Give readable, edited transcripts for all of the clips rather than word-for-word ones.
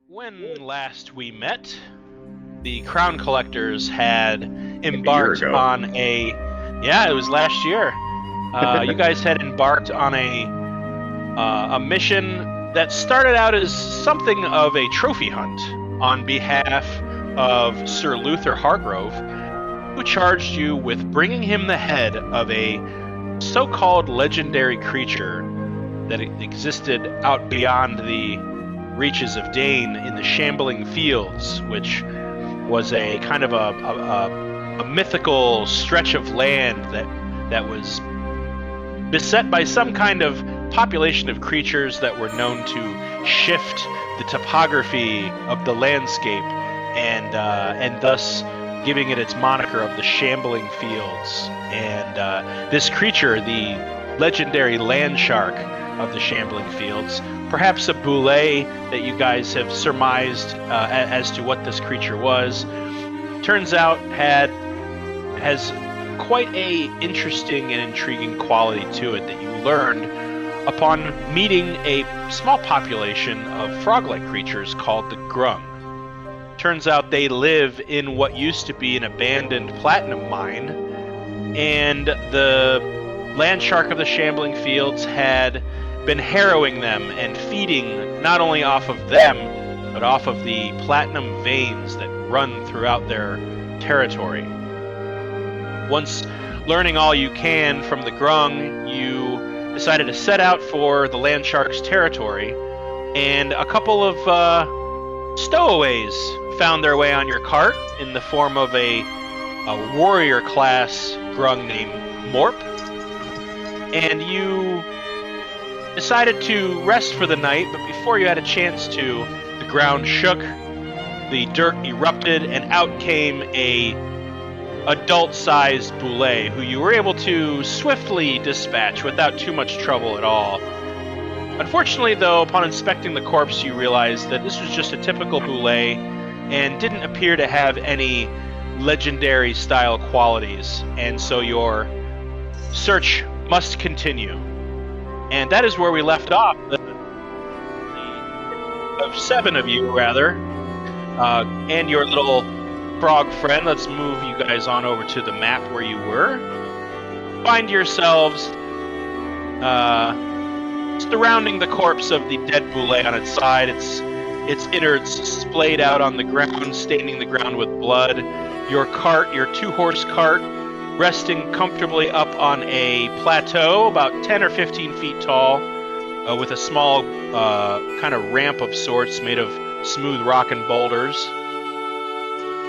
When last we met, the Crown Collectors had embarked on a... Yeah, it was last year. You guys had embarked on a mission that started out as something of a trophy hunt on behalf of Sir Luther Hargrove, who charged you with bringing him the head of a so-called legendary creature that existed out beyond the reaches of Dane in the Shambling Fields, which was a kind of a mythical stretch of land that was beset by some kind of population of creatures that were known to shift the topography of the landscape and thus giving it its moniker of the Shambling Fields. And this creature, the legendary land shark of the Shambling Fields, perhaps a bulette that you guys have surmised as to what this creature was, turns out has quite a interesting and intriguing quality to it that you learned upon meeting a small population of frog-like creatures called the Grung. Turns out they live in what used to be an abandoned platinum mine, and the land shark of the Shambling Fields had been harrowing them and feeding not only off of them, but off of the platinum veins that run throughout their territory. Once learning all you can from the Grung, you decided to set out for the land shark's territory, and a couple of stowaways found their way on your cart in the form of a warrior class Grung named Morp, and you decided to rest for the night, but before you had a chance to, the ground shook, the dirt erupted, and out came a adult-sized bulette who you were able to swiftly dispatch without too much trouble at all. Unfortunately, though, upon inspecting the corpse, you realized that this was just a typical bulette and didn't appear to have any legendary style qualities, and so your search must continue. And that is where we left off. Of 7 of you, rather, and your little frog friend. Let's move you guys on over to the map where you were. Find yourselves surrounding the corpse of the dead bulette on its side. Its innards splayed out on the ground, staining the ground with blood. Your cart, your 2-horse cart, resting comfortably up on a plateau about 10 or 15 feet tall, with a small kind of ramp of sorts made of smooth rock and boulders.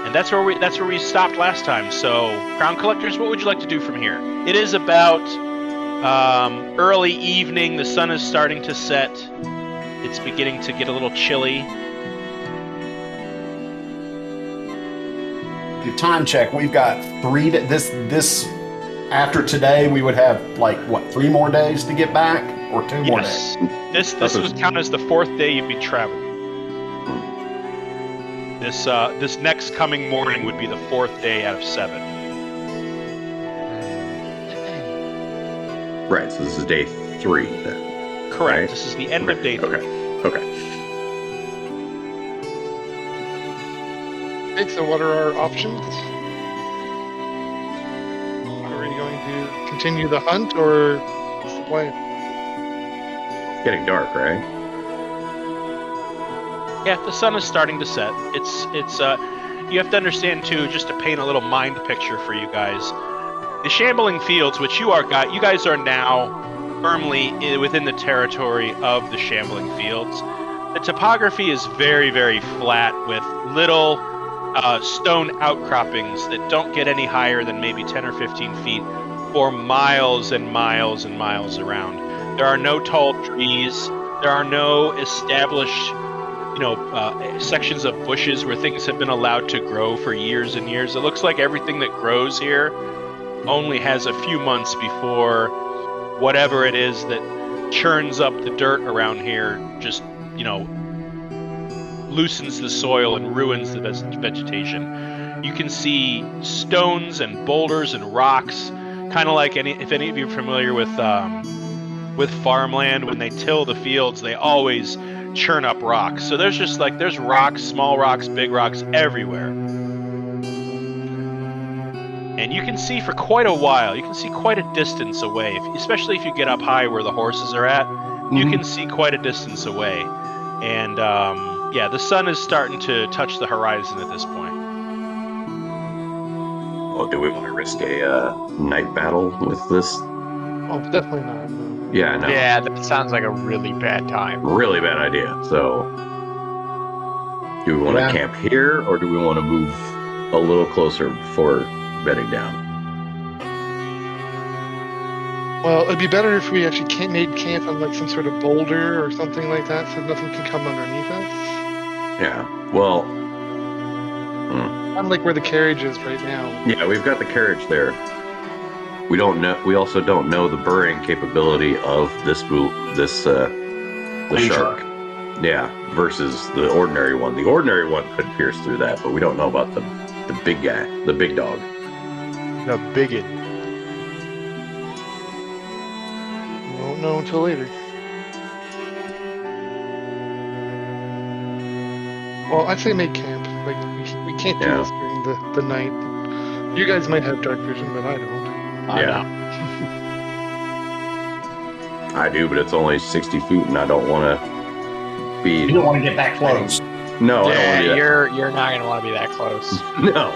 And that's where we stopped last time. So, Crown Collectors, what would you like to do from here? It is about early evening. The sun is starting to set. It's beginning to get a little chilly. Time check. We've got 3 this after today we would have 3 more days to get back, or 2 more days. This would count as the 4th day you'd be traveling. This next coming morning would be the 4th day out of 7. Right, so this is day 3 then. Correct. Right? This is the end of day 3. Okay. So what are our options? Are we going to continue the hunt, or what's the plan? It's getting dark, right? Yeah, the sun is starting to set. It's you have to understand too, just to paint a little mind picture for you guys. The Shambling Fields, which you guys are now firmly within the territory of the Shambling Fields. The topography is very, very flat with little stone outcroppings that don't get any higher than maybe 10 or 15 feet for miles and miles and miles around. There are no tall trees. There are no established, sections of bushes where things have been allowed to grow for years and years. It looks like everything that grows here only has a few months before whatever it is that churns up the dirt around here just, loosens the soil and ruins the vegetation. You can see stones and boulders and rocks, kind of like if any of you are familiar with farmland, when they till the fields, they always churn up rocks. So there's rocks, small rocks, big rocks everywhere. And you can see for quite a while. You can see quite a distance away, especially if you get up high where the horses are at. You can see quite a distance away. And the sun is starting to touch the horizon at this point. Well, do we want to risk a night battle with this? Oh, definitely not. No. Yeah, no. Yeah, that sounds like a really bad time. Really bad idea. So, do we want to camp here, or do we want to move a little closer before bedding down? Well, it'd be better if we actually made camp on like some sort of boulder or something like that, so nothing can come underneath us. Yeah. Well. Unlike where the carriage is right now. Yeah, we've got the carriage there. We don't know. We also don't know the burrowing capability of the shark. Yeah, versus the ordinary one. The ordinary one could pierce through that, but we don't know about the big guy, the big dog. The bigot. We won't know until later. Well, I'd say make camp. Like we can't do this during the night. You guys might have dark vision, but I don't. I do, but it's only 60 feet, and I don't want to be. You don't want to get that close. No, I don't want to do that. You're not going to want to be that close. No.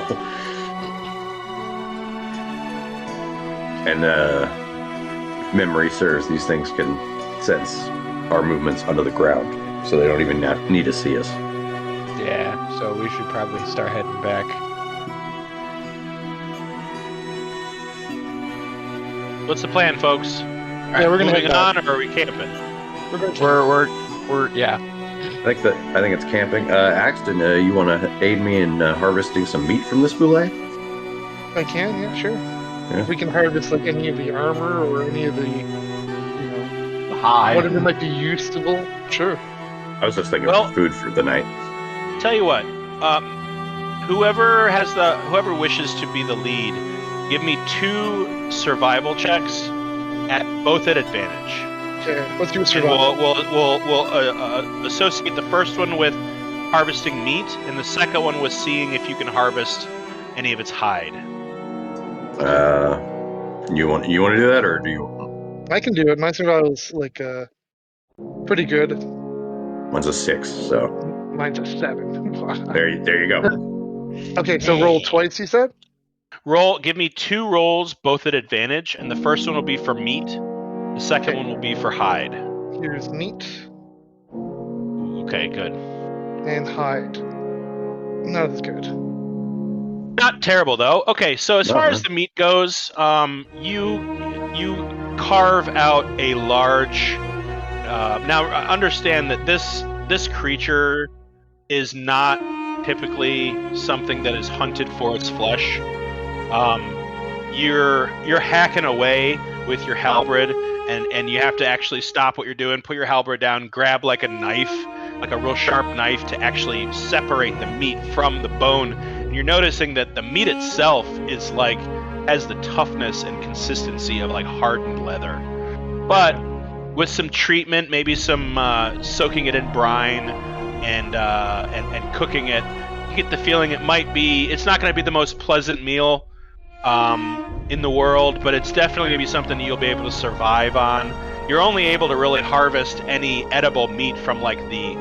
And if memory serves, these things can sense our movements under the ground, so they don't even need to see us. Yeah, so we should probably start heading back. What's the plan, folks? Yeah, we're gonna moving head on, back. or are we camping? We're yeah. I think it's camping. Axton, you want to aid me in harvesting some meat from this bulette? I can, yeah, sure. Yeah. If we can harvest like any of the armor or any of the, The hide. whatever might be usable, sure. I was just thinking of food for the night. Tell you what, whoever wishes to be the lead, give me 2 survival checks both at advantage. Okay, let's do a And survival. we'll associate the first one with harvesting meat, and the second one with seeing if you can harvest any of its hide. You want to do that, or do you? I can do it. My survival's like pretty good. Mine's a 6, so Mine's a 7. there you go. Okay, so roll twice, you said? Give me 2 rolls, both at advantage, and the first one will be for meat. The second one will be for hide. Here's meat Okay, good. and hide. Not as good. Not terrible though. Okay, so as far as the meat goes, you carve out a large. Now understand that this creature is not typically something that is hunted for its flesh. You're hacking away with your halberd, and you have to actually stop what you're doing, put your halberd down, grab like a knife, like a real sharp knife, to actually separate the meat from the bone. And you're noticing that the meat itself is has the toughness and consistency of like hardened leather, but with some treatment, maybe some soaking it in brine and cooking it, you get the feeling it's not going to be the most pleasant meal in the world, but it's definitely going to be something that you'll be able to survive on. You're only able to really harvest any edible meat from like the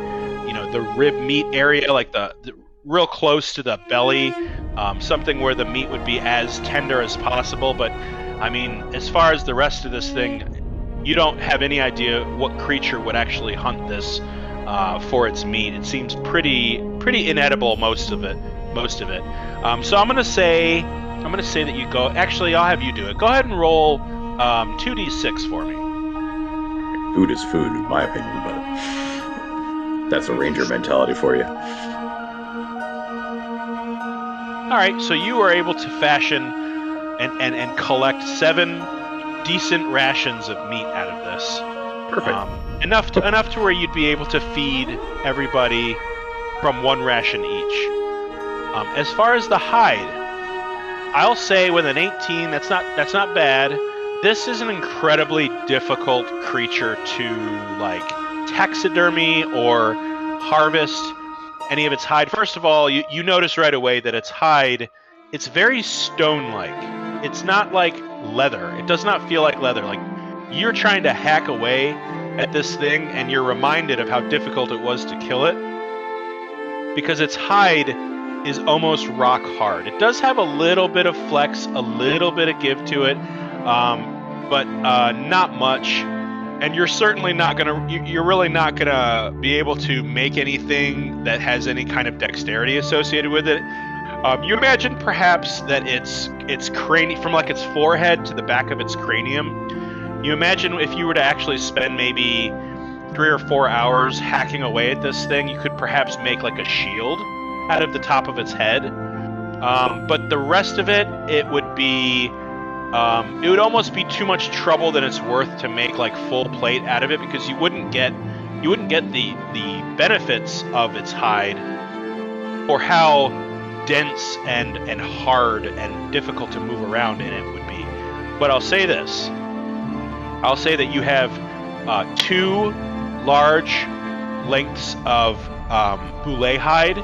rib meat area, like the real close to the belly, something where the meat would be as tender as possible. But I mean, as far as the rest of this thing, you don't have any idea what creature would actually hunt this for its meat. It seems pretty inedible, most of it. So I'm gonna say that you go. Actually, I'll have you do it. Go ahead and roll 2d6 for me. Food is food, in my opinion, but that's a ranger mentality for you. All right, so you are able to fashion and collect 7 decent rations of meat out of this. Perfect. Enough to where you'd be able to feed everybody from 1 ration each. As far as the hide, I'll say with an 18, that's not bad. This is an incredibly difficult creature to taxidermy or harvest any of its hide. First of all, you notice right away that its hide, it's very stone-like. It's not like leather. It does not feel like leather. Like, you're trying to hack away at this thing, and you're reminded of how difficult it was to kill it, because its hide is almost rock hard. It does have a little bit of flex, a little bit of give to it, but not much. And you're certainly not you're really not gonna be able to make anything that has any kind of dexterity associated with it. You imagine perhaps that its cranium, from like its forehead to the back of its cranium, you imagine if you were to actually spend maybe 3 or 4 hours hacking away at this thing, you could perhaps make like a shield out of the top of its head. But the rest of it, it would almost be too much trouble than it's worth to make like full plate out of it, because you wouldn't get the benefits of its hide, or how dense and hard and difficult to move around in it would be. But I'll say this. I'll say that you have 2 large lengths of bulette hide,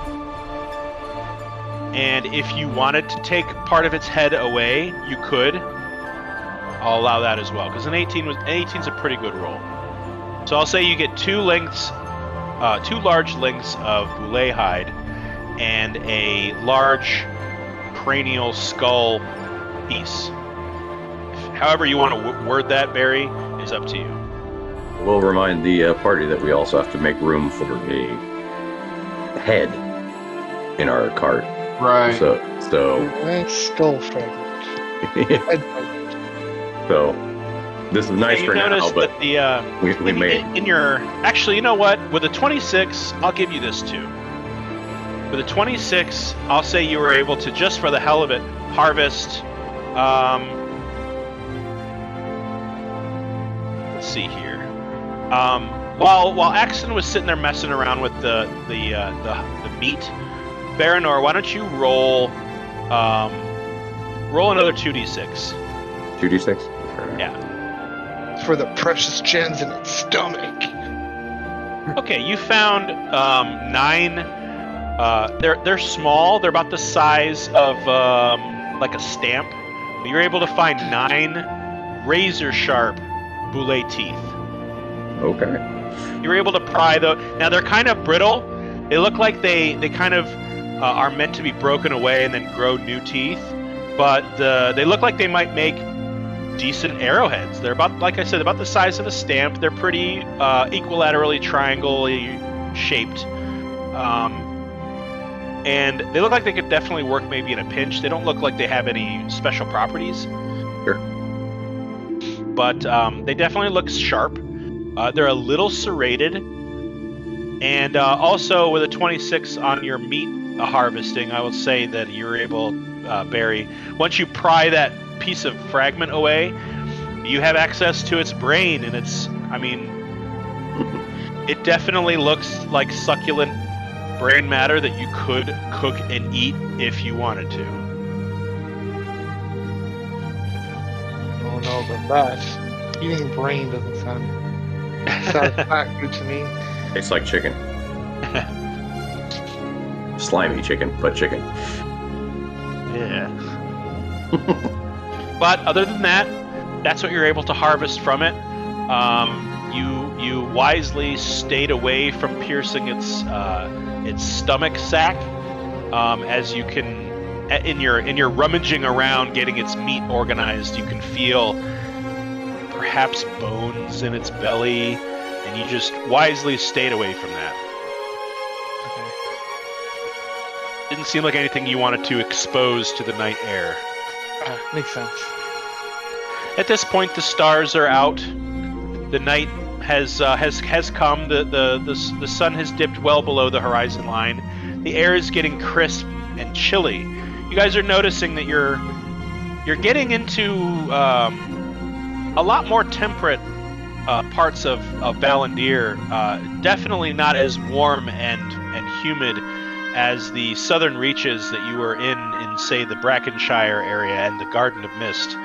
and if you wanted to take part of its head away, you could. I'll allow that as well, because an 18's a pretty good roll. So I'll say you get 2 large lengths of bulette hide and a large cranial skull piece. However you want to word that, Barry, is up to you. We'll remind the party that we also have to make room for a head in our cart. Right. So That's skull fragment. Head fragment. So this is nice for now, but that we may. Actually, you know what? With a 26, I'll give you this too. With a 26, I'll say you were able to, just for the hell of it, harvest. Let's see here. While Axon was sitting there messing around with the meat, Baranor, why don't you roll another 2d6? 2d6? Yeah. For the precious gems in its stomach. Okay, you found 9. They're small. They're about the size of like a stamp. But you're able to find 9 razor sharp bulette teeth. Okay. You're able to pry those. Now they're kind of brittle. They look like they kind of are meant to be broken away and then grow new teeth. But they look like they might make decent arrowheads. They're about, like I said, about the size of a stamp. They're pretty equilaterally triangle-y shaped. And they look like they could definitely work maybe in a pinch. They don't look like they have any special properties. Sure. But they definitely look sharp. They're a little serrated. And also with a 26 on your meat harvesting, I will say that you're able, Barry, once you pry that piece of fragment away, you have access to its brain, and it definitely looks like succulent brain matter that you could cook and eat if you wanted to. I don't know about that. Eating brain doesn't sound satisfactory to me. Tastes like chicken. Slimy chicken, but chicken. Yeah. But other than that, that's what you're able to harvest from it. You wisely stayed away from piercing its stomach sac, as you can, in your rummaging around getting its meat organized, you can feel perhaps bones in its belly, and you just wisely stayed away from that. Okay. Didn't seem like anything you wanted to expose to the night air. Makes sense. At this point, the stars are out. The night has come. The sun has dipped well below the horizon line. The air is getting crisp and chilly. You guys are noticing that you're getting into a lot more temperate parts of Valandiir. Definitely not as warm and humid as the southern reaches that you were in say the Brackenshire area and the Garden of Mist.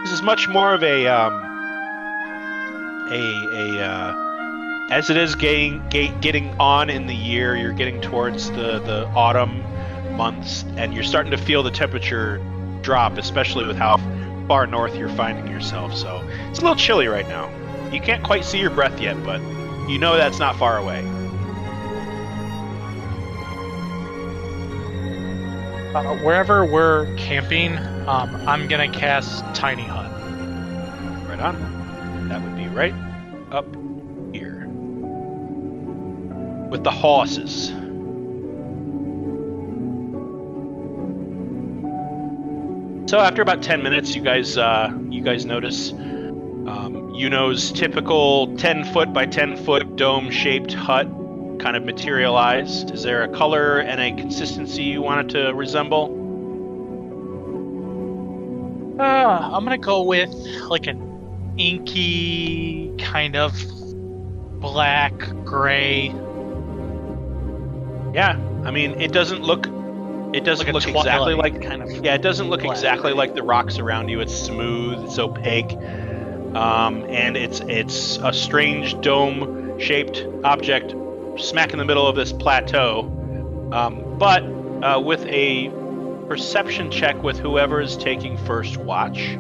This is much more of a As it is getting on in the year, you're getting towards the autumn months, and you're starting to feel the temperature drop, especially with how far north you're finding yourself. So it's a little chilly right now. You can't quite see your breath yet, but you know that's not far away. Wherever we're camping, I'm gonna cast Tiny Hut. Right on. That would be right up here with the horses. So after about 10 minutes, you guys notice Yuno's typical 10-foot by 10-foot dome-shaped hut kind of materialized. Is there a color and a consistency you want it to resemble? I'm gonna go with like an inky kind of black gray. Yeah, I mean it doesn't look look exactly like kind of. Yeah, it doesn't look black. exactly like the rocks around you. It's smooth, it's opaque, and it's a strange dome-shaped object smack in the middle of this plateau. But with a perception check with whoever is taking first watch.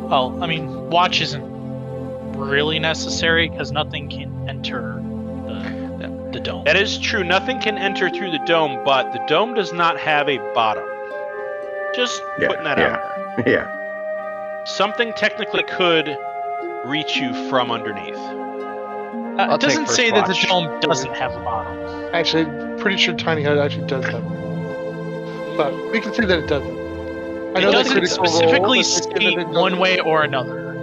Well, I mean, watch isn't really necessary because nothing can enter the dome. That is true. Nothing can enter through the dome, but the dome does not have a bottom. Just putting that out there. Yeah. Something technically could reach you from underneath. It doesn't say that the dome doesn't have a bottom. Actually, pretty sure Tiny Hut actually does have one. But we can say that it doesn't. I know It the doesn't critical specifically role, state one way or another.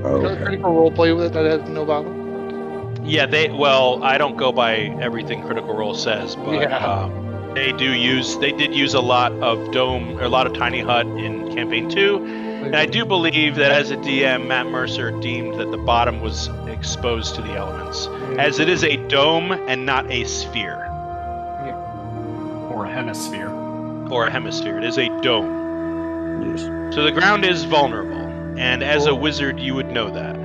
Okay. Critical role play with it that has no bottom. Yeah, I don't go by everything Critical Role says, but they did use a lot of Tiny Hut in Campaign 2, and I do believe that as a DM, Matt Mercer deemed that the bottom was exposed to the elements, as it is a dome and not a sphere. Or a hemisphere. Or a hemisphere. It is a dome. Yes. So the ground is vulnerable, and as a wizard, you would know that.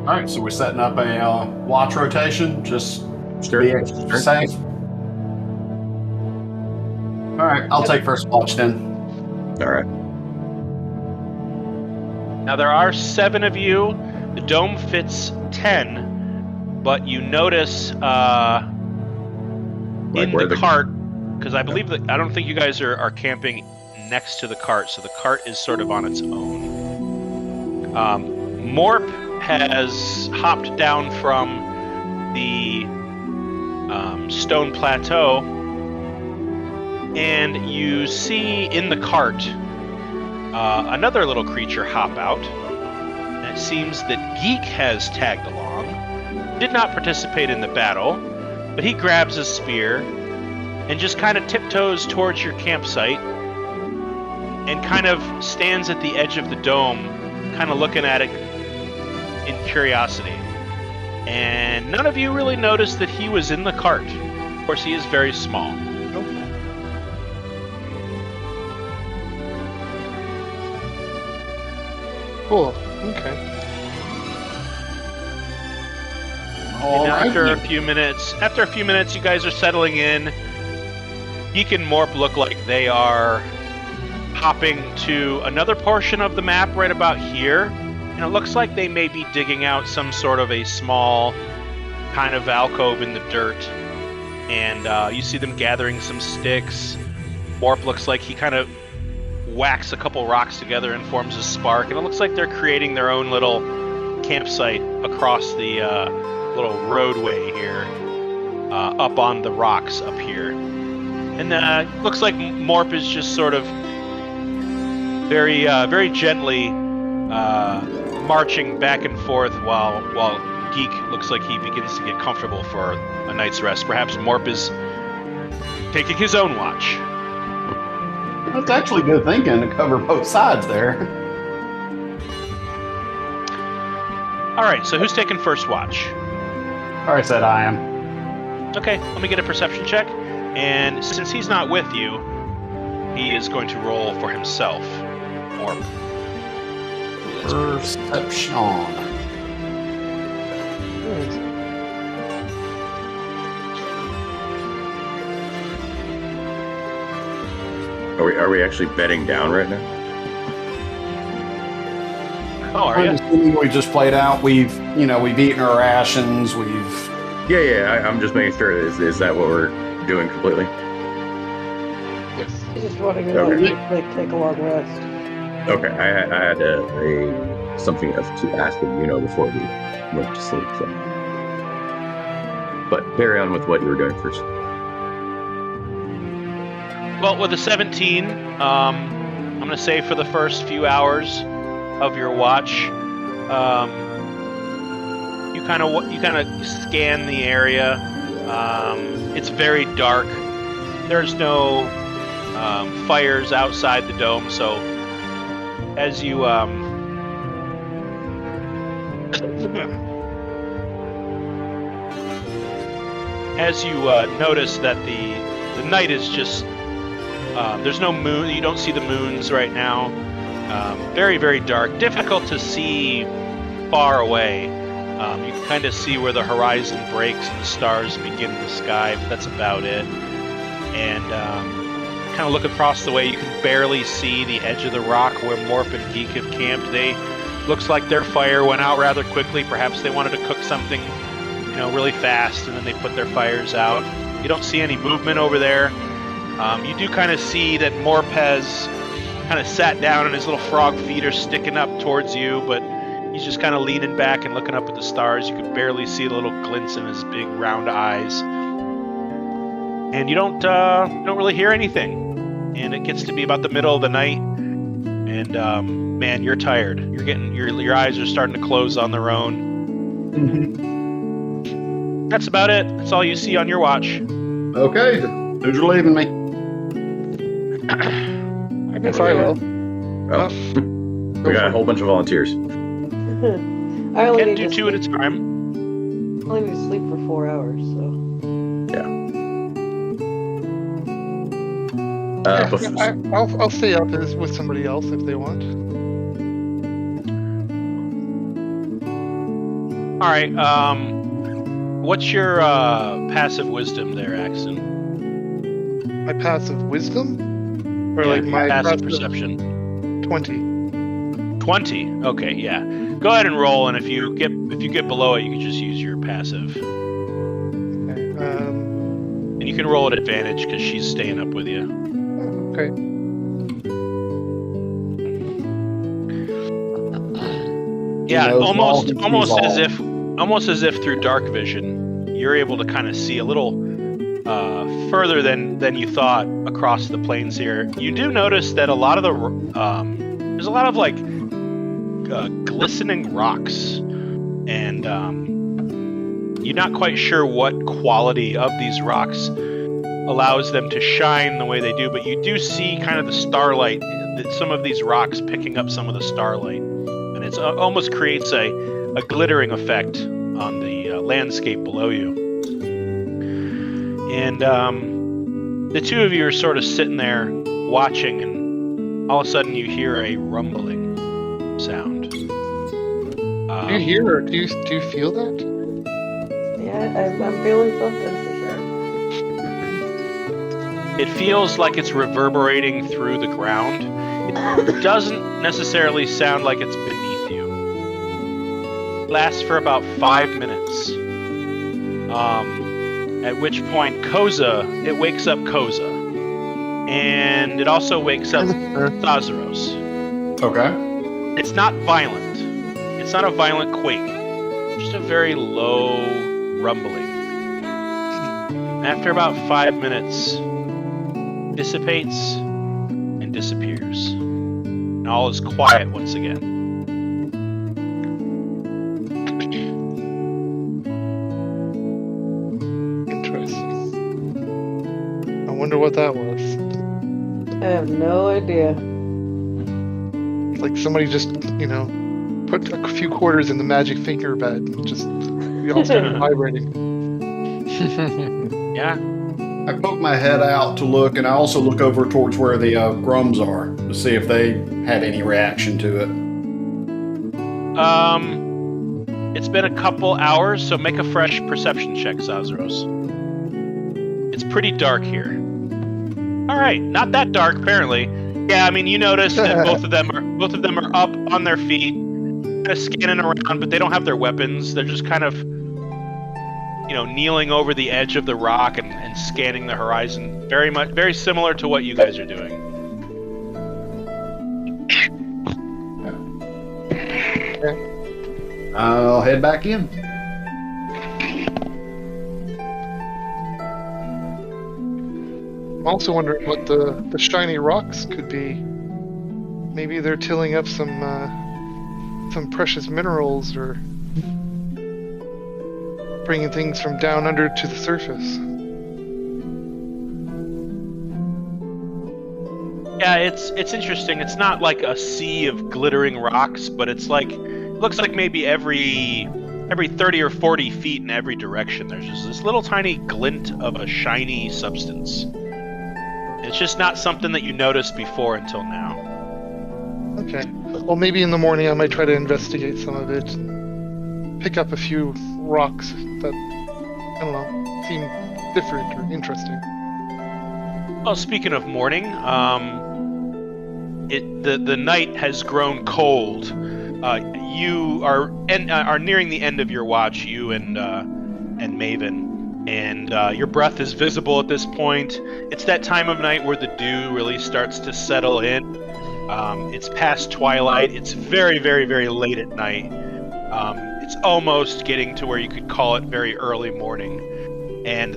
All right, so we're setting up a watch rotation, just to be extra safe. All right, I'll take first watch then. All right. Now there are 7 of you. The dome fits 10, but you notice in the cart, because I believe that I don't think you guys are camping next to the cart, so the cart is sort of on its own. Morp has hopped down from the stone plateau, and you see in the cart another little creature hop out. And it seems that Geek has tagged along, did not participate in the battle, but he grabs his spear and just kind of tiptoes towards your campsite and kind of stands at the edge of the dome, kind of looking at it in curiosity. And none of you really noticed that he was in the cart. Of course, he is very small. Cool. Okay. And after a few minutes, you guys are settling in. Geek and Morp look like they are hopping to another portion of the map right about here. And it looks like they may be digging out some sort of a small kind of alcove in the dirt. And you see them gathering some sticks. Morp looks like he kind of whacks a couple rocks together and forms a spark. And it looks like they're creating their own little campsite across the little roadway here, up on the rocks up here. And looks like Morp is just sort of very gently marching back and forth while Geek looks like he begins to get comfortable for a night's rest. Perhaps Morp is taking his own watch. That's actually good thinking to cover both sides there. All right, so who's taking first watch? All right, said I am. Okay, let me get a perception check. And since he's not with you, he is going to roll for himself Morp. Perception. Are we actually bedding down right now? Oh, are I'm you? assuming we just played out. We've eaten our rations. We've. Yeah. I'm just making sure. Is that what we're doing completely? Yes. I just want to go take a long rest. Okay. I had something to ask of before we went to sleep. So. But carry on with what you were doing first. Well, with a 17, I'm going to say for the first few hours of your watch, you kind of scan the area. It's very dark. There's no fires outside the dome, so as you notice that the night is just there's no moon. You don't see the moons right now. Very, very dark. Difficult to see far away. You can kind of see where the horizon breaks and the stars begin in the sky, but that's about it. And kind of look across the way. You can barely see the edge of the rock where Morp and Geek have camped. Looks like their fire went out rather quickly. Perhaps they wanted to cook something, really fast, and then they put their fires out. You don't see any movement over there. You do kind of see that Morp has kind of sat down and his little frog feet are sticking up towards you, but he's just kind of leaning back and looking up at the stars. You can barely see the little glints in his big round eyes. And you don't really hear anything. And it gets to be about the middle of the night, and man, you're tired. You're getting your eyes are starting to close on their own. Mm-hmm. That's about it. That's all you see on your watch. Okay, who's relieving me? I guess I will. Oh. We got a whole bunch of volunteers. I only Can't need do to two at a sleep. time. I only need to sleep for 4 hours, so. I'll stay up with somebody else if they want. All right. What's your passive wisdom there, Axon? My passive wisdom? Or Yeah, like my passive perception? 20. 20. Okay, yeah. Go ahead and roll, and if you get below it, you can just use your passive, Okay. and you can roll at advantage because she's staying up with you. Okay. Yeah, knows almost all. almost as if through dark vision, you're able to kind of see a little further than you thought across the plains here. You do notice that a lot of there's a lot of like glistening rocks, and you're not quite sure what quality of these rocks allows them to shine the way they do, but you do see kind of the starlight, that some of these rocks picking up some of the starlight, and it's almost creates a glittering effect on the landscape below you. And the two of you are sort of sitting there watching, and all of a sudden you hear a rumbling sound. Do you hear or do you feel that? Yeah, I'm feeling something for sure. It feels like it's reverberating through the ground. It doesn't necessarily sound like it's beneath you. It lasts for about 5 minutes. At which point it wakes up Koza. And it also wakes up Thazaros. Okay. It's not violent. It's not a violent quake. Just a very low rumbling. After about 5 minutes, dissipates and disappears. And all is quiet once again. Interesting. I wonder what that was. I have no idea. It's like somebody just, put a few quarters in the magic finger bed and just we all started vibrating. Yeah. I poke my head out to look, and I also look over towards where the grums are, the see if they had any reaction to it. It's been a couple hours, so make a fresh perception check, Zazros. It's pretty dark here. All right, not that dark apparently. Yeah, I mean, you notice that both of them are up on their feet, kind of scanning around, but they don't have their weapons. They're just kind of, kneeling over the edge of the rock and scanning the horizon. Very similar to what you guys are doing. I'll head back in. I'm also wondering what the shiny rocks could be. Maybe they're tilling up some precious minerals or bringing things from down under to the surface. Yeah, it's interesting. It's not like a sea of glittering rocks, but it looks like maybe every 30 or 40 feet in every direction there's just this little tiny glint of a shiny substance. It's just not something that you noticed before until now. Okay. Well, maybe in the morning I might try to investigate some of it. Pick up a few rocks that, I don't know, seem different or interesting. Well, speaking of morning, the night has grown cold. You are nearing the end of your watch, you and Maven, and your breath is visible at this point. It's that time of night where the dew really starts to settle in. It's past twilight. It's very, very, very late at night. It's almost getting to where you could call it very early morning, and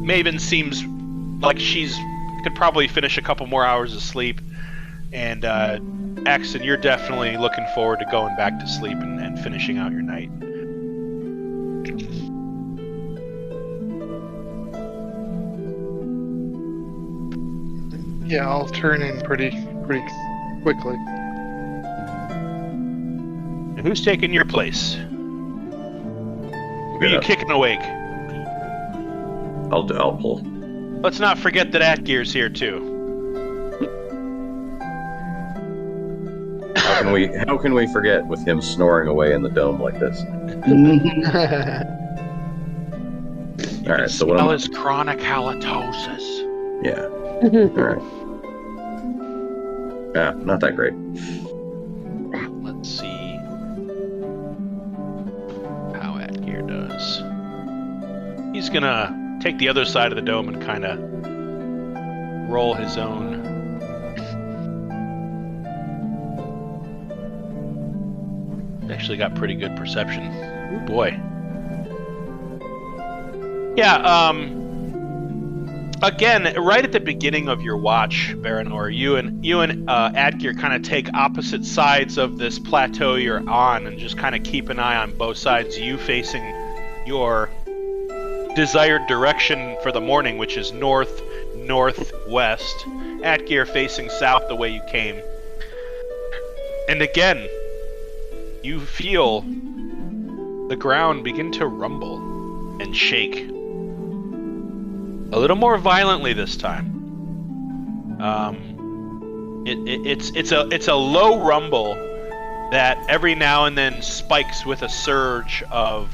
Maven seems like she's could probably finish a couple more hours of sleep, and Axon, you're definitely looking forward to going back to sleep and finishing out your night. Yeah, I'll turn in pretty quickly. And who's taking your place? Who are you kicking awake? I'll pull. Let's not forget that Atgear's here too. How can we forget with him snoring away in the dome like this? All right, so what smell his chronic halitosis. Yeah. All right. Yeah, not that great. Let's see how Atgear does. He's gonna take the other side of the dome and kind of roll his own. Actually got pretty good perception. Ooh, boy. Yeah, again, right at the beginning of your watch, Baranor, you and Atgear kind of take opposite sides of this plateau you're on and just kind of keep an eye on both sides. You facing your desired direction for the morning, which is north-northwest. Atgear facing south the way you came. And again, you feel the ground begin to rumble and shake. A little more violently this time. It's a low rumble that every now and then spikes with a surge of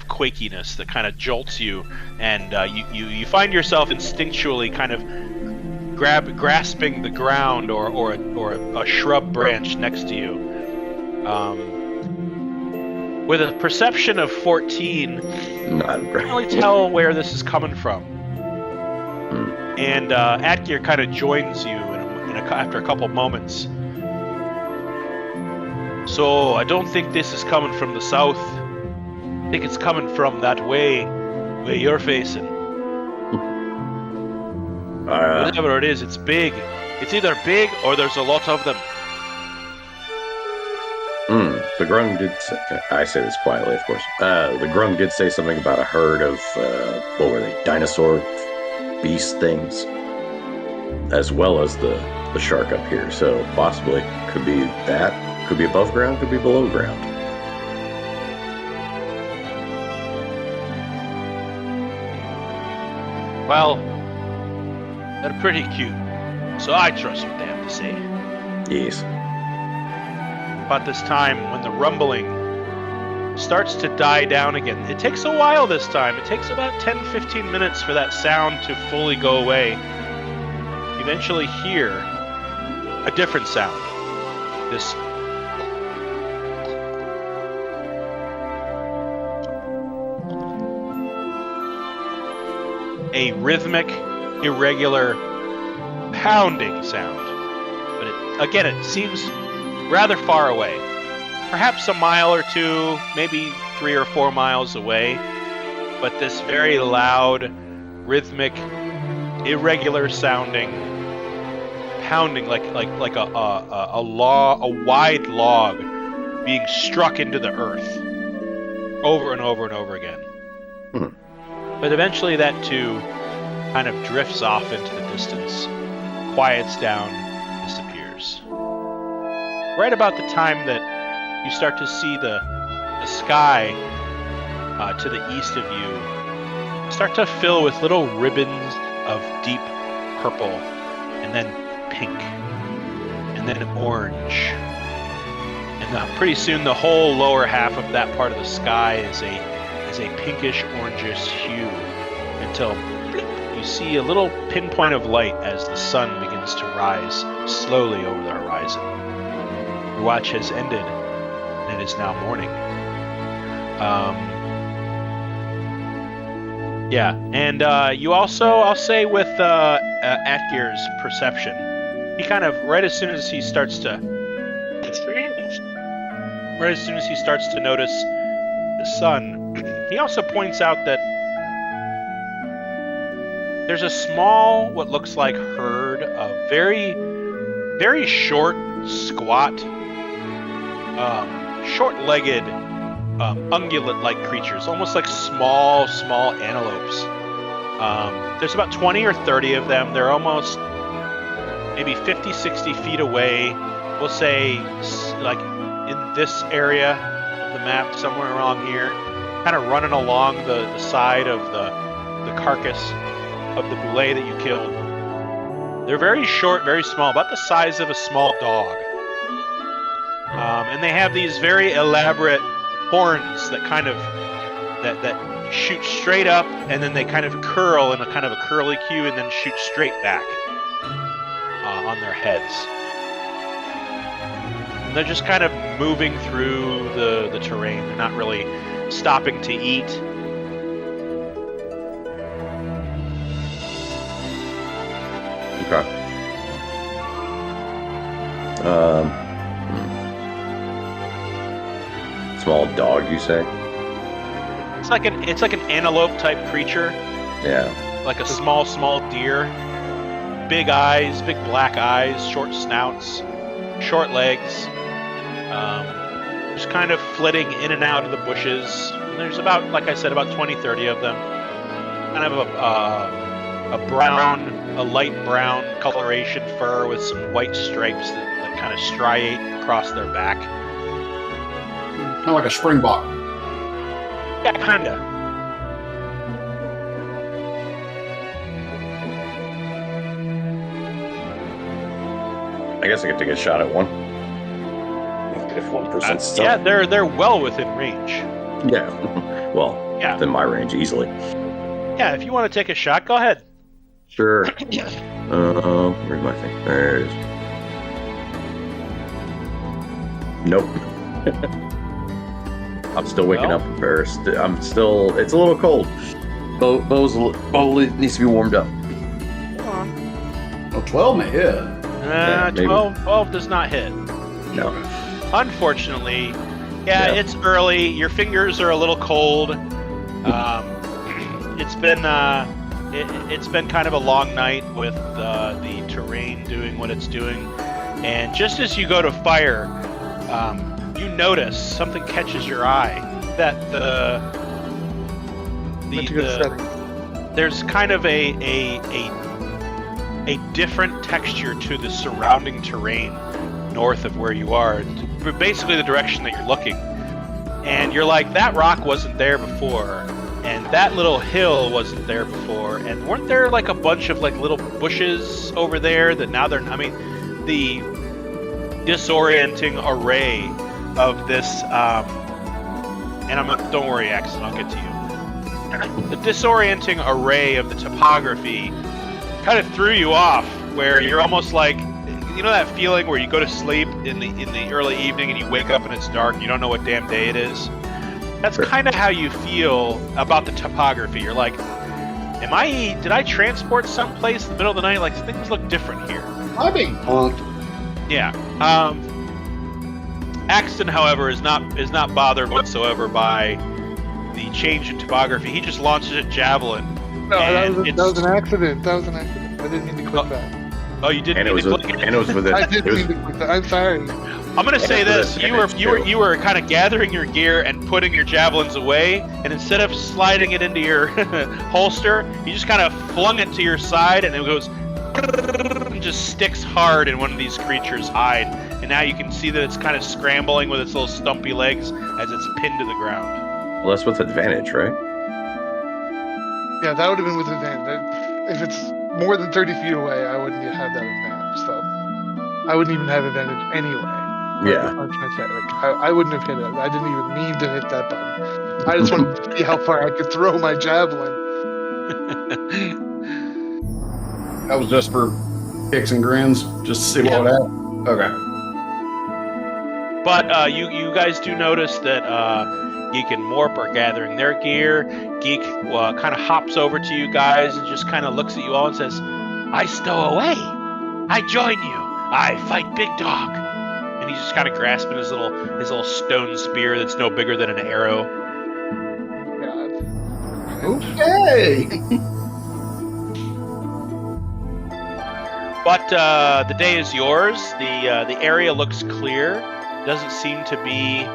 quakiness that kind of jolts you, and you find yourself instinctually kind of grasping the ground or a shrub branch next to you. With a perception of 14, you can't really tell where this is coming from. And Atgear kind of joins you after a couple moments. So, I don't think this is coming from the south. I think it's coming from that way you're facing. Whatever it is, it's big. It's either big or there's a lot of them. The Grung did say, I say this quietly, of course. The Grung did say something about a herd of, what were they, dinosaur beast things, as well as the shark up here. So possibly could be that, could be above ground, could be below ground. Well, They're pretty cute, so I trust what they have to say. Yes. About this time, when the rumbling starts to die down again, it takes a while this time. It takes about 10-15 minutes for that sound to fully go away. You eventually hear a different sound. This a rhythmic, irregular pounding sound. But it seems rather far away. Perhaps a mile or two, maybe 3 or 4 miles away. But this very loud, rhythmic, irregular sounding pounding like a wide log being struck into the earth over and over and over again. But eventually that too kind of drifts off into the distance, quiets down, disappears. Right about the time that you start to see the sky to the east of you start to fill with little ribbons of deep purple, and then pink, and then orange. And pretty soon the whole lower half of that part of the sky is a pinkish orangish hue, until you see a little pinpoint of light as the sun begins to rise slowly over the horizon. Your watch has ended, and it is now morning. And you also, I'll say, with Atgeir's perception, he kind of, right as soon as he starts to notice the sun, he also points out that there's a small, what looks like herd of very, very short, squat, short-legged, ungulate-like creatures, almost like small antelopes. There's about 20 or 30 of them. They're almost maybe 50, 60 feet away. We'll say, like, in this area of the map, somewhere along here, kind of running along the side of the carcass of the bulette that you killed. They're very short, very small, about the size of a small dog. And they have these very elaborate horns that kind of that shoot straight up, and then they kind of curl in a kind of a curly cue, and then shoot straight back on their heads. And they're just kind of moving through the terrain. They're not really stopping to eat. Okay. Small dog, you say? It's like an antelope type creature. Yeah. Like a small deer. Big eyes, big black eyes, short snouts, short legs. Just kind of flitting in and out of the bushes. And there's about, like I said, about 20, 30 of them. Kind of a light brown coloration fur with some white stripes that kind of striate across their back. Kind of like a springbok. Yeah, kinda. I guess I could take a shot at one. If 1% stuff. Yeah, they're well within range. Yeah. Well, yeah. Within my range, easily. Yeah, if you want to take a shot, go ahead. Sure. Where's my thing? There it is. Nope. I'm still waking up embarrassed. I'm still. It's a little cold. Bow needs to be warmed up. Come on. Oh, 12 may hit. 12 does not hit. No. Unfortunately, it's early. Your fingers are a little cold. It's been kind of a long night with the terrain doing what it's doing, and just as you go to fire, you notice something catches your eye. That there's kind of a different texture to the surrounding terrain north of where you are, basically the direction that you're looking. And you're like, that rock wasn't there before. And that little hill wasn't there before. And weren't there like a bunch of like little bushes over there that now they're, I mean, the disorienting array of this, don't worry, Axon, I'll get to you. The disorienting array of the topography kind of threw you off, where you're almost like, you know that feeling where you go to sleep in the early evening and you wake up and it's dark and you don't know what damn day it is? That's kind of how you feel about the topography. You're like, did I transport someplace in the middle of the night? Like, things look different here. I'm being punked. Yeah. Axton, however, is not bothered whatsoever by the change in topography. He just launches a javelin. No, that was an accident. I didn't mean to click that. Oh, you didn't. And it was with it. I didn't mean to click that. I'm sorry. I'm gonna say this: you were kind of gathering your gear and putting your javelins away, and instead of sliding it into your holster, you just kind of flung it to your side, and it goes and just sticks hard in one of these creatures' hide. And now you can see that it's kind of scrambling with its little stumpy legs as it's pinned to the ground. Well, that's with advantage, right? Yeah, that would have been with advantage. If it's more than 30 feet away, I wouldn't have that advantage. So I wouldn't even have advantage anyway. Yeah. I wouldn't have hit it. I didn't even mean to hit that button. I just wanted to see how far I could throw my javelin. That was just for kicks and grins, just to see what would happen. Okay. But you guys do notice that Geek and Morp are gathering their gear. Geek kind of hops over to you guys and just kind of looks at you all and says, "I stow away. I join you. I fight Big Dog." And he's just kind of grasping his little stone spear that's no bigger than an arrow. Okay. But the day is yours. The area looks clear. Doesn't seem to be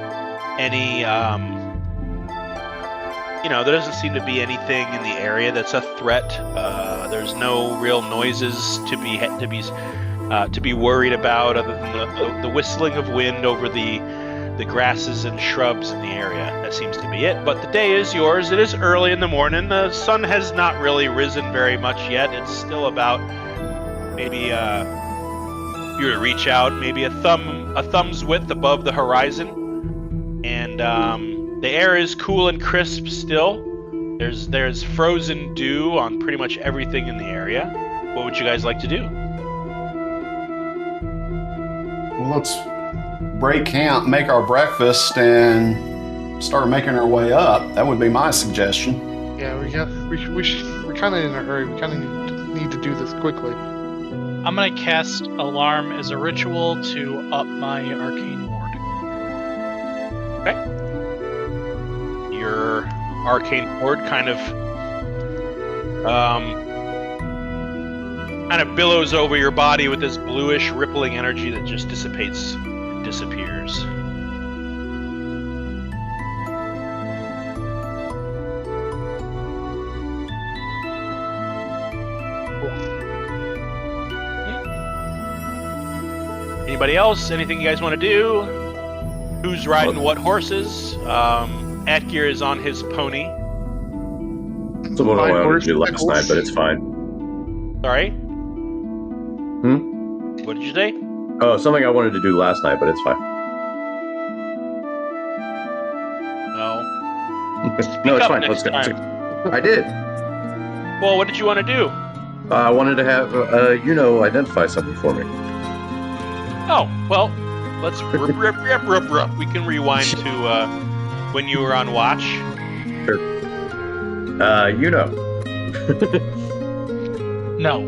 any there doesn't seem to be anything in the area that's a threat. There's no real noises to be worried about, other than the whistling of wind over the grasses and shrubs in the area. That seems to be it. But the day is yours. It is early in the morning. The sun has not really risen very much yet. It's still about maybe if you were to reach out, maybe a thumb's width above the horizon. And the air is cool and crisp still. There's frozen dew on pretty much everything in the area. What would you guys like to do? Well, let's break camp, make our breakfast, and start making our way up. That would be my suggestion. Yeah, we're kind of in a hurry. We kind of need to do this quickly. I'm gonna cast Alarm as a ritual to up my arcane ward. Okay. Your arcane ward kind of billows over your body with this bluish rippling energy that just dissipates and disappears. Anybody else? Anything you guys want to do? Who's riding what horses? Atgear is on his pony. Someone I wanted to do last night, but it's fine. Sorry? What did you say? Oh, something I wanted to do last night, but it's fine. No. No, it's fine. Let's go. I did. Well, what did you want to do? I wanted to have, identify something for me. Oh, well, let's rip. We can rewind to when you were on watch. Sure. No.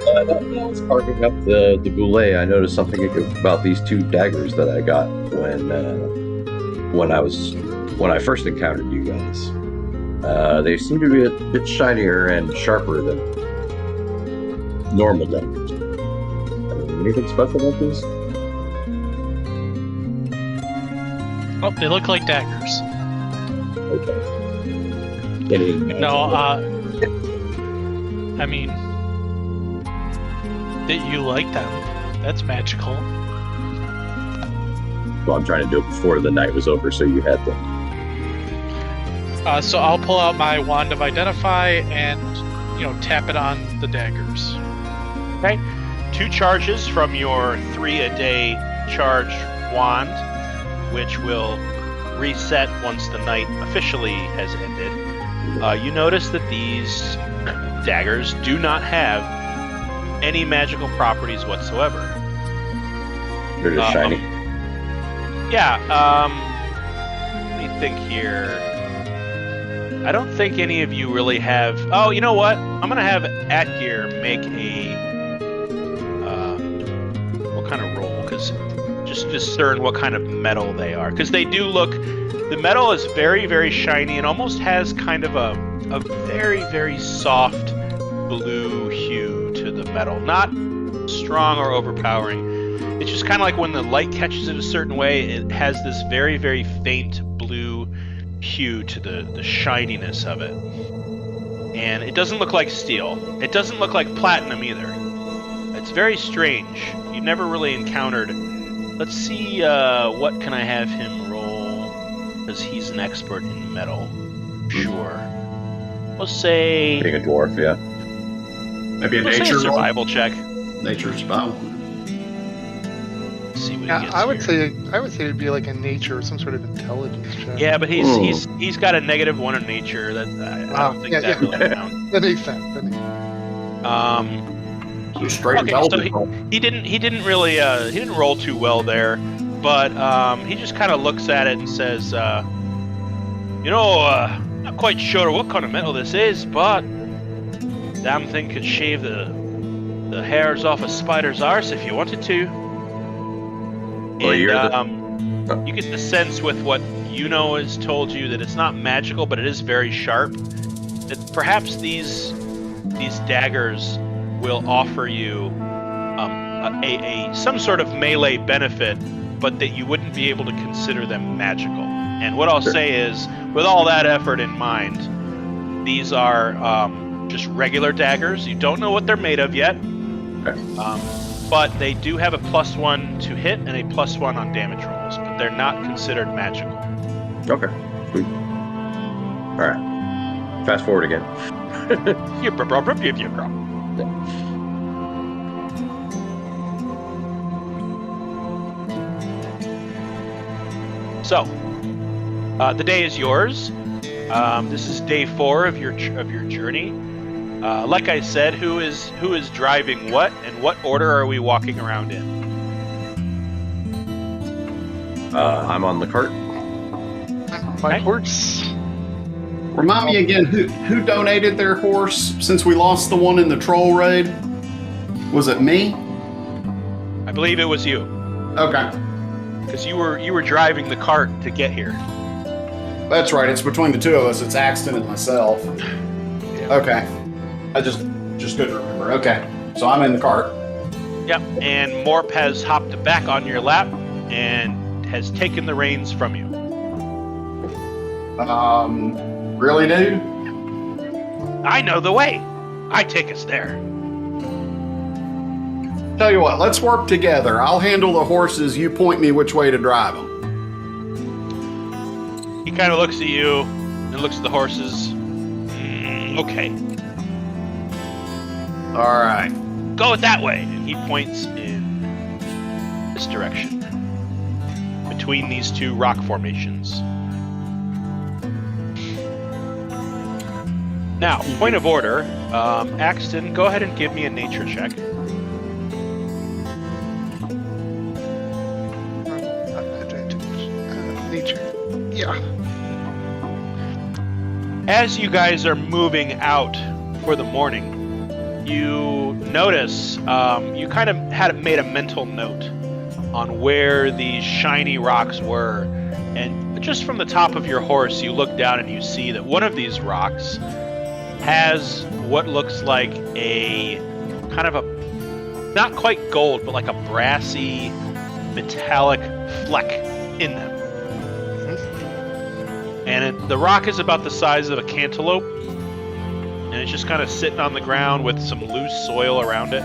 When I was carving up the bulette, I noticed something about these two daggers that I got when I first encountered you guys. They seem to be a bit shinier and sharper than normal daggers. Anything special about these? Oh, they look like daggers. Okay. No, I mean, that you like them. That's magical. Well, I'm trying to do it before the night was over, so you had them. So I'll pull out my wand of identify and, tap it on the daggers. Okay. 2 charges from your 3-a-day charge wand, which will reset once the night officially has ended. You notice that these daggers do not have any magical properties whatsoever. They're just shiny. Yeah, let me think here. I don't think any of you really have... Oh, you know what? I'm going to have Atgear make a... what kind of roll? Because just discern what kind of metal they are. Because they do look... The metal is very, very shiny and almost has kind of a very, very soft blue hue to the metal. Not strong or overpowering. It's just kind of like when the light catches it a certain way, it has this very, very faint blue hue to the shininess of it. And it doesn't look like steel. It doesn't look like platinum either. It's very strange. You've never really encountered... Let's see, what can I have him roll? Because he's an expert in metal. Sure. We'll say... Being a dwarf, yeah. Maybe a We'll say nature a survival check. Nature survival. See what he Yeah, gets I would here. say it'd be like a nature or some sort of intelligence check. Yeah, but he's got a -1 in nature. That I don't think that really counts. That makes sense. So straight Okay, so intelligence. he didn't really he didn't roll too well there, but he just kind of looks at it and says, not quite sure what kind of metal this is, but damn thing could shave the hairs off a spider's arse if you wanted to. Well, And you get the sense with what has told you that it's not magical, but it is very sharp. That perhaps these daggers will offer you some sort of melee benefit, but that you wouldn't be able to consider them magical. And what I'll say is, with all that effort in mind, these are just regular daggers. You don't know what they're made of yet. But they do have a +1 to hit and a +1 on damage rolls, but they're not considered magical. Okay. Sweet. Alright. Fast forward again. So, the day is yours. This is day 4 of your journey. Like I said, who is driving what, and what order are we walking around in? I'm on the cart. My Okay. horse. Remind me again, who donated their horse since we lost the one in the troll raid? Was it me? I believe it was you, Okay. because you were driving the cart to get here. That's right. It's between the two of us. It's Axton and myself. Okay. I just couldn't remember. Okay. So I'm in the cart. Yep, and Morp has hopped back on your lap and has taken the reins from you. Really, dude? I know the way. I take us there. Tell you what, let's work together. I'll handle the horses. You point me which way to drive them. He kind of looks at you and looks at the horses. Okay, All right. go that way. And he points in this direction, between these 2 rock formations. Now, point of order, Axton, go ahead and give me a nature check. Nature. Yeah. As you guys are moving out for the morning, you notice you kind of had made a mental note on where these shiny rocks were, and just from the top of your horse, you look down and you see that one of these rocks has what looks like a kind of a, not quite gold, but like a brassy, metallic fleck in them. And the rock is about the size of a cantaloupe, and it's just kind of sitting on the ground with some loose soil around it.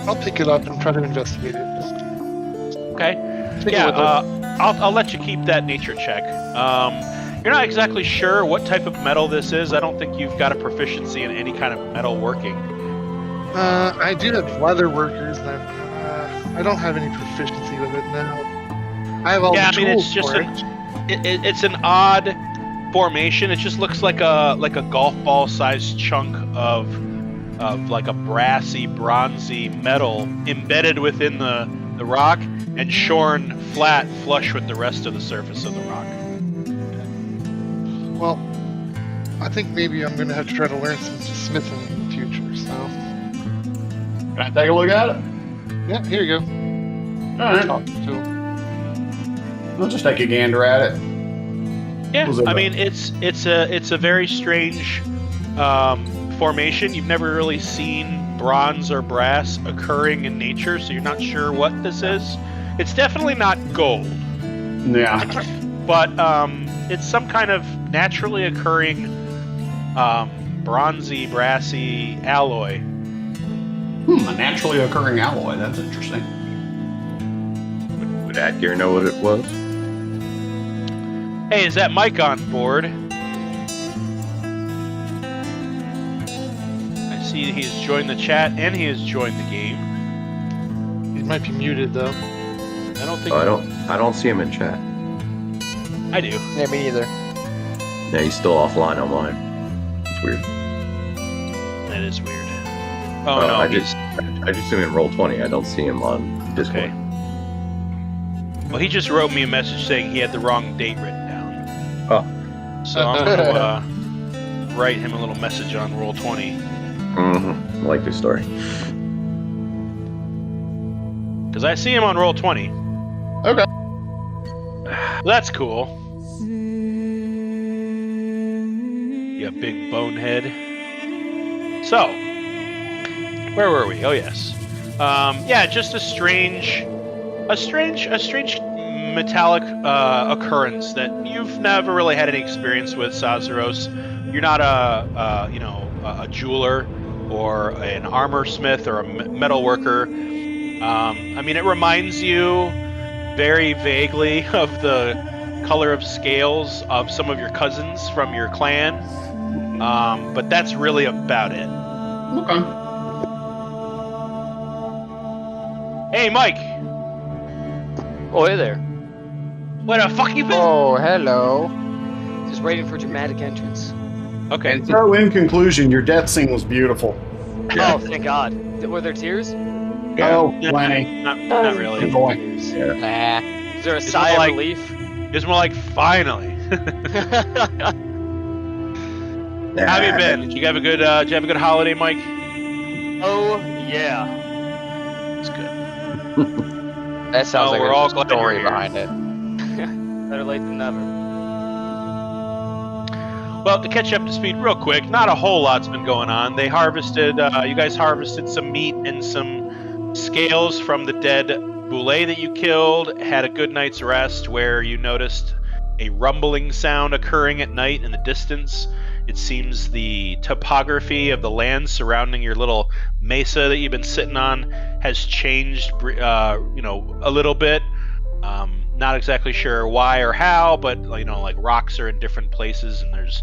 I'll pick it up and try to investigate it. Okay. Take a Yeah, look. I'll let you keep that nature check. You're not exactly sure what type of metal this is. I don't think you've got a proficiency in any kind of metal working. I do have leather workers, and I don't have any proficiency with it now. I have all the tools it's just for it's an odd formation. It just looks like a golf ball sized chunk of like a brassy, bronzy metal embedded within the rock and shorn flat flush with the rest of the surface of the rock. Well, I think maybe I'm going to have to try to learn some smithing in the future, so... Can I take a look at it? Yeah, here you go. Alright. Tool. We'll just take a gander at it. Yeah, I mean, it's a very strange formation. You've never really seen bronze or brass occurring in nature, so you're not sure what this is. It's definitely not gold. Yeah. But it's some kind of naturally occurring bronzy, brassy alloy. A naturally occurring alloy. That's interesting. Would Adgear know what it was? Hey, is that Mike on board? I see he has joined the chat and he has joined the game. He might be muted, though. I don't think. I don't see him in chat. I do. Yeah, me either. Yeah, he's still offline on mine. It's weird. That is weird. Oh no, I just see him in Roll20. I don't see him on Discord. Okay. Well, he just wrote me a message saying he had the wrong date written down. Oh. So I'm gonna write him a little message on Roll20. Mm-hmm. I like this story. Because I see him on Roll20. Okay. Well, that's cool. You big bonehead. So, where were we? Oh yes. Yeah, just a strange metallic occurrence that you've never really had any experience with, Sazaros. You're not a jeweler or an armor smith or a metal worker. I mean, it reminds you very vaguely of the color of scales of some of your cousins from your clan, but that's really about it. Okay. Hey, Mike. Oh, hey there. Where the fuck you been? Oh, hello. Just waiting for dramatic entrance. Okay. And so, in conclusion, your death scene was beautiful. Oh, thank God. Were there tears? Oh, plenty. Not really. Good boy. Yeah. Nah. Is there a sigh of relief? It's more like finally. How have you been? Did you have a good holiday, Mike? Oh, yeah. That's good. That sounds like we're there's all a glad story you're here. behind it. Better late than never. Well, to catch up to speed real quick, not a whole lot's been going on. They harvested, you guys harvested some meat and some scales from the dead bulette that you killed, had a good night's rest where you noticed a rumbling sound occurring at night in the distance. It seems the topography of the land surrounding your little mesa that you've been sitting on has changed, a little bit. Not exactly sure why or how, but like rocks are in different places and there's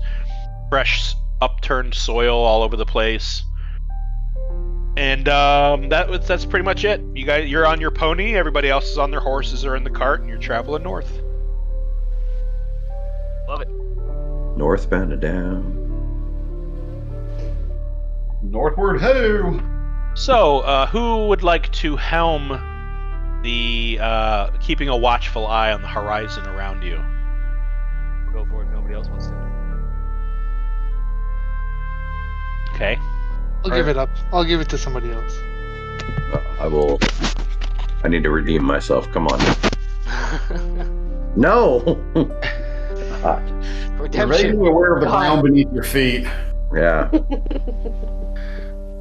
fresh upturned soil all over the place. And that's pretty much it. You're on your pony, everybody else is on their horses or in the cart, and you're traveling north. Love it. Northbound and down. Northward ho! So, who would like to helm the keeping a watchful eye on the horizon around you? We'll go for it. Nobody else wants to. Okay. I'll give it up. I'll give it to somebody else. I need to redeem myself. Come on. No! God. You're making you aware of the ground beneath your feet. Yeah.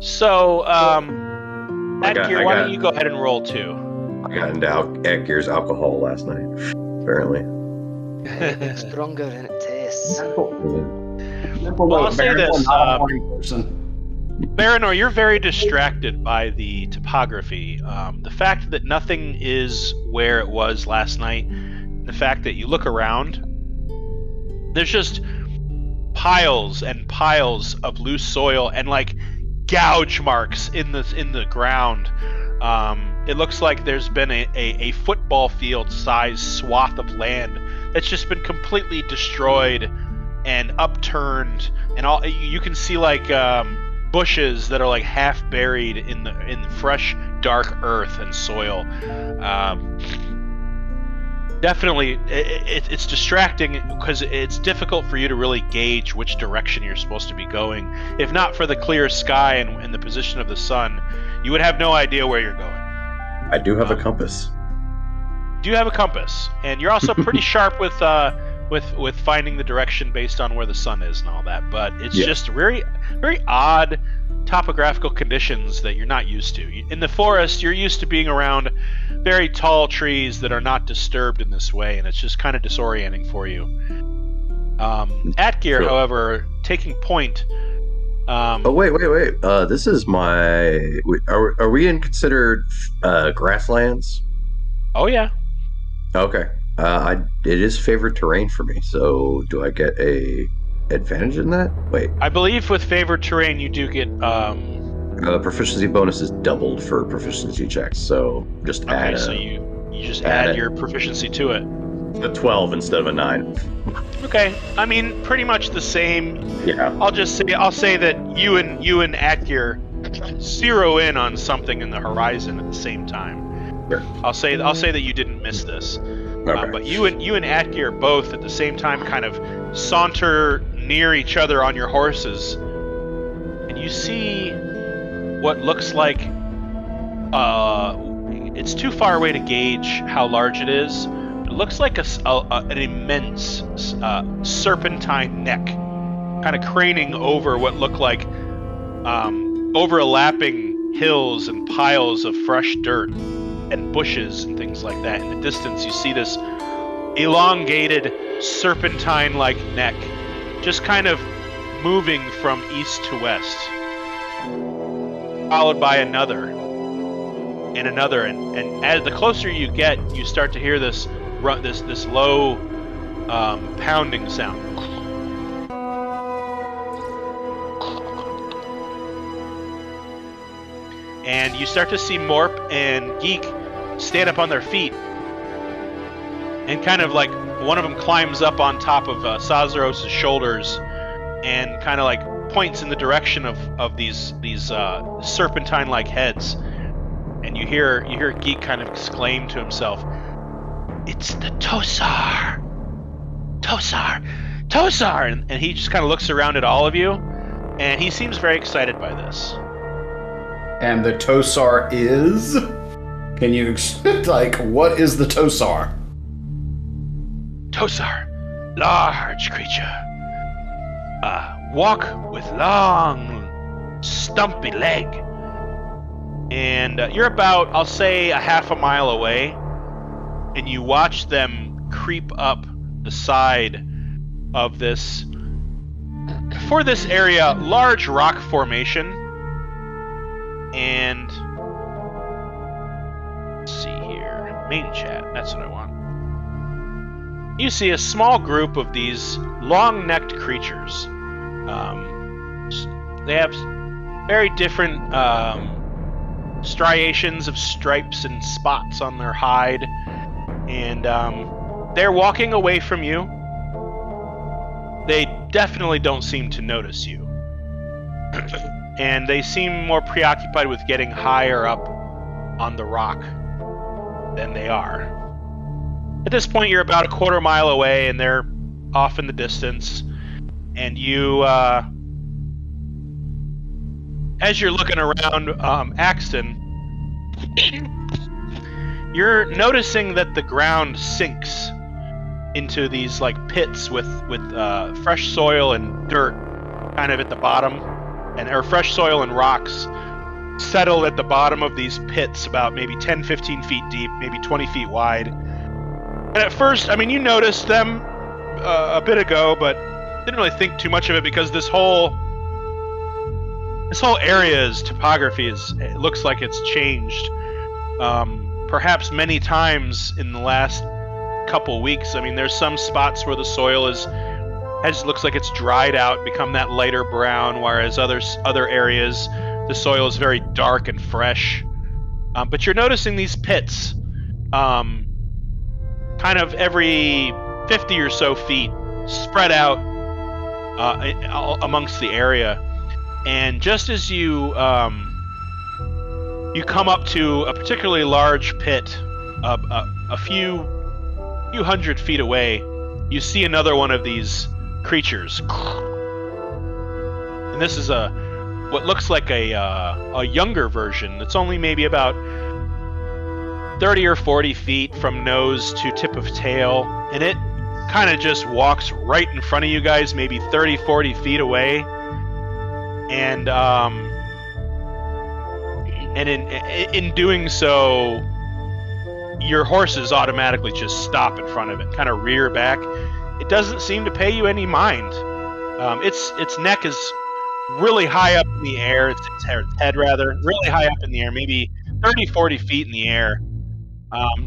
So, Adgear, why don't you go ahead and roll 2? I got into Adgear's alcohol last night, apparently. Stronger than it tastes. Well, I'll say this, Baranor, you're very distracted by the topography. The fact that nothing is where it was last night, the fact that you look around, there's just piles and piles of loose soil and like gouge marks in the ground. It looks like there's been a football field size swath of land that's just been completely destroyed and upturned, and all you can see like bushes that are like half buried in fresh dark earth and soil. Definitely, it's distracting because it's difficult for you to really gauge which direction you're supposed to be going. If not for the clear sky and the position of the sun, you would have no idea where you're going. I do have a compass. Do you have a compass? And you're also pretty sharp with finding the direction based on where the sun is and all that. But it's just very, very odd topographical conditions that you're not used to. In the forest, you're used to being around very tall trees that are not disturbed in this way, and it's just kind of disorienting for you. Atgeir, however, taking point. Wait. This is my. Are we in considered grasslands? Oh yeah. Okay. It is favored terrain for me. So do I get a advantage in that? Wait. I believe with favored terrain you do get. Proficiency bonus is doubled for proficiency checks. So just add. Okay, so you just add your proficiency to it. A 12 instead of a 9. Okay, I mean pretty much the same. Yeah. I'll say that you and Atgeir zero in on something in the horizon at the same time. Sure. I'll say that you didn't miss this. Okay. But you and Atgeir both at the same time kind of saunter near each other on your horses, and you see what looks like it's too far away to gauge how large it is. It looks like an immense serpentine neck, kind of craning over what look like overlapping hills and piles of fresh dirt and bushes and things like that. In the distance, you see this elongated serpentine-like neck, just kind of moving from east to west, followed by another and another, and as the closer you get, you start to hear this low pounding sound. And you start to see Morp and Geek stand up on their feet, and kind of like one of them climbs up on top of Sazaros' shoulders and kind of like points in the direction of these serpentine-like heads. And you hear Geek kind of exclaim to himself, "It's the Tosar! Tosar!" And he just kind of looks around at all of you, and he seems very excited by this. And the Tosar is? Can you what is the Tosar? Tosar, large creature. Walk with long, stumpy leg. And you're about, I'll say, a half a mile away, and you watch them creep up the side of this, for this area, large rock formation. And let's see here, main chat, that's what I want. You see a small group of these long-necked creatures. They have very different striations of stripes and spots on their hide, and they're walking away from you. They definitely don't seem to notice you. And they seem more preoccupied with getting higher up on the rock than they are. At this point, you're about a quarter mile away, and they're off in the distance. And you, as you're looking around Axton, you're noticing that the ground sinks into these like pits with fresh soil and dirt kind of at the bottom. Or fresh soil and rocks settled at the bottom of these pits, about maybe 10, 15 feet deep, maybe 20 feet wide. And at first, I mean, you noticed them a bit ago, but didn't really think too much of it because this whole area's topography it looks like it's changed perhaps many times in the last couple weeks. I mean, there's some spots where the soil is looks like it's dried out, become that lighter brown, whereas other areas the soil is very dark and fresh. But you're noticing these pits, kind of every 50 or so feet, spread out amongst the area. And just as you come up to a particularly large pit, a few hundred feet away, you see another one of these creatures. And this is what looks like a younger version. It's only maybe about 30 or 40 feet from nose to tip of tail, and it kind of just walks right in front of you guys, maybe 30, 40 feet away. And in doing so, your horses automatically just stop in front of it, kind of rear back. It doesn't seem to pay you any mind. Its neck is really high up in the air. Its head, rather, really high up in the air, maybe 30, 40 feet in the air.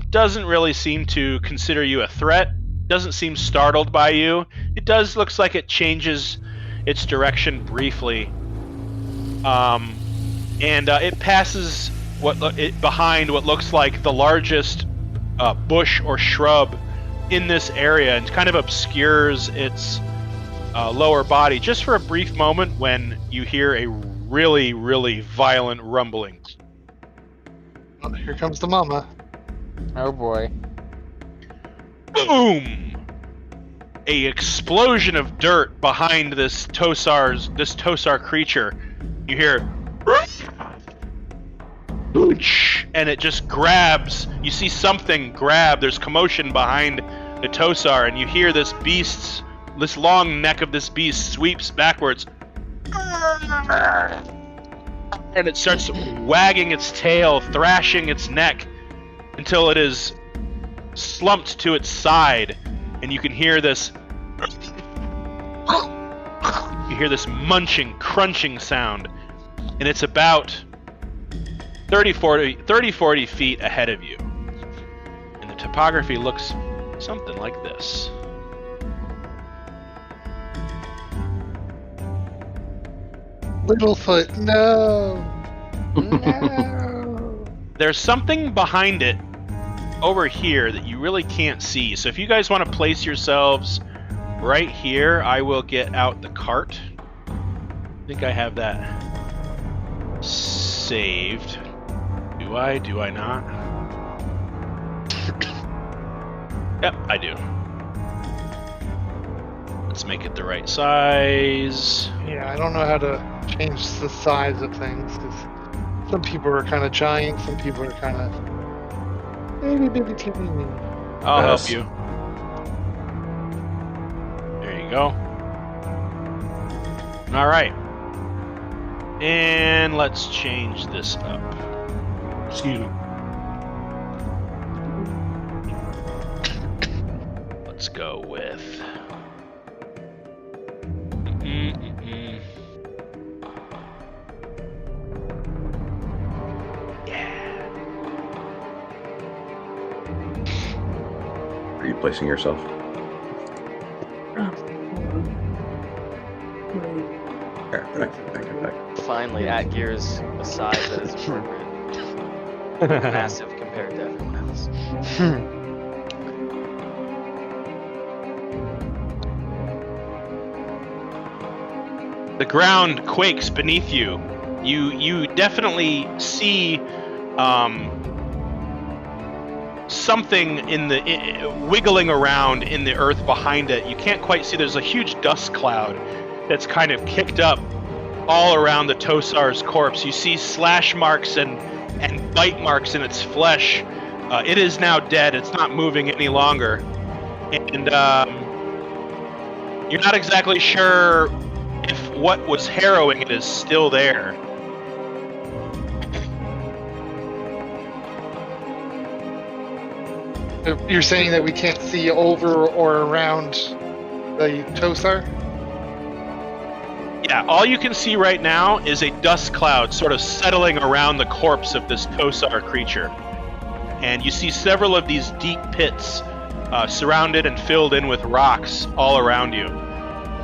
Doesn't really seem to consider you a threat. Doesn't seem startled by you. It looks like it changes its direction briefly. And it passes behind what looks like the largest bush or shrub in this area, and kind of obscures its lower body just for a brief moment when you hear a really, really violent rumbling. Oh, here comes the mama. Oh boy. Boom! A explosion of dirt behind this Tosar creature. You hear, and it just grabs. You see something grab. There's commotion behind the Tosar, and you hear this long neck of this beast sweeps backwards, and it starts wagging its tail, thrashing its neck until it is slumped to its side, and you can hear this. You hear this munching, crunching sound, and it's about 30, 40 feet ahead of you. And the topography looks something like this. Littlefoot, no! No! There's something behind it over here that you really can't see. So if you guys want to place yourselves right here, I will get out the cart. I think I have that saved. Do I? Do I not? Yep, I do. Let's make it the right size. Yeah, I don't know how to change the size of things, because some people are kind of giant, some people are kind of baby teeny. I'll help you. There you go. All right. And let's change this up. Excuse me. Let's go with... Yeah. Are you placing yourself? Here, back. Finally, at gears a size that is appropriate. Massive compared to everyone else. The ground quakes beneath you. You definitely see something wiggling around in the earth behind it. You can't quite see. There's a huge dust cloud that's kind of kicked up all around the Tosar's corpse. You see slash marks and bite marks in its flesh. It is now dead. It's not moving any longer. And you're not exactly sure if what was harrowing it is still there. You're saying that we can't see over or around the Tosar? Yeah, all you can see right now is a dust cloud sort of settling around the corpse of this Tosar creature. And you see several of these deep pits surrounded and filled in with rocks all around you.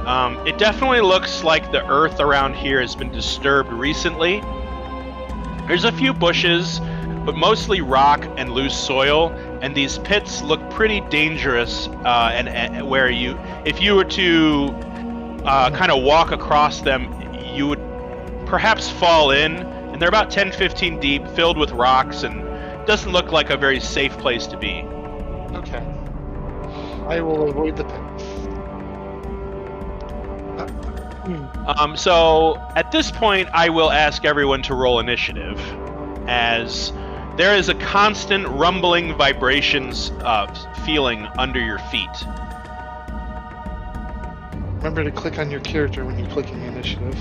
It definitely looks like the earth around here has been disturbed recently. There's a few bushes, but mostly rock and loose soil, and these pits look pretty dangerous. And where if you were to kind of walk across them, you would perhaps fall in. And they're about 10-15 deep, filled with rocks, and doesn't look like a very safe place to be. Okay. I will avoid the pits. So at this point, I will ask everyone to roll initiative, as there is a constant rumbling vibrations feeling under your feet. Remember to click on your character when you're clicking initiative.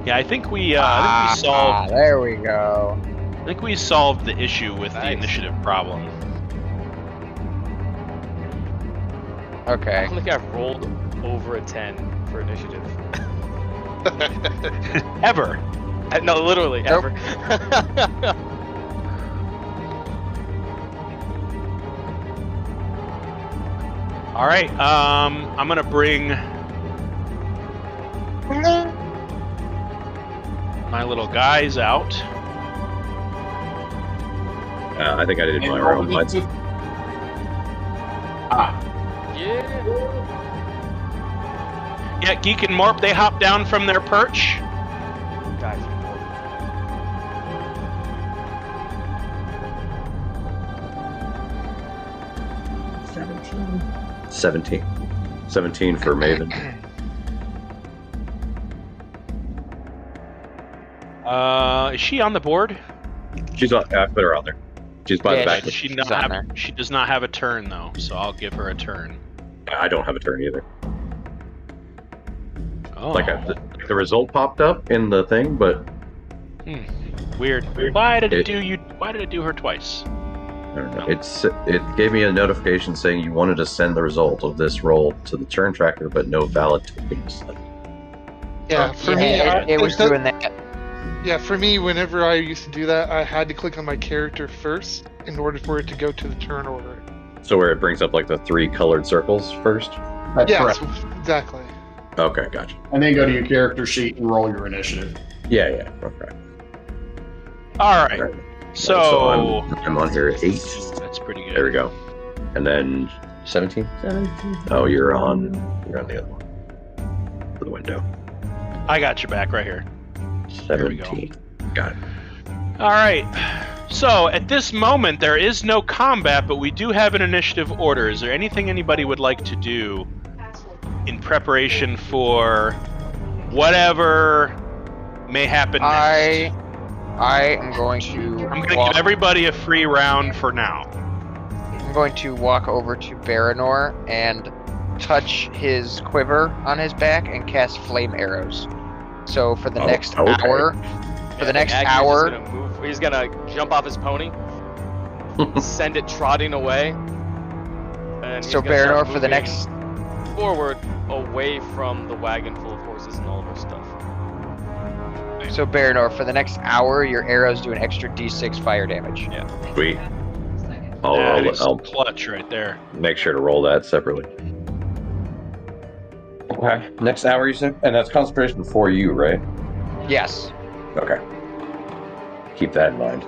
Yeah, I think we solved. There we go. I think we solved the issue with the initiative problem. Okay. I don't think I've rolled over a 10 for initiative. Ever. No, literally, Nope. ever. All right. I'm gonna bring my little guys out. I think I did my own lights. Yeah. Yeah, Geek and Morp, they hop down from their perch. Guys, 17 for Maven. Is she on the board? She's on. I put her on there. She's by the back. She does not have a turn though, so I'll give her a turn. I don't have a turn either. Oh, The result popped up in the thing, but weird. Why did it do her twice? I don't know. It gave me a notification saying you wanted to send the result of this roll to the turn tracker, but no valid tokens. Yeah, for me, it was doing that. Yeah, for me, whenever I used to do that, I had to click on my character first in order for it to go to the turn order. So where it brings up like the 3 colored circles first? That's Yeah, correct. exactly. Okay, gotcha. And then go to your character sheet and roll your initiative. Yeah. Okay. All right. Right. So I'm on here at 8. That's pretty good. There we go. And then 17? 17. Oh, you're on the other one. The window. I got your back right here. 17. Got it. All right. So at this moment, there is no combat, but we do have an initiative order. Is there anything anybody would like to do in preparation for whatever may happen next? I am going to. I'm going to give everybody a free round for now. I'm going to walk over to Baranor and touch his quiver on his back and cast flame arrows. So for the next hour, He's gonna jump off his pony, send it trotting away. And so Baranor for the next forward, away from the wagon full of horses and all of our stuff. So Baranor, for the next hour, your arrows do an extra d6 fire damage. Yeah. Sweet. It's I'll clutch right there. make sure to roll that separately. Okay. Next hour, you said? And that's concentration for you, right? Yes. Okay. Keep that in mind.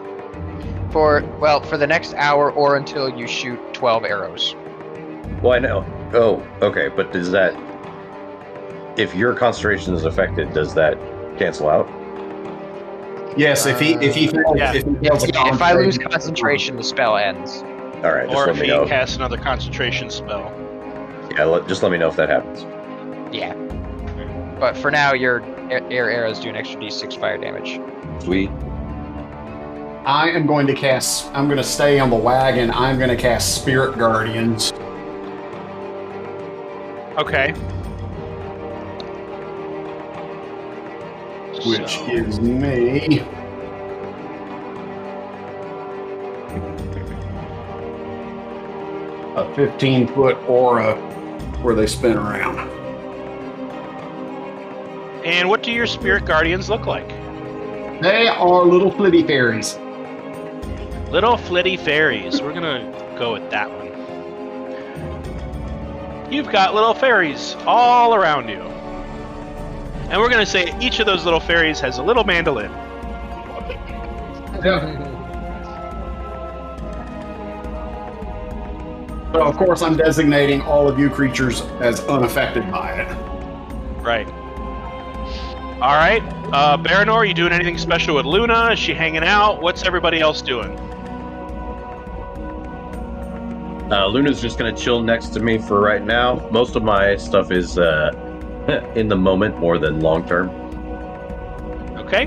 For the next hour or until you shoot 12 arrows. Well, I know. Oh, okay. But does that... If your concentration is affected, does that cancel out? Yes, if he fails, Yeah. If I lose concentration, the spell ends. All right. Just Or let if me he know. casts another concentration spell. Yeah, just let me know if that happens. Yeah. But for now, your arrows do an extra d6 fire damage. Sweet. I am going to cast. I'm going to stay on the wagon. I'm going to cast Spirit Guardians. Okay. Which gives me a 15-foot aura where they spin around. And what do your spirit guardians look like? They are little flitty fairies. Little flitty fairies. We're gonna go with that one. you've got little fairies all around you. And we're going to say each of those little fairies has a little mandolin. So, of course, I'm designating all of you creatures as unaffected by it. Right. All right. Baranor, you doing anything special with Luna? Is she hanging out? What's everybody else doing? Luna's just going to chill next to me for right now. Most of my stuff is in the moment more than long term. Okay.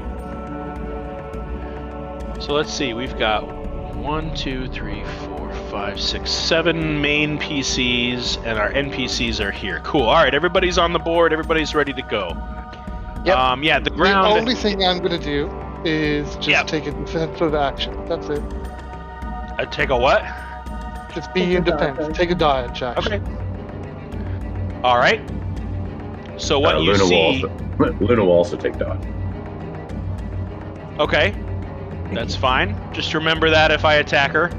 So let's see. We've got 1, 2, 3, 4, 5, 6, 7 main PCs, and our NPCs are here. Cool. All right. Everybody's on the board. Everybody's ready to go. Yep. Yeah, the ground. The only thing I'm going to do is just take a defensive action. That's it. Take a what? Just be in defense. Take a dodge action. Okay. All right. So what you Luna see... Luna will also take dodge. Okay. That's fine. Just remember that if I attack her.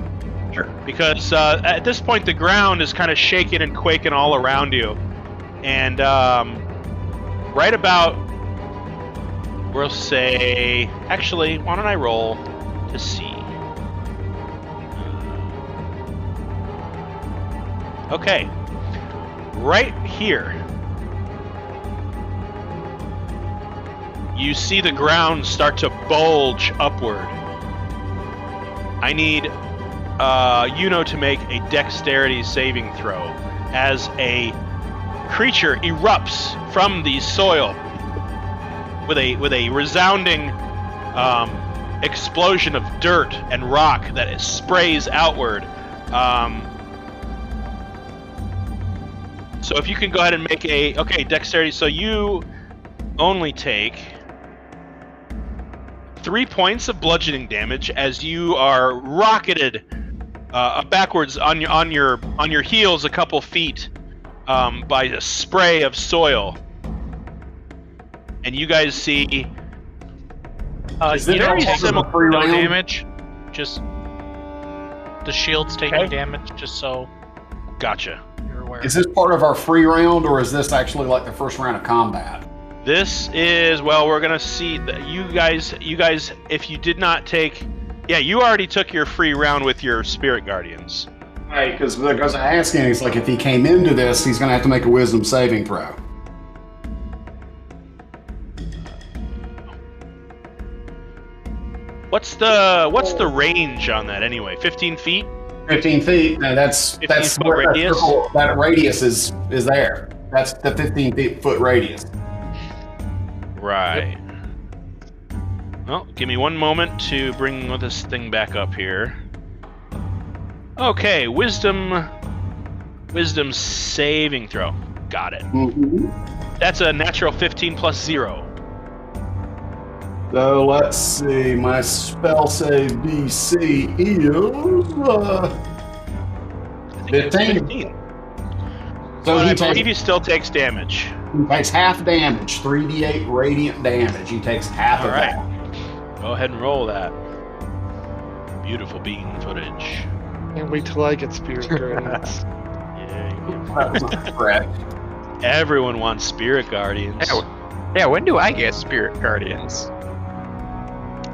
Sure. Because at this point, the ground is kind of shaking and quaking all around you. And right about... We'll say... Actually, why don't I roll to see? Okay. Right here. You see the ground start to bulge upward. I need Yuno to make a dexterity saving throw as a creature erupts from the soil with a resounding explosion of dirt and rock that sprays outward. So if you can go ahead and make a dexterity. So you only take 3 points of bludgeoning damage as you are rocketed backwards on your heels a couple feet by a spray of soil. And you guys see very similar round? damage. Just the shield's taking damage, just so Gotcha. you're aware. Is this part of our free round, or is this actually like the first round of combat? This is, well, we're gonna see that you guys, if you did not take, you already took your free round with your spirit guardians. Right, because I'm asking, it's like if he came into this, he's gonna have to make a wisdom saving throw. What's the range on that anyway? 15 feet? 15 feet. No, that's foot radius? That radius is there. That's the 15-foot radius. Right. Well, give me one moment to bring this thing back up here. Okay, wisdom saving throw. Got it. Mm-hmm. That's a natural 15 plus 0. So let's see. My spell save DC is 15. So I believe he still takes damage. He takes half damage, 3d8 radiant damage. He takes half of that. Go ahead and roll that. Beautiful bean footage. Can't wait till I get spirit guardians. That's not correct. Everyone wants spirit guardians. Yeah, when do I get spirit guardians?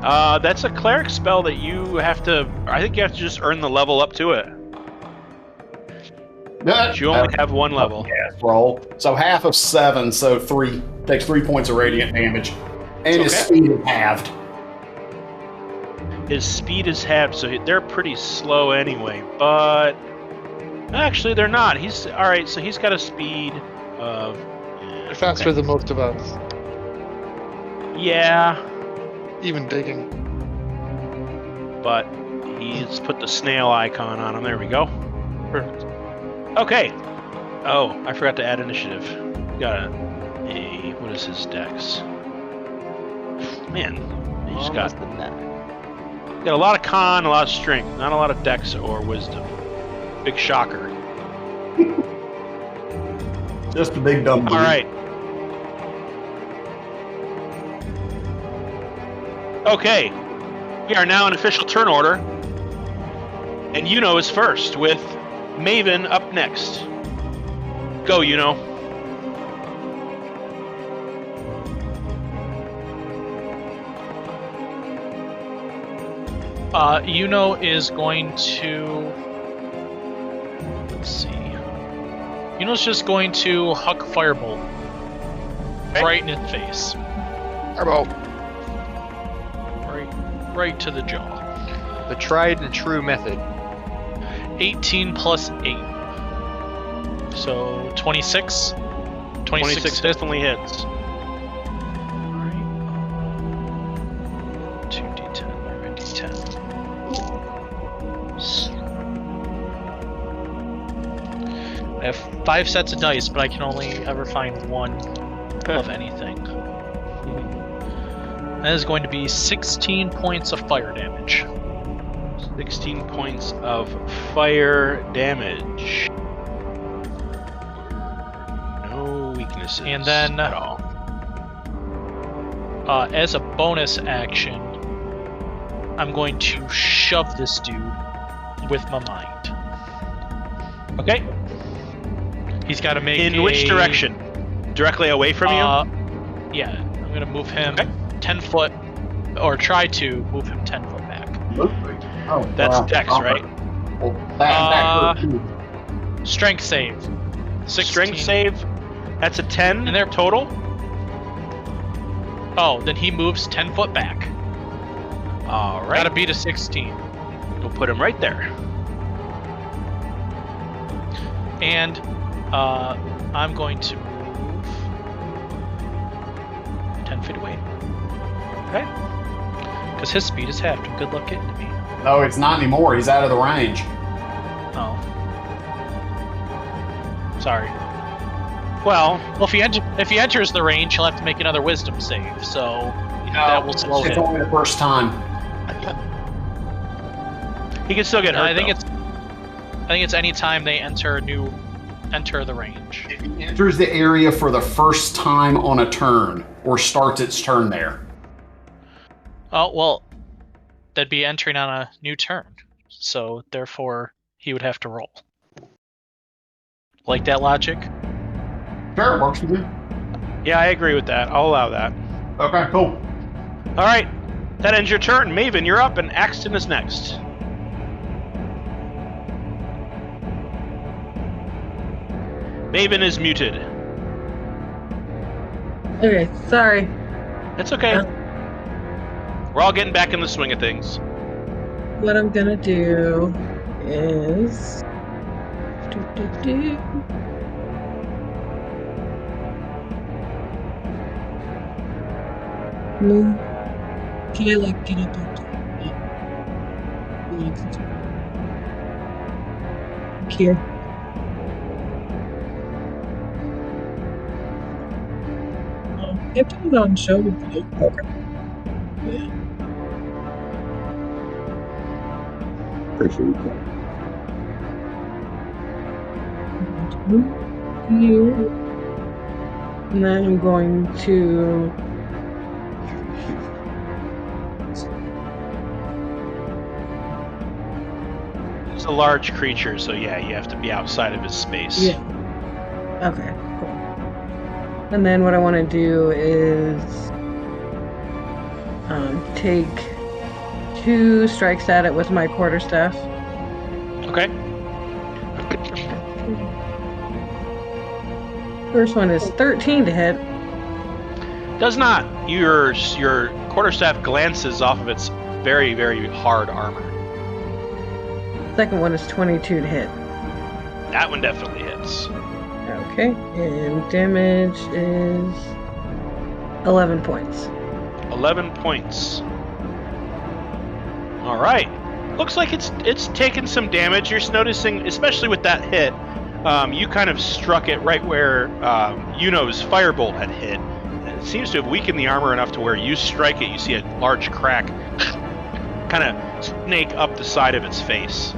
That's a cleric spell that you have to... I think you have to just earn the level up to it. But you only have one level. Yeah, roll. So half of 7, so 3. Takes 3 points of radiant damage. And his speed is halved. His speed is halved, so they're pretty slow anyway. But actually, they're not. He's all right. So he's got a speed of. They're faster than most of us. Yeah. Even digging. But he's put the snail icon on him. There we go. Perfect. Okay. Oh, I forgot to add initiative. Got what is his dex? Man, he just got a lot of con, a lot of strength, not a lot of dex or wisdom. Big shocker. Just a big dumb dude. All right. Okay. We are now in official turn order. And Yuno is first with Maven up next. Go, you know. Yuno is going to... Let's see. Yuno's just going to huck Firebolt. Okay. Right in his face. Firebolt. Right to the jaw. The tried and true method. 18 plus 8. So 26? 26 definitely hits. 2d10, or a d10. I have 5 sets of dice, but I can only ever find one of anything. That is going to be 16 points of fire damage. 16 points of fire damage. No weaknesses And then, at all. as a bonus action, I'm going to shove this dude with my mind. Okay. He's got to make In which direction? Directly away from you? Yeah, I'm going to move him Okay. 10 foot, or try to move him 10 foot back. Oh, That's Dex, right? Well, back Strength save. 16. Strength save. That's a 10 And they're total. Oh, then he moves 10 foot back. All right. Gotta beat a 16. We'll put him right there. And I'm going to move 10 feet away. Okay. Because his speed is halved. Good luck getting to me. No, it's not anymore. He's out of the range. Oh. Sorry. Well, Well, if he enters the range, he'll have to make another wisdom save, so that will slow It's him. only the first time. he can still get hurt. I think though. it's any time they enter the range. If he enters the area for the first time on a turn, or starts its turn there. Oh, well, that'd be entering on a new turn. So, therefore, he would have to roll. Like that logic? Sure, works for me. Yeah, I agree with that. I'll allow that. Okay, cool. All right. That ends your turn. Maven, you're up, and Axton is next. Maven is muted. Okay, sorry. It's okay. We're all getting back in the swing of things. What I'm gonna do is move. Can I like get up and here? I put it on show with you. Okay. Yeah. Appreciate that. You. And then I'm going to He's a large creature, so yeah, you have to be outside of his space. yeah. Okay, cool. And then what I want to do is take 2 strikes at it with my quarterstaff. Okay. First one is 13 to hit. Does not. Your quarterstaff glances off of its very, very hard armor. Second one is 22 to hit. That one definitely hits. Okay, and damage is 11 points. 11 points. All right. Looks like it's taken some damage. You're noticing, especially with that hit, you kind of struck it right where Yuno's firebolt had hit. It seems to have weakened the armor enough to where you strike it, you see a large crack kind of snake up the side of its face.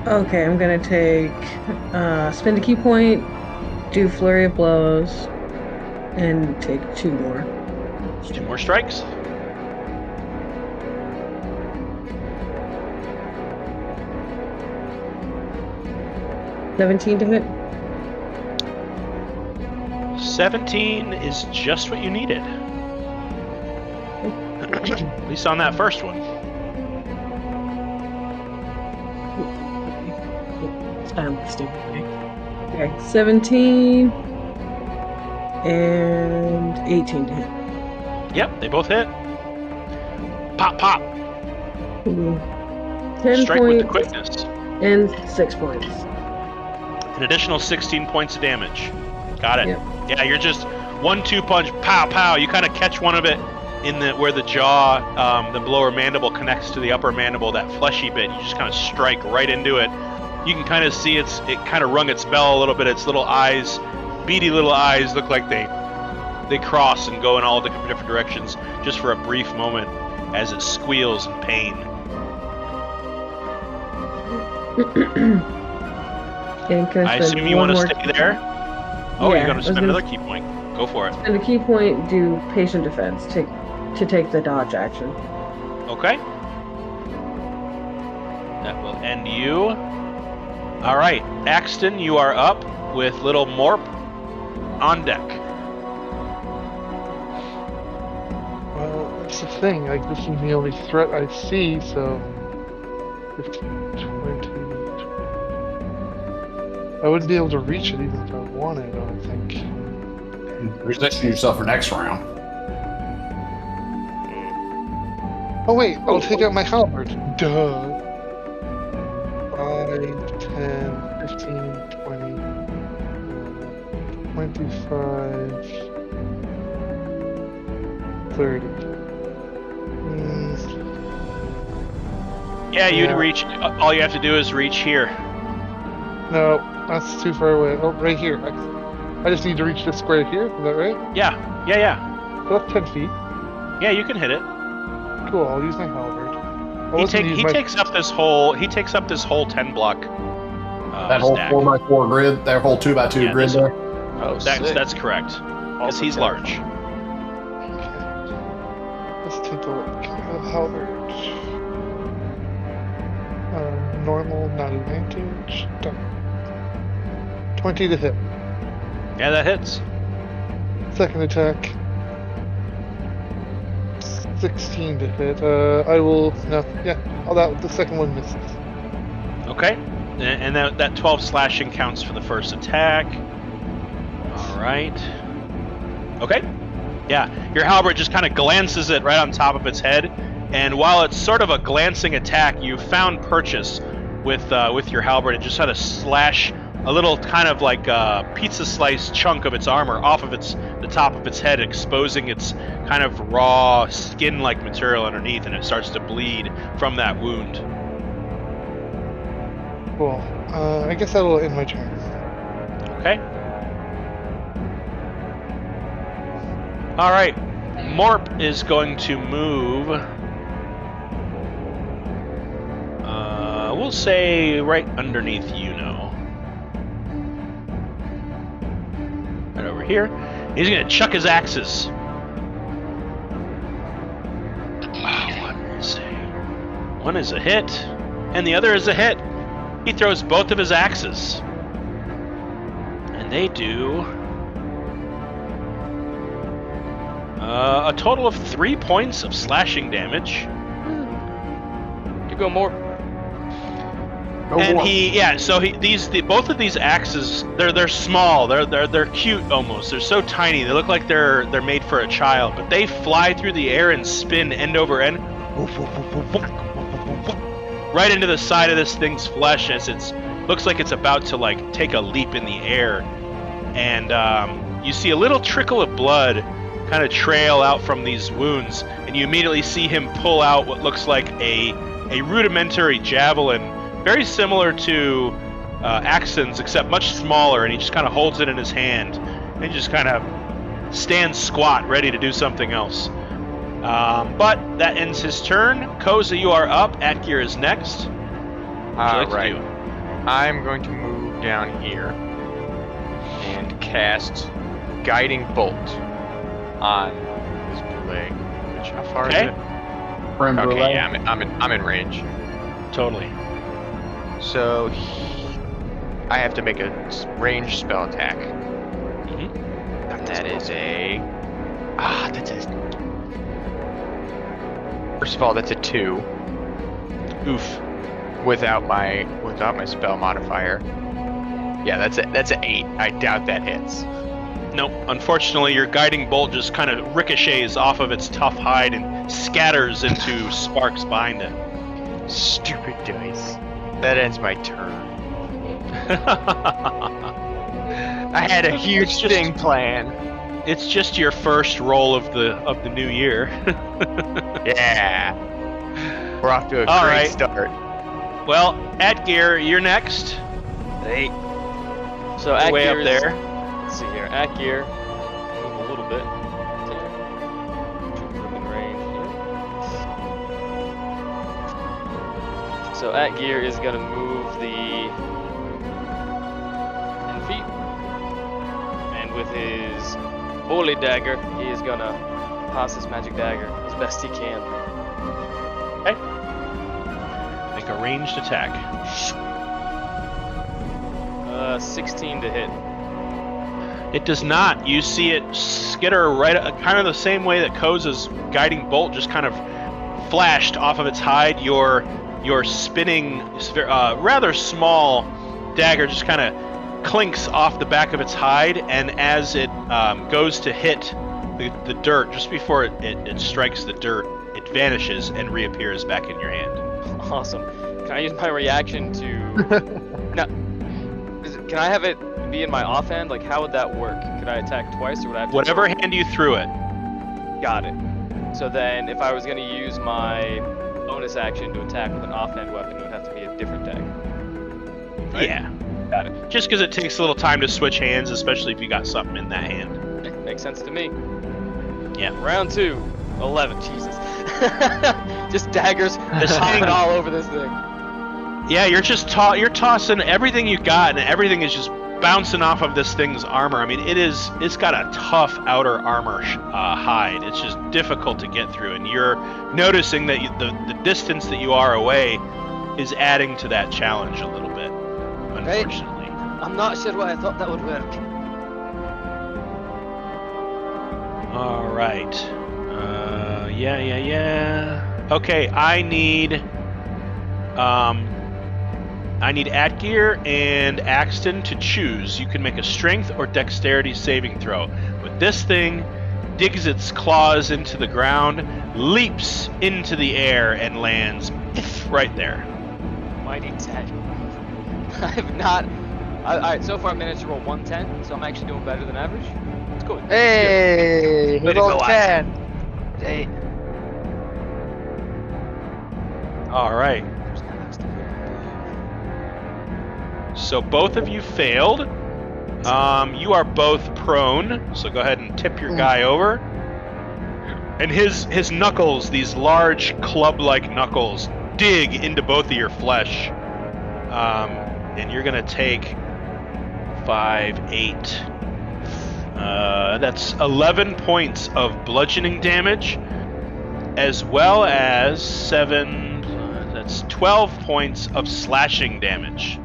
Okay, I'm gonna take spend a key point, do flurry of blows, and take 2 more. 2 more strikes. 17 to hit. 17 is just what you needed. At least on that first one. Stupid. Okay, 17 and 18 to hit. Yep, they both hit. Pop, pop. 10 Strike points with the quickness. and 6 points. An additional 16 points of damage. Got it. Yep. Yeah, you're just 1-2 punch, pow, pow. You kind of catch one of it in where the jaw, the lower mandible connects to the upper mandible, that fleshy bit. You just kind of strike right into it. You can kind of see it kind of rung its bell a little bit. Its little eyes, beady little eyes, look like they cross and go in all different directions just for a brief moment as it squeals in pain. I assume you want to stay there? Oh, Yeah, you're going to spend gonna another key point. Go for it. spend a key point, do patient defense to take the dodge action. Okay. That will end you. All right, Axton, you are up with little Morp on deck. Well, that's the thing. Like, this is the only threat I see, so 15, 20. I wouldn't be able to reach it even if I wanted, I don't think. Position yourself for next round. Oh wait, I'll take out my halberd. Duh. 5, 10, 15, 20, 25, 30. Yeah, you'd Yeah. reach. All you have to do is reach here. No, that's too far away. Oh, right here. I just need to reach this square here, is that right? Yeah. So that's 10 feet. Yeah, you can hit it. Cool, I'll use my halberd. He takes up this whole 10 block. That whole stack. 4x4 grid, that whole 2x2 grid this- there. Oh, That's correct. Because he's large. Let's take a look. Halberd. Normal, not advantage. Done. 20 to hit. Yeah, that hits. Second attack. 16 to hit. I will. No, yeah. The second one misses. Okay. And that 12 slashing counts for the first attack. All right. Okay. Yeah, your halberd just kind of glances it right on top of its head, and while it's sort of a glancing attack, you found purchase with your halberd and just had to slash a little kind of like a pizza slice chunk of its armor off of the top of its head, exposing its kind of raw skin-like material underneath, and it starts to bleed from that wound. Cool. I guess that'll end my turn. Okay. All right. Morp is going to move. We'll say right underneath right over here. He's gonna chuck his axes. One is a hit, and the other is a hit. He throws both of his axes, and they do a total of 3 points of slashing damage. You go more. And both of these axes, they're small, they're cute almost. They're so tiny, they look like they're made for a child, but they fly through the air and spin end over end, right into the side of this thing's flesh as it looks like it's about to like take a leap in the air. And you see a little trickle of blood kind of trail out from these wounds, and you immediately see him pull out what looks like a rudimentary javelin, very similar to Axon's, except much smaller, and he just kind of holds it in his hand and just kind of stands squat, ready to do something else. But that ends his turn. Koza, you are up. Atgeir is next. All right. I'm going to move down here and cast Guiding Bolt on this bulette. Which, how far is it? Okay, yeah, I'm in range. Totally. So I have to make a ranged spell attack. Mm-hmm. That is a... that's a... First of all, that's a 2. Oof. Without my spell modifier. Yeah, that's an 8. I doubt that hits. Nope. Unfortunately, your guiding bolt just kind of ricochets off of its tough hide and scatters into sparks behind it. Stupid dice. That ends my turn. I had a huge thing planned. It's just your first roll of the new year. Yeah. We're off to a great start. Well, Atgeir, you're next. Hey. So Atgeir way up there. Let's see here. Atgeir, move a little bit. Within range. Yeah. So Atgeir is gonna move the 10 feet, and with his holy dagger, he is gonna pass his magic dagger as best he can. Okay. Make a ranged attack. 16 to hit. It does not. You see it skitter right, kind of the same way that Koza's guiding bolt just kind of flashed off of its hide. Your spinning, rather small dagger just kind of clinks off the back of its hide, and as it goes to hit the dirt, just before it strikes the dirt, it vanishes and reappears back in your hand. Awesome. Can I use my reaction to... No. Can I have it be in my offhand? Like, how would that work? Could I attack twice, or would I have to... Whatever hand you threw it. Got it. So then, if I was going to use my bonus action to attack with an offhand weapon, it would have to be a different dagger. Right? Yeah. Got it. Just because it takes a little time to switch hands, especially if you got something in that hand. Okay, makes sense to me. Yeah. Round 2. 11. Jesus. Just daggers hopping all over this thing. Yeah, you're just you're tossing everything you got, and everything is just bouncing off of this thing's armor. I mean, it's got a tough outer armor hide. It's just difficult to get through, and you're noticing that the distance that you are away is adding to that challenge a little bit, unfortunately. I'm not sure why I thought that would work. All right. Yeah. Okay, I need Atgeir and Axton to choose. You can make a strength or dexterity saving throw. But this thing digs its claws into the ground, leaps into the air, and lands right there. Mighty 10. I have not... Alright, so far I managed to roll 110, so I'm actually doing better than average. It's cool. Hey! Way to Little go, 10! Hey. Alright. So both of you failed. You are both prone, so go ahead and tip your guy over. And his knuckles, these large club-like knuckles, dig into both of your flesh. And you're gonna take 5, 8. That's 11 points of bludgeoning damage, as well as 7. That's 12 points of slashing damage.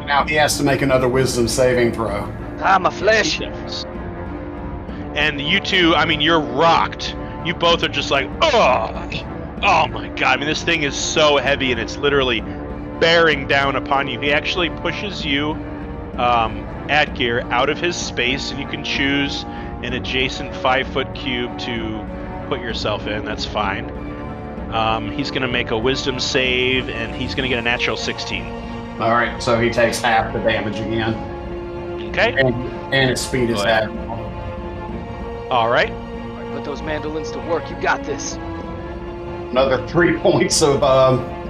Now he has to make another wisdom saving throw. My flesh! And you two, I mean, you're rocked. You both are just like, oh my god. I mean, this thing is so heavy and it's literally bearing down upon you. He actually pushes you, Atgeir, out of his space, and you can choose an adjacent 5-foot cube to put yourself in. That's fine. He's going to make a wisdom save, and he's going to get a natural 16. All right, so he takes half the damage again. Okay. And his speed is half. All right. Put those mandolins to work. You got this. Another 3 points of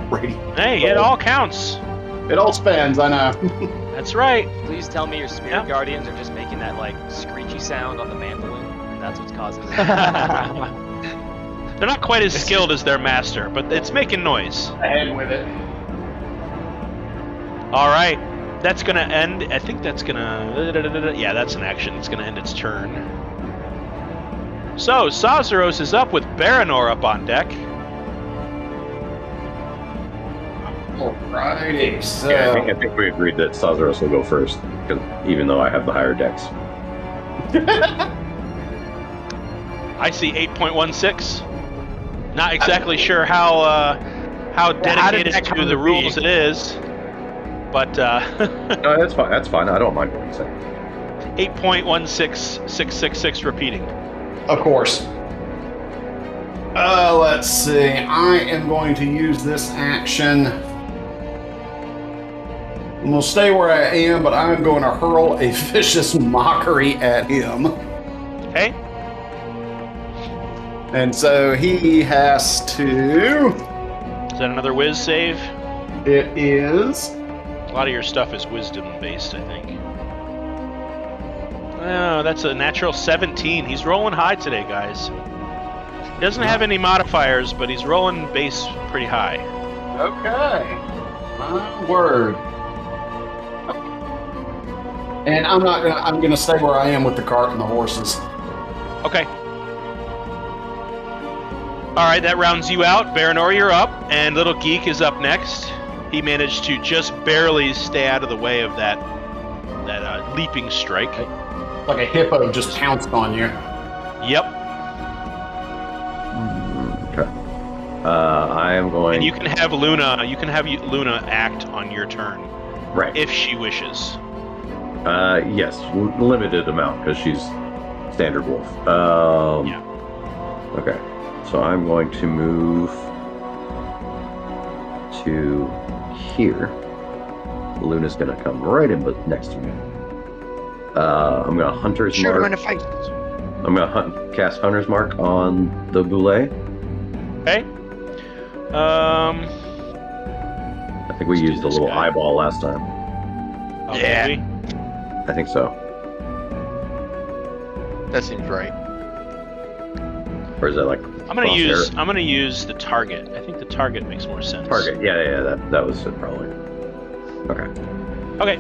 radiant. Hey, it all counts. It all spends, I know. That's right. Please tell me your spirit guardians are just making that like screechy sound on the mandolin. That's what's causing it. They're not quite as skilled as their master, but it's making noise. Ahead with it. All right. That's going to end. I think that's going to... Yeah, that's an action. It's going to end its turn. So, Sazaros is up with Baranor up on deck. Alrighty, so Yeah, I think we agreed that Sazaros will go first, even though I have the higher dex. I see 8.16. Not exactly sure how dedicated to the rules it is, but No, that's fine. That's fine. I don't mind what you say. 8.16666 repeating. of course. Let's see. I am going to use this action. I'm going to stay where I am, but I'm going to hurl a vicious mockery at him. Okay. And so he has to... Is that another whiz save? It is... A lot of your stuff is wisdom based, I think. Oh, that's a natural 17. He's rolling high today, guys. He doesn't have any modifiers, but he's rolling base pretty high. Okay. My word. And I'm gonna stay where I am with the cart and the horses. Okay. Alright, that rounds you out. Baranor, you're up, and Little Geek is up next. He managed to just barely stay out of the way of that leaping strike. Like a hippo just pounced on you. Yep. Okay. I am going. And you can have Luna. You can have Luna act on your turn, right if she wishes. Yes, limited amount because she's standard wolf. Yeah. Okay. So I'm going to move to here. Luna's going to come right in next to me. I'm going to Hunter's Shoot him Mark. in the face. I'm going to cast Hunter's Mark on the bulette. Okay. I think we used a little eyeball last time. Oh, Yeah. maybe? I think so. That seems right. Or is that like I'm gonna use the target. I think the target makes more sense. target? Yeah. That was it probably. Okay. Okay.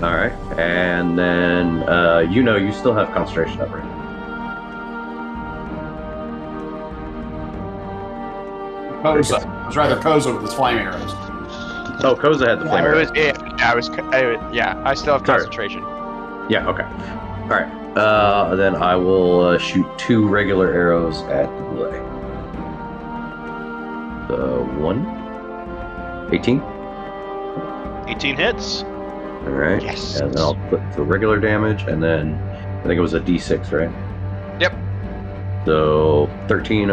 All right, and then you still have concentration up, right? Koza. It was rather Koza with his flame arrows. Oh, Koza had the flame arrows. I still have concentration. Yeah. Okay. All right. Then I will shoot 2 regular arrows at the bulette. The 18. 18 hits. All right. Yes. And then I'll put the regular damage, and then I think it was a D6, right? Yep. So 13,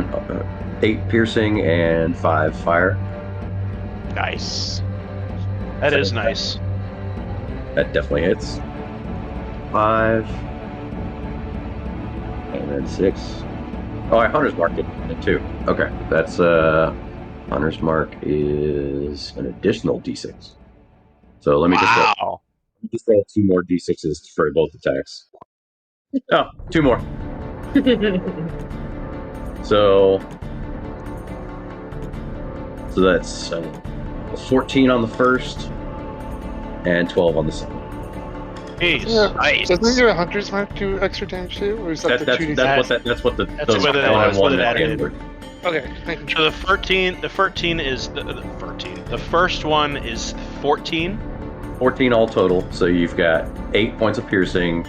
8 piercing, and 5 fire. Nice. That is nice. That definitely hits. 5. And then 6. Oh, I Hunter's Mark it too. Okay. That's Hunter's Mark is an additional D6. So let me just roll 2 more D6s for both attacks. Oh, 2 more. So that's 14 on the first and 12 on the second. Jeez. Yeah. Nice. Doesn't your Hunter's Mark do extra damage too, or is that the 2d6? That's what what it added. Okay, thank you. So the 13 is the first one is 14. 14 all total. So you've got 8 points of piercing,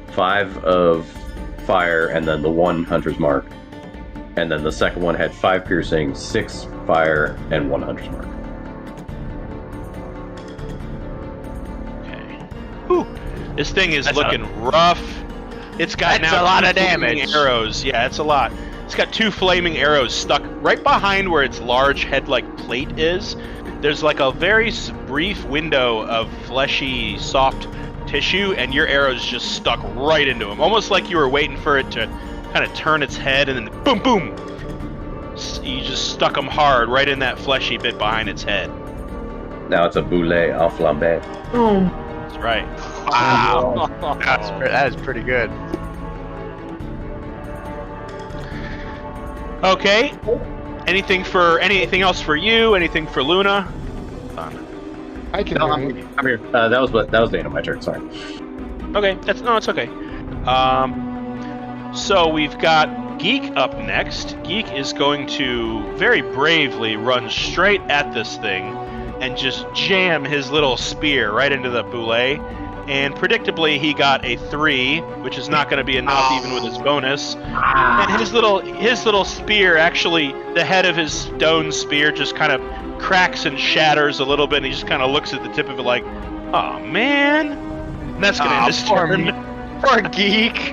5 of fire, and then the 1 Hunter's Mark. And then the second one had 5 piercing, 6 fire, and 1 Hunter's Mark. Okay. Whew. This thing is looking rough. It's got That's now a lot 2 of damage. flaming arrows. Yeah, it's a lot. It's got 2 flaming arrows stuck right behind where its large head-like plate is. There's like a very brief window of fleshy, soft tissue, and your arrows just stuck right into him. Almost like you were waiting for it to kind of turn its head, and then boom, boom! You just stuck them hard right in that fleshy bit behind its head. Now it's a bulette en flambe. Oh, That's right. Wow. That is pretty good. Okay. Anything else for you? Anything for Luna? I can No, hear you. I'm here. That was the end of my turn. Sorry. Okay, it's okay. So we've got Geek up next. Geek is going to very bravely run straight at this thing and just jam his little spear right into the bulette. And predictably, he got a 3, which is not going to be enough even with his bonus. And his little spear, actually, the head of his stone spear just kind of cracks and shatters a little bit, and he just kind of looks at the tip of it like, "Oh man!" And that's going to end his turn. Poor Geek.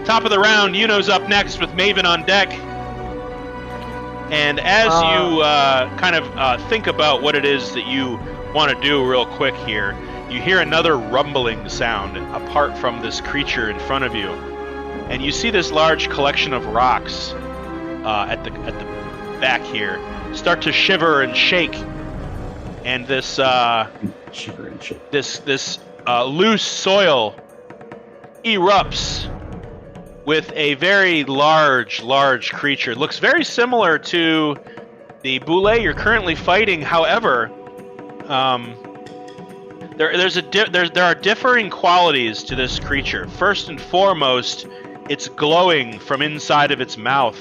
Top of the round, Yuno's up next with Maven on deck. And as you kind of think about what it is that you want to do real quick here, you hear another rumbling sound apart from this creature in front of you, and you see this large collection of rocks at the back here start to shiver and shake, and this this loose soil erupts with a very large creature. It looks very similar to the bulette you're currently fighting. However, there are differing qualities to this creature. First and foremost, it's glowing from inside of its mouth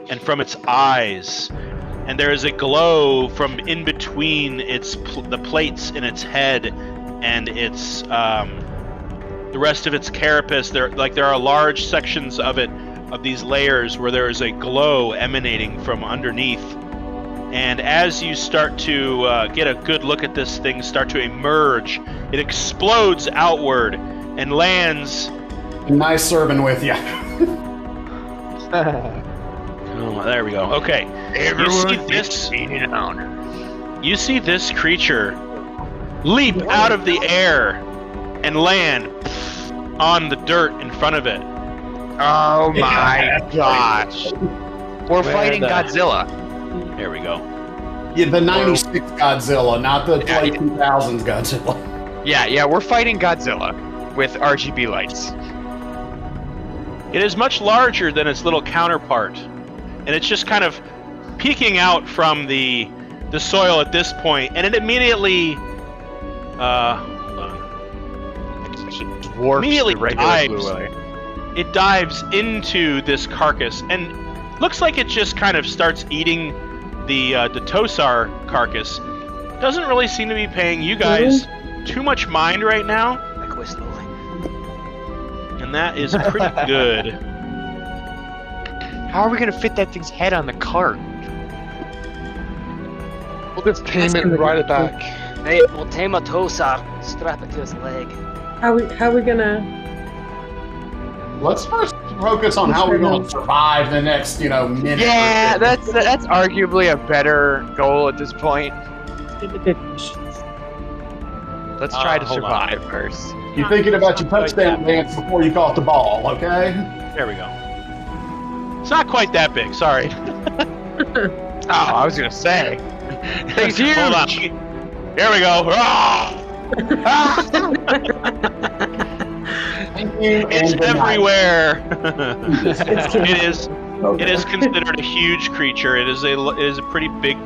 and from its eyes, and there is a glow from in between the plates in its head and its the rest of its carapace. There are large sections of these layers where there is a glow emanating from underneath. And as you start to get a good look at this thing start to emerge, it explodes outward and lands. Nice serving with you. Oh, there we go. Okay. You see this creature leap out of the air and land on the dirt in front of it. Oh my gosh. We're fighting Godzilla. There we go. Yeah, the 96 Godzilla, not the 2000s Godzilla. Yeah, we're fighting Godzilla with RGB lights. It is much larger than its little counterpart, and it's just kind of peeking out from the soil at this point, and it immediately dives into this carcass, and looks like it just kind of starts eating the Tosar carcass. Doesn't really seem to be paying you guys too much mind right now. And that is pretty good. How are we going to fit that thing's head on the cart? We'll just tame it and ride it back. Hey, we'll tame a Tosar, strap it to his leg. How we gonna... Let's first focus on how we're going to survive the next, minute. Yeah, that's arguably a better goal at this point. Let's try to survive first. You're thinking about your touchdown dance before you caught the ball, okay? There we go. It's not quite that big, sorry. I was going to say. Thing's huge! Hold on. There we go. It's everywhere. It is considered a huge creature. It is a pretty big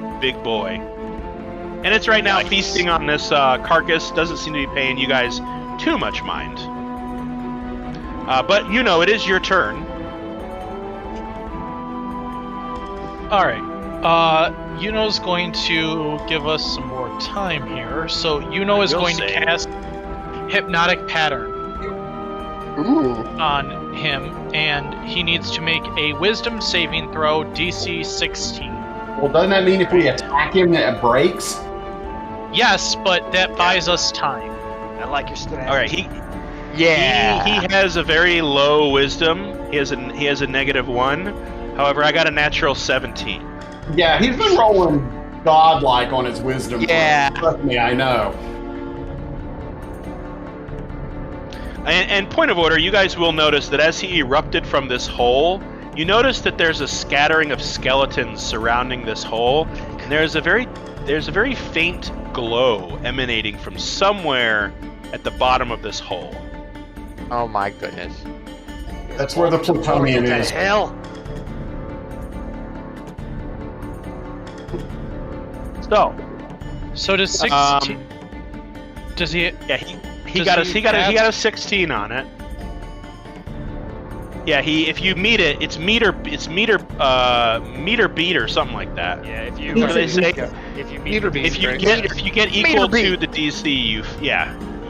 boy. And it's right now feasting on this carcass. Doesn't seem to be paying you guys too much mind. But it is your turn. All right. Yuno's going to give us some more time here. So Yuno is going to cast Hypnotic Pattern on him, and he needs to make a Wisdom saving throw, DC 16. Well, doesn't that mean if we attack him that it breaks? Yes, but that buys us time. I like your strategy. All right, he has a very low Wisdom. He has a -1. However, I got a natural 17. Yeah, he's been rolling godlike on his Wisdom. Yeah. Trust me, I know. And point of order, you guys will notice that as he erupted from this hole, you notice that there's a scattering of skeletons surrounding this hole, and there's a very faint glow emanating from somewhere at the bottom of this hole. Oh my goodness. That's where the plutonium is. Hell. So does 16? Does he? Yeah, he got a 16 on it. Yeah, if you meet it, it's meter beat or something like that. Yeah, if you What do they say? if you Meter beat. If you get equal to the DC,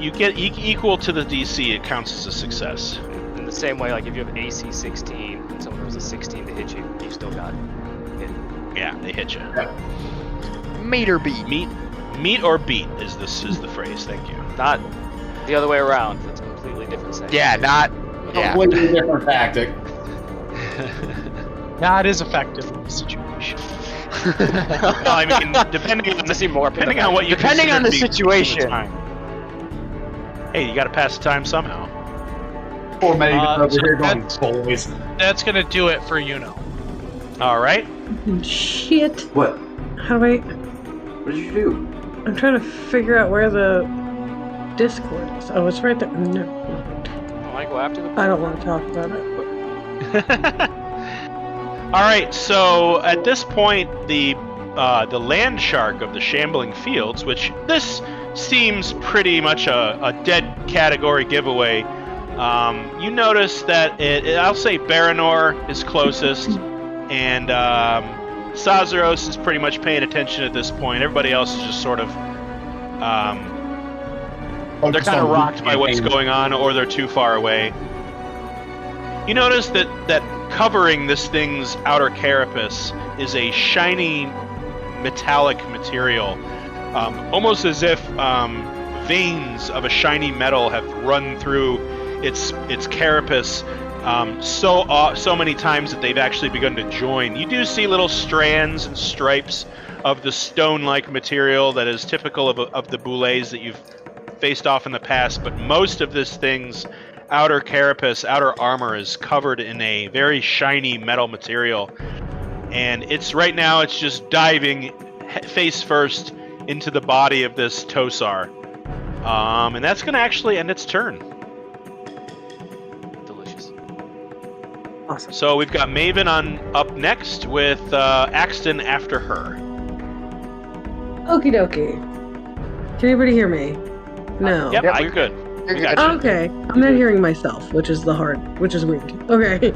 you get equal to the DC, it counts as a success. in the same way, like if you have AC 16 and someone was a 16 to hit you, you still got it. Yeah, they hit you. Meter beat. Meet or beat is the phrase. Thank you. Not the other way around. That's a completely different saying. Yeah, not. Yeah. Completely different tactic. Not as effective in this situation. No, I mean, depending on what you Depending on the consider situation. time. Hey, you got to pass the time somehow. Poor Megan over so here going, that's- boys. That's gonna do it for All right. Shit. What? How do I... What did you do? I'm trying to figure out where the Discord is. Oh, it's right there. No. I go after the. I don't want to talk about it. All right. So at this point, the land shark of the Shambling Fields, which this seems pretty much a dead category giveaway. You notice that I'll say Baranor is closest, and Sazaros is pretty much paying attention at this point. Everybody else is just sort of they're kind of rocked by what's going on, or they're too far away. You notice that covering this thing's outer carapace is a shiny metallic material, almost as if veins of a shiny metal have run through its carapace so many times that they've actually begun to join. You do see little strands and stripes of the stone-like material that is typical of the bullets that you've faced off in the past, but most of this thing's outer carapace, outer armor is covered in a very shiny metal material, and it's just diving face first into the body of this Tosar, and that's going to actually end its turn. Delicious. Awesome. So we've got Maven up next with Axton after her. Okie dokie. Can anybody hear me? No. Yep, Yep, I we're could. You're We good. got you. Okay. I'm not hearing myself, which is weird. Okay.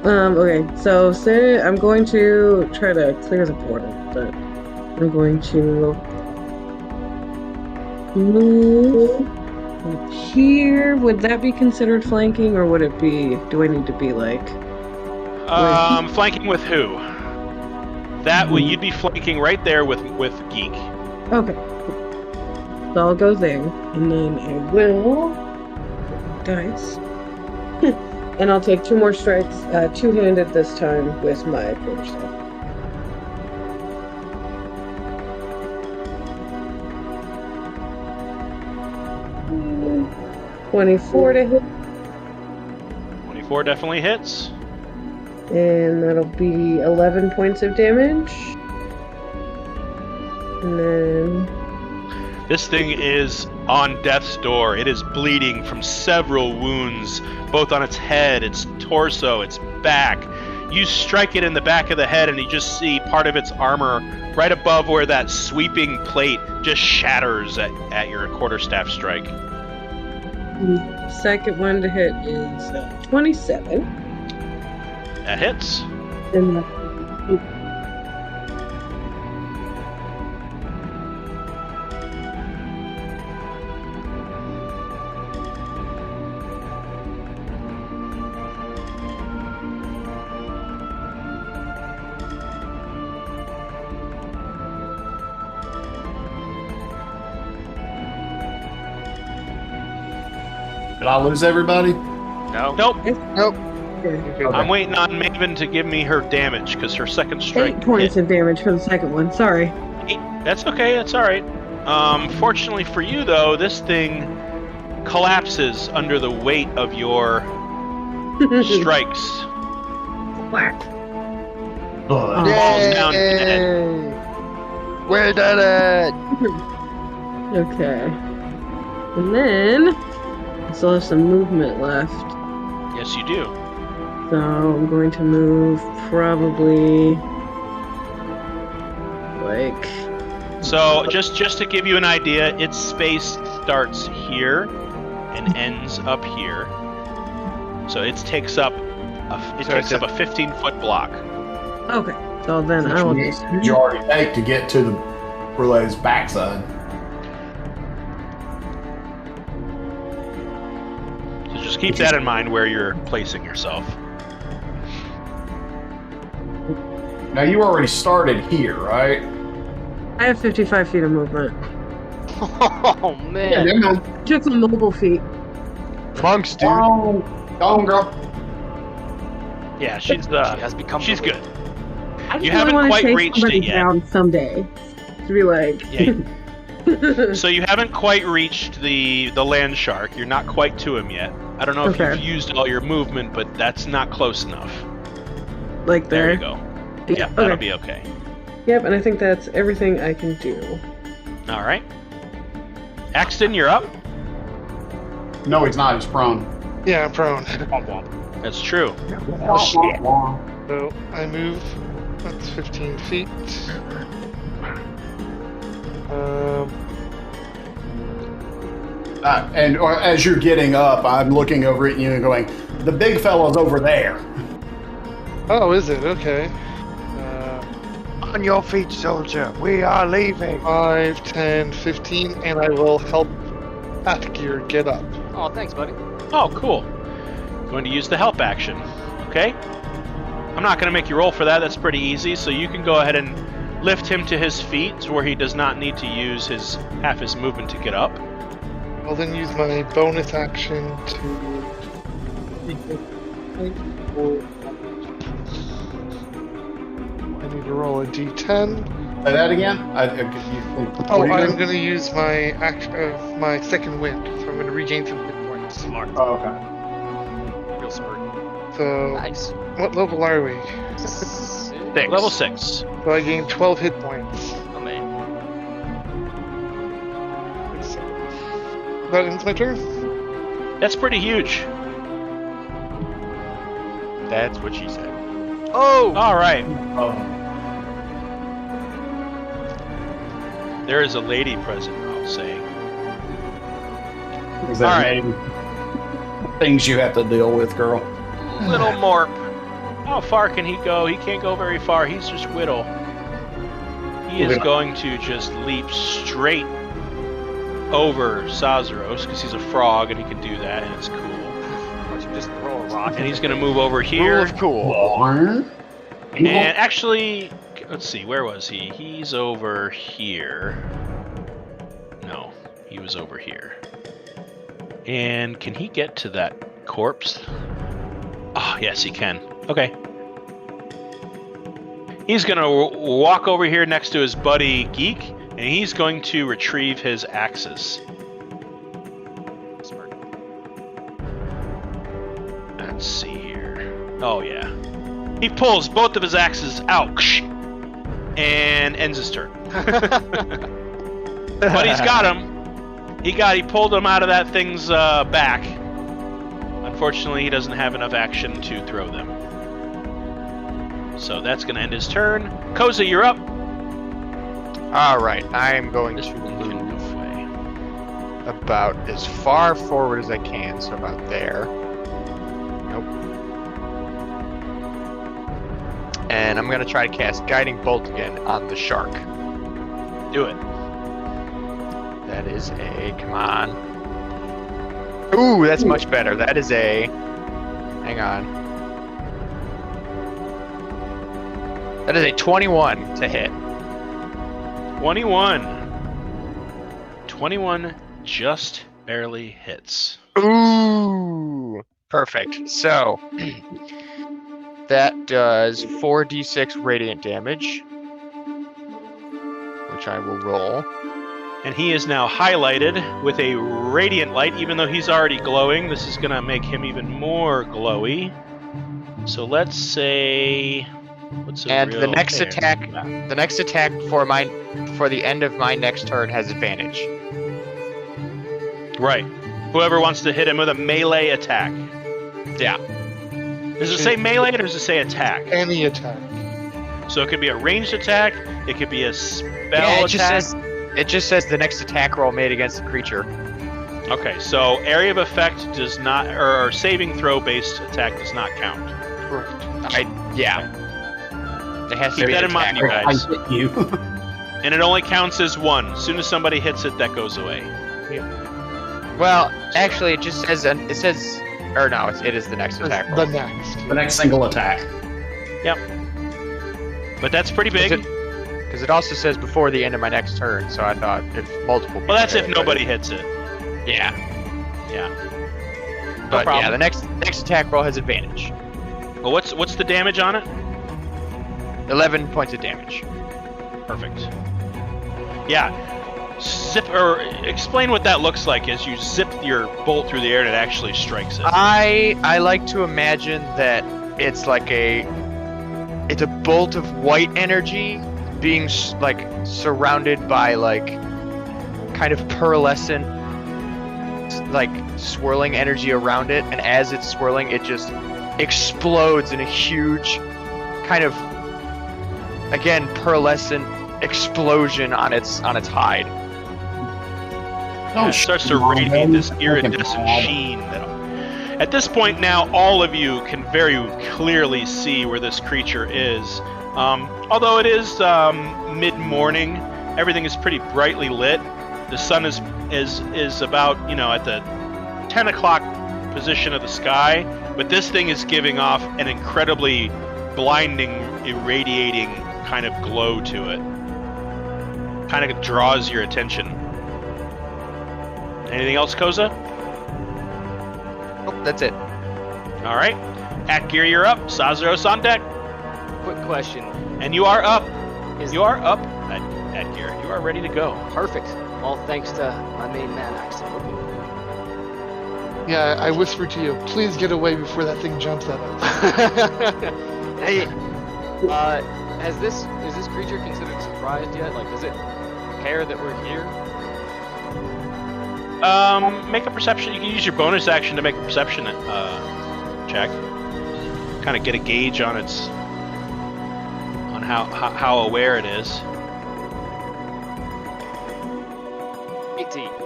Okay, so say I'm going to try to clear the portal, but I'm going to move here. Would that be considered flanking, or would it be? Do I need to be like? Flanking with who? You'd be flanking right there with Geek. Okay. So I'll go there, and then I will dice, and I'll take 2 more strikes, two-handed this time with my quarterstaff. 24 to hit, 24 definitely hits. and that'll be 11 points of damage. And then This thing is on death's door. It is bleeding from several wounds, both on its head, its torso, its back. You strike it in the back of the head, and you just see part of its armor right above where that sweeping plate just shatters at your quarterstaff strike. the second one to hit is 27. That hits. And Did I lose everybody? No. Nope. Nope. Okay. I'm waiting on Maven to give me her damage, because her second strike 8 points hit. of damage for the second one. Sorry. 8. That's okay, that's alright. Fortunately for you, though, this thing collapses under the weight of your strikes. Whack. Ugh. Falls down dead. Yay! We did it! Okay. And then I still have some movement left. Yes, you do. So I'm going to move probably like So, just to give you an idea, its space starts here and ends up here. So it takes up a 15-foot block. Okay, so then I will just... You already take to get to the brulee's backside. So just keep that in mind where you're placing yourself. Now you already started here, right? I have 55 feet of movement. Oh man! Yeah, Took some mobile feet. Monks, dude. Go on, girl. Yeah, she's she's good. I just You really haven't want to quite chase reached somebody it yet. down someday. To be like... Yeah. So you haven't quite reached the land shark. You're not quite to him yet. I don't know if you've used all your movement, but that's not close enough. Like There you go. Yeah, that'll be okay. Yep, and I think that's everything I can do. All right. Axton, you're up. No, he's not. He's prone. Yeah, I'm prone. That's true. Oh, shit. So I move. That's 15 feet. And as you're getting up, I'm looking over at you and going, the big fellow's over there. Oh, is it? Okay. On your feet, soldier. We are leaving. 5, 10, 15, and I will help Atgear get up. Oh, thanks, buddy. Oh, cool. Going to use the help action. Okay. I'm not going to make you roll for that. That's pretty easy. So you can go ahead and lift him to his feet to where he does not need to use half his movement to get up. I'll then use my bonus action to... I need to roll a d10. Say that again? I'm going to use my my second wind, so I'm going to regain some hit points. Smart. Oh, okay. Real smart. So, Nice. what level are we? 6. Level 6. So I gain 12 hit points. Oh man. That ends my turn. That's pretty huge. That's what she said. Oh! All right. Oh. There is a lady present, I'll say. Is that All right. Things you have to deal with, girl. Little Morp. How far can he go? He can't go very far. He's just Whittle. He is going to just leap straight over Sazaros because he's a frog and he can do that and it's cool. Why don't you just throw a rock? And he's going to move over here. Rule of cool. And actually, let's see, where was he? He's over here. No, he was over here. And can he get to that corpse? Oh, yes, he can. Okay. He's going to walk over here next to his buddy Geek, and he's going to retrieve his axes. Smart. Let's see here. Oh, yeah. He pulls both of his axes out and ends his turn. But he's got him. He pulled him out of that thing's back. Unfortunately, he doesn't have enough action to throw them. So that's going to end his turn. Koza, you're up. Alright, I am going to move about as far forward as I can, so about there. Nope. And I'm going to try to cast Guiding Bolt again on the shark. Do it. That is a... come on. Ooh, that's much better. That is a... hang on. That is a 21 to hit. 21. 21 just barely hits. Ooh! Perfect. So, that does 4d6 radiant damage, which I will roll. And he is now highlighted with a radiant light, even though he's already glowing. This is going to make him even more glowy. So let's say... the next attack for the end of my next turn has advantage. Right. Whoever wants to hit him with a melee attack. Yeah. Does it say melee or does it say attack? Any attack. So it could be a ranged attack, it could be a spell Yeah, attack. It just says the next attack roll made against the creature. Okay, so area of effect does not, or saving throw based attack does not count. Correct. Yeah. It has to Keep be that an in mind, attack you roll. guys. I hit you. And it only counts as one. As soon as somebody hits it, that goes away. Well, actually, it just says it says, or no, it is the next attack roll. The next. The next single attack. But that's pretty big. Because it also says before the end of my next turn, so I thought if multiple people Well, that's hit if it, nobody hits it. Yeah. Yeah. But problem. yeah, the next attack roll has advantage. Well, what's the damage on it? 11 points of damage. Perfect. Yeah. Zip or explain what that looks like as you zip your bolt through the air and it actually strikes it. I like to imagine that it's like a bolt of white energy being like surrounded by like kind of pearlescent like swirling energy around it, and as it's swirling it just explodes in a huge kind of, again, pearlescent explosion on its hide. It starts to radiate this iridescent sheen. At this point now, all of you can very clearly see where this creature is. Although it is mid-morning, everything is pretty brightly lit. The sun is about, at the 10 o'clock position of the sky, but this thing is giving off an incredibly blinding, irradiating kind of glow to it. Kind of draws your attention. Anything else, Koza? Oh, that's it. All right. Atgear, you're up. Sazaros on deck. Quick question. And you are up. Is You are up, Atgear. You are ready to go. perfect. All thanks to my main man, Axel. Yeah, I whispered to you, please get away before that thing jumps at us. Hey, is this creature considered surprised yet? Like, does it care that we're here? Make a perception. You can use your bonus action to make a perception check. Kind of get a gauge on how aware it is.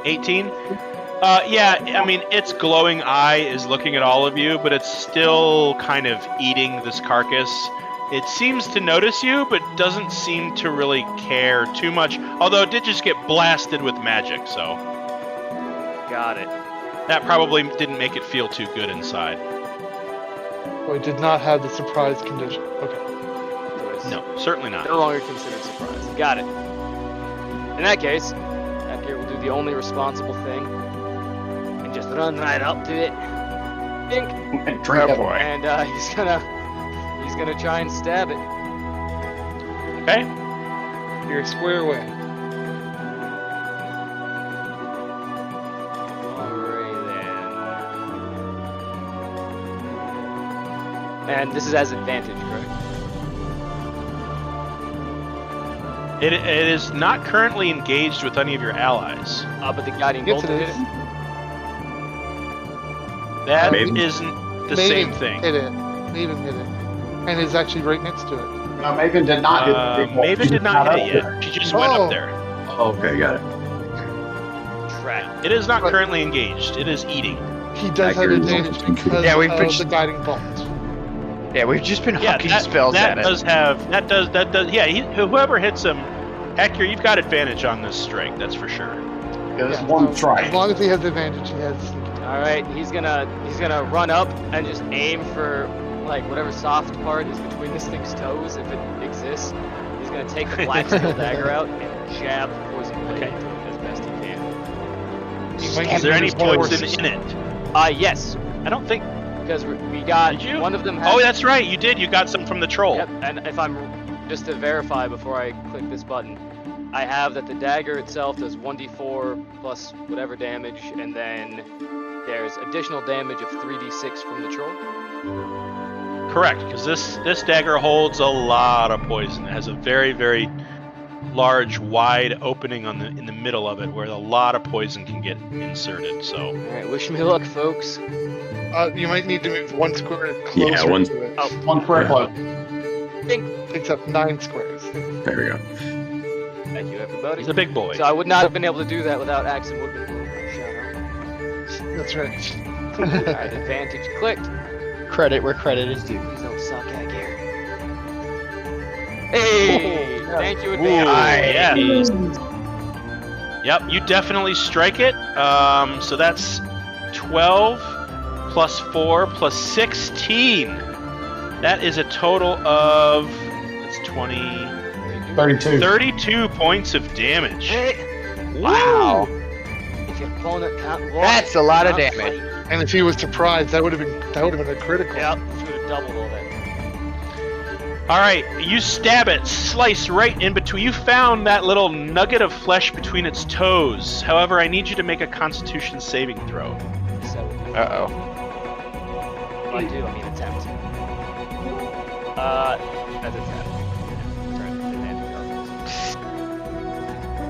18. Yeah, I mean, its glowing eye is looking at all of you, but it's still kind of eating this carcass. It seems to notice you, but doesn't seem to really care too much. Although it did just get blasted with magic, so Got it. that probably didn't make it feel too good inside. Oh, it did not have the surprise condition. Okay. So it's No, certainly not. no longer considered surprised. Got it. In that case, Atgear will do the only responsible thing and just run right up to it. Dink. And drink it. And he's gonna try and stab it. Okay. You're square away. Alright then. And this is as advantage, correct? It is not currently engaged with any of your allies. But the guiding Yes, bolt it did is. it. That Maybe. isn't the Maven same thing. Hit it. Maven hit it. And is actually right next to it. No, Maven did not hit the big one. Maven did not hit it up yet. She just went Oh. up there. Okay, got it. Track. It is not currently engaged. It is eating. He does have Accurate advantage result. because Yeah, we've been of the guiding bolt. Yeah, we've just been Yeah, hucking that, spells that at does it. have that does. Yeah, whoever hits him, Hector, you've got advantage on this strike. That's for sure. Yeah, this Yeah, one so strike. As long as he has advantage, he has sneak attack. All right, he's gonna run up and just aim for like whatever soft part is between this thing's toes, if it exists. He's gonna take the black steel dagger out and jab the poison blade Okay. into it as best he can. He might Is there use any his poison horse. in it? Yes, I don't think. because we got Did you? one of them. Has, Oh, that's right. You did. You got some from the troll. Yep, and if I'm just to verify before I click this button, I have that the dagger itself does 1d4 plus whatever damage, and then there's additional damage of 3d6 from the troll. Correct, because this dagger holds a lot of poison. It has a very, very large, wide opening in the middle of it, where a lot of poison can get inserted. So All right, wish me luck, folks. You might need to move one square closer Yeah, one- to it. One square Yeah. close. Takes up 9 squares. There we go. Thank you, everybody. he's a big boy. So I would not have been able to do that without Axe and Woodman. Shout That's right. Alright, advantage clicked. Credit where credit is due. Please don't suck at Gary. Hey! Thank you, Yes. Yep, you definitely strike it. So that's 12 plus 4 plus 16. That is a total of 20, 32 points of damage. Hey! Wow. If your opponent can't walk, That's a lot of can't damage. fight. And if he was surprised, that would have been a critical. Yep, which would have doubled all that. All right, you stab it, slice right in between. You found that little nugget of flesh between its toes. However, I need you to make a Constitution saving throw. So, Uh-oh. I do, I mean attempt. That's attempt.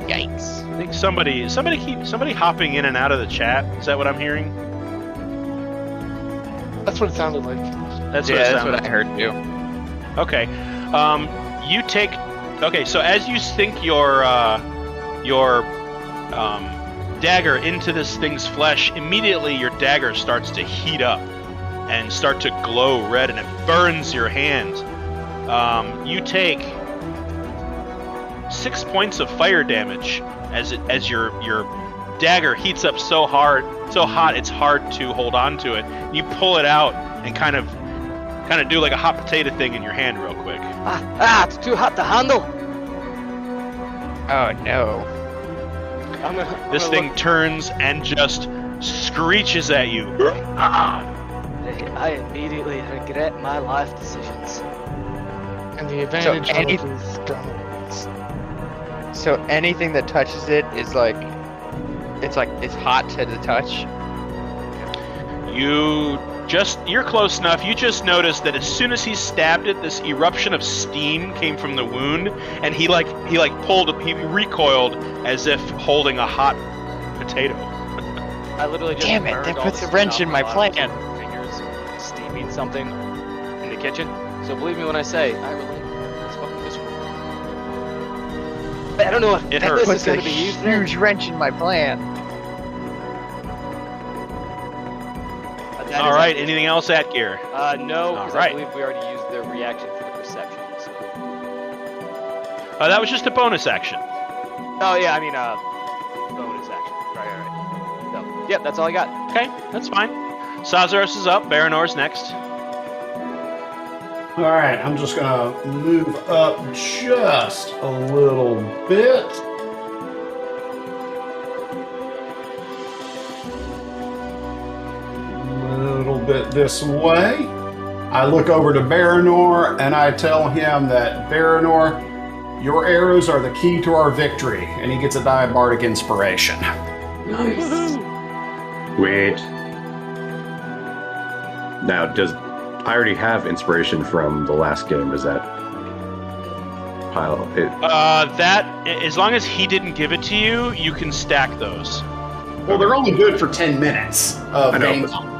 Yikes. I think somebody hopping in and out of the chat. Is that what I'm hearing? That's what it sounded like. That's That's sounded what I heard too. Okay. You take. Okay, so as you sink your dagger into this thing's flesh, immediately your dagger starts to heat up and start to glow red, and it burns your hand. You take 6 points of fire damage as your dagger heats up so hot it's hard to hold on to it. You pull it out and kind of do like a hot potato thing in your hand real quick. It's too hot to handle. Oh no. This thing turns and just screeches at you. I immediately regret my life decisions. And the advantage So of it is gone. So anything that touches it is like it's hot to the touch. You're close enough. You just noticed that as soon as he stabbed it, this eruption of steam came from the wound, and he recoiled as if holding a hot potato. I literally just Damn it, burned that all puts the a wrench skin in my off my plan. fingers steaming something in the kitchen. So believe me when I say I relate. It's fucking miserable. But I don't know if It this hurts. is going to be used there. Huge wrench in my plan. But that All is right. actually- Anything else, Atgear? No, because All right. I believe we already used the reaction for the perception. So. That was just a bonus action. Oh yeah, I mean bonus action. Right. So, yep, that's all I got. Okay, that's fine. Sazaros is up. Baranor's next. All right, I'm just gonna move up just a little bit. A little bit this way. I look over to Baranor and I tell him that, Baranor, your arrows are the key to our victory, and he gets a diabardic inspiration. Nice. Wait. Now, I already have inspiration from the last game? Does that pile it? That as long as he didn't give it to you, you can stack those. Well, they're only good for 10 minutes of I know, game but- time.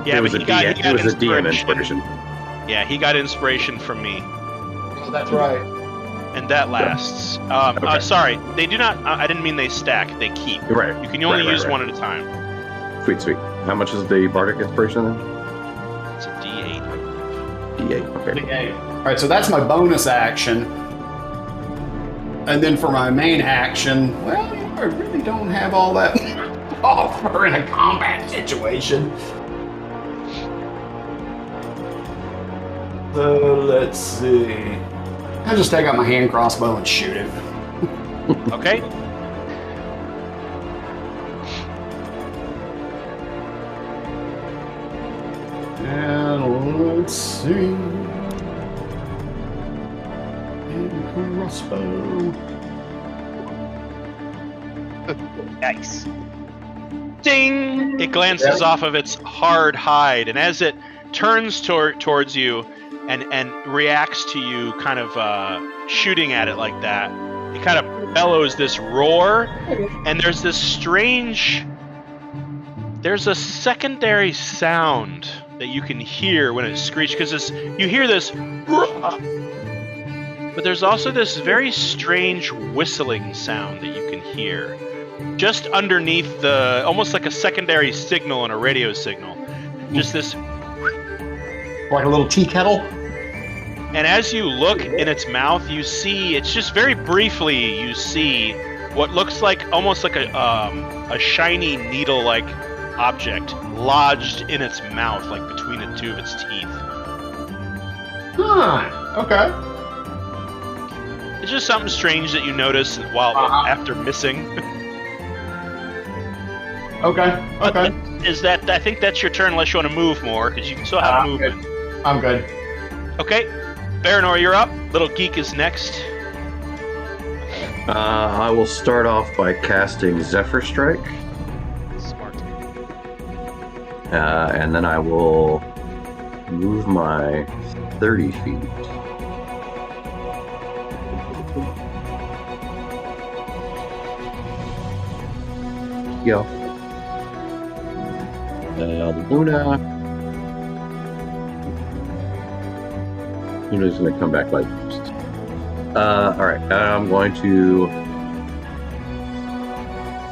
Yeah, it was but a he got DM inspiration. inspiration. Yeah, he got inspiration from me, Oh, that's right. and that lasts. Okay. Sorry, they do not. I didn't mean they stack. They keep. Right. You can only Right. use one at a time. Sweet. How much is the bardic inspiration then? It's a D8. D8. Okay. Okay. All right, so that's my bonus action. And then for my main action, well, I really don't have all that offer in a combat situation. So let's see. I'll just take out my hand crossbow and shoot it. Okay. And let's see. Hand crossbow. Nice. Ding! It glances off of its hard hide, and as it turns towards you and reacts to you, kind of shooting at it like that, it kind of bellows this roar, and there's this strange. There's a secondary sound that you can hear when it screeches, because you hear this, but there's also this very strange whistling sound that you can hear. just underneath the, almost like a secondary signal and a radio signal. Just this. Like a little tea kettle? And as you look in its mouth, you see, it's just very briefly, you see what looks like almost like a shiny needle-like object lodged in its mouth, like between the two of its teeth. Huh, okay. It's just something strange that you notice while after missing. Okay. Is that? I think that's your turn, unless you want to move more, because you can still have movement. Good. I'm good. Okay, Baranor, you're up. Little Geek is next. I will start off by casting Zephyr Strike. Smart. And then I will move my 30 feet. Go. Luna's going to come back like first. Alright, I'm going to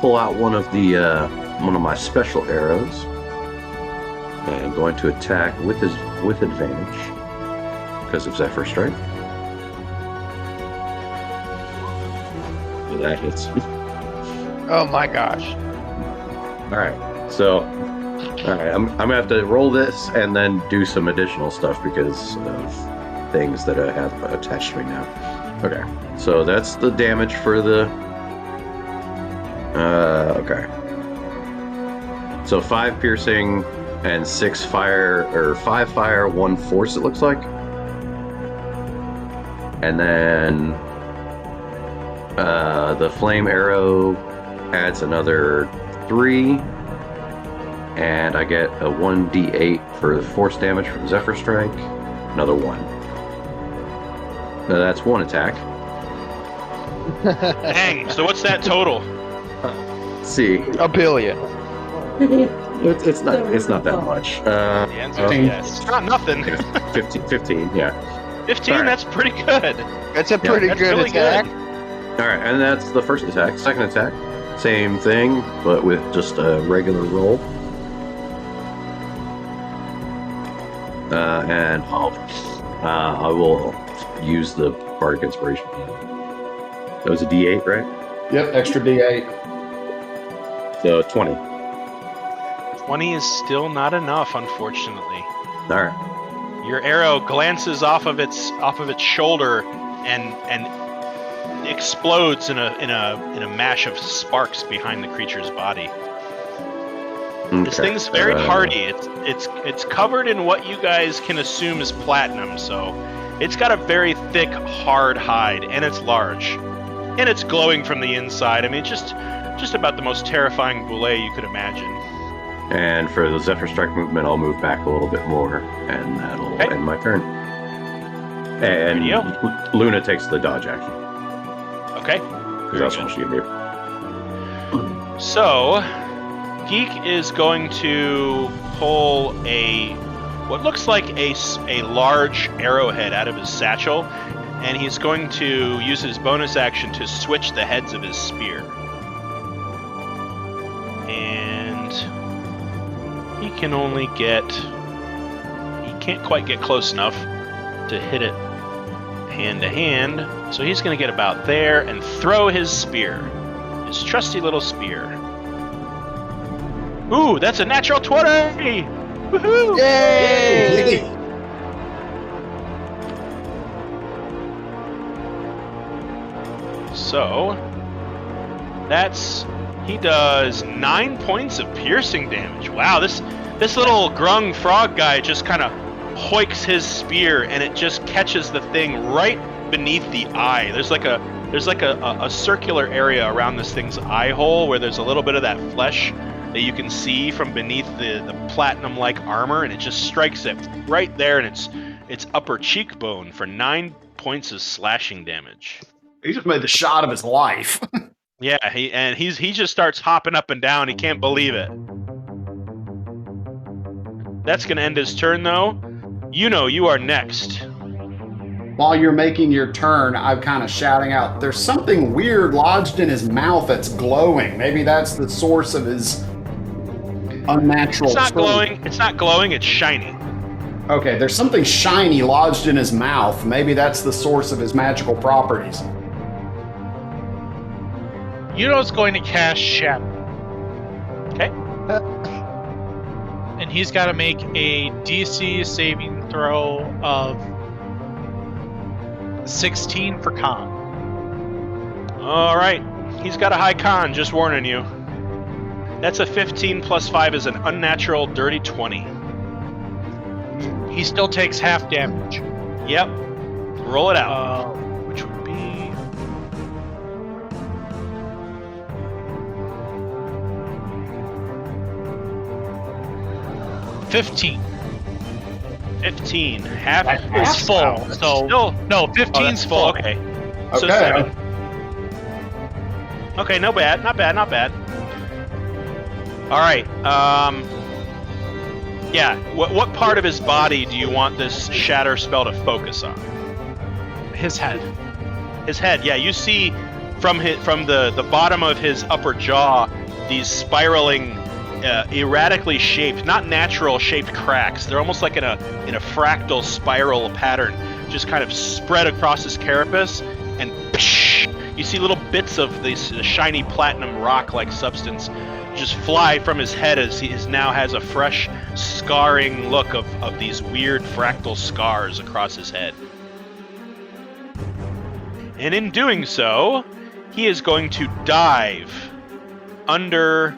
pull out one of my special arrows and going to attack with advantage because of Zephyr Strike. So that hits. Oh my gosh. Alright, so I'm gonna have to roll this and then do some additional stuff because of things that I have attached to me now. Okay, so that's the damage for the. Okay. So 5 piercing and 6 fire, or 5 fire, 1 force. It looks like, and then the flame arrow adds another 3, and I get a 1d8 for the force damage from Zephyr Strike. Another 1. Now that's 1 attack. Dang. So what's that total? Let's see. A billion. It's not that much. The answer is yes. It's not nothing. 15, yeah. 15, right. That's pretty good. That's a pretty good really attack. Good. Alright, and that's the first attack. Second attack, same thing, but with just a regular roll. And I will use the Bardic Inspiration. That was a D8, right? Yep, extra D8. So 20. 20 is still not enough, unfortunately. Alright. Your arrow glances off of its shoulder and explodes in a mash of sparks behind the creature's body. Okay. This thing's very hardy. It's covered in what you guys can assume is platinum, so it's got a very thick, hard hide, and it's large, and it's glowing from the inside. I mean, just about the most terrifying bulette you could imagine. And for the Zephyr Strike movement, I'll move back a little bit more, and that'll end my turn. And Luna takes the dodge action. Okay. Because that's what she can do. So, Geek is going to pull what looks like a large arrowhead out of his satchel, and he's going to use his bonus action to switch the heads of his spear. And he can't quite get close enough to hit it hand to hand, so he's going to get about there and throw his spear. His trusty little spear. Ooh, that's a natural 20! Woohoo! Yay! So, he does 9 points of piercing damage. Wow, this little Grung frog guy just kind of hoiks his spear, and it just catches the thing right beneath the eye. There's like a circular area around this thing's eye hole where there's a little bit of that flesh that you can see from beneath the platinum-like armor, and it just strikes it right there in its upper cheekbone for 9 points of slashing damage. He just made the shot of his life. Yeah, he just starts hopping up and down. He can't believe it. That's gonna end his turn, though. You are next. while you're making your turn, I'm kind of shouting out, there's something weird lodged in his mouth that's glowing. Maybe that's the source of his unnatural... It's not glowing. It's not glowing. It's shiny. Okay, there's something shiny lodged in his mouth. Maybe that's the source of his magical properties. Yuno's going to cast Shadow. Okay. And he's got to make a DC saving throw of 16 for con. All right. He's got a high con, just warning you. That's a 15 plus 5 is an unnatural dirty 20. He still takes half damage. Yep. Roll it out. Which would be... $15. 15. Half is full. Wow. So Still, no, 15's full. Okay. So Okay. 7. Okay, no bad. Not bad. Not bad. All right. Yeah. What part of his body do you want this shatter spell to focus on? His head. His head. Yeah. You see from the bottom of his upper jaw these spiraling, erratically shaped, not natural shaped cracks. They're almost like in a fractal spiral pattern, just kind of spread across his carapace, and you see little bits of this shiny platinum rock-like substance just fly from his head as he now has a fresh, scarring look of these weird fractal scars across his head. And in doing so, he is going to dive under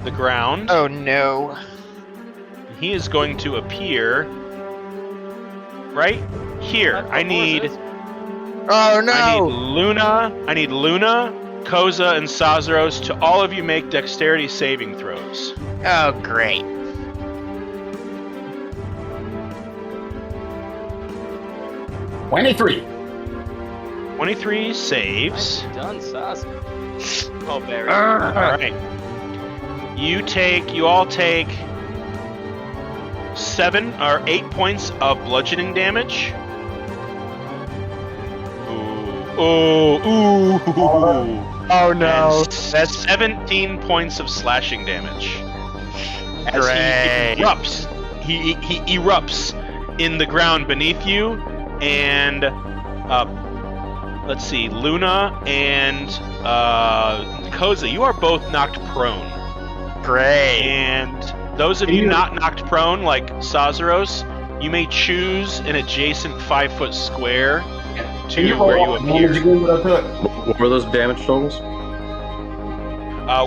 the ground. Oh no. He is going to appear right here. I need Oh no. I need Luna, Koza, and Sazaros to all of you make dexterity saving throws. Oh great. $23. 23 saves. Done, Saz. Oh, Barry. All right. You all take 7 or 8 points of bludgeoning damage. Ooh. Oh no. That's 17 points of slashing damage. As Great. he erupts. He erupts in the ground beneath you, and let's see, Luna and Koza, you are both knocked prone. Great. And those of you not knocked prone, like Sazaros, you may choose an adjacent 5-foot square to where you appear. What were those damage totals?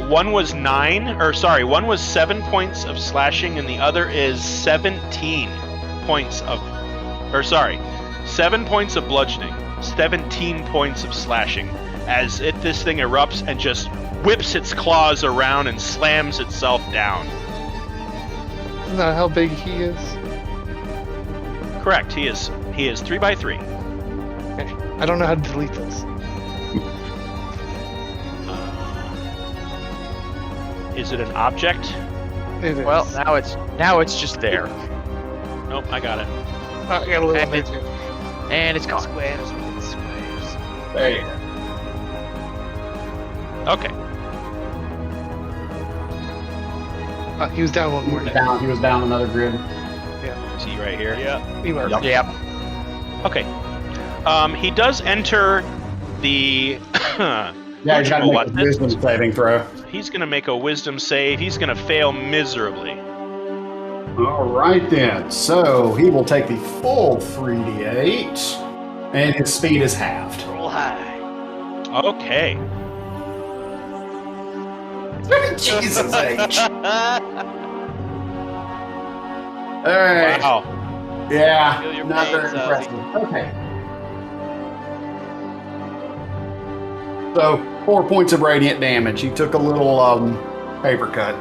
One was 7 points of slashing, and the other is 17 points of, 7 points of bludgeoning, 17 points of slashing, as this thing erupts and just whips its claws around and slams itself down. Isn't that how big he is? Correct. He is 3x3. Okay. I don't know how to delete this. Is it an object? It is. Well, now it's just there. Nope, I got it. I got a little And bit too. And it's gone. Squares. There you go. Okay. He was down one more. He was down another grid. Is he right here? Yeah. He was. Yep. Okay. He does enter the. Yeah, he's got to make a wisdom saving throw. He's going to make a wisdom save. He's going to fail miserably. All right then. So he will take the full 3d8, and his speed is halved. Roll high. Okay. Jesus H. All right. Wow. Yeah, Feel your not pain, very Sally. impressive. Okay. So 4 points of radiant damage. He took a little paper cut.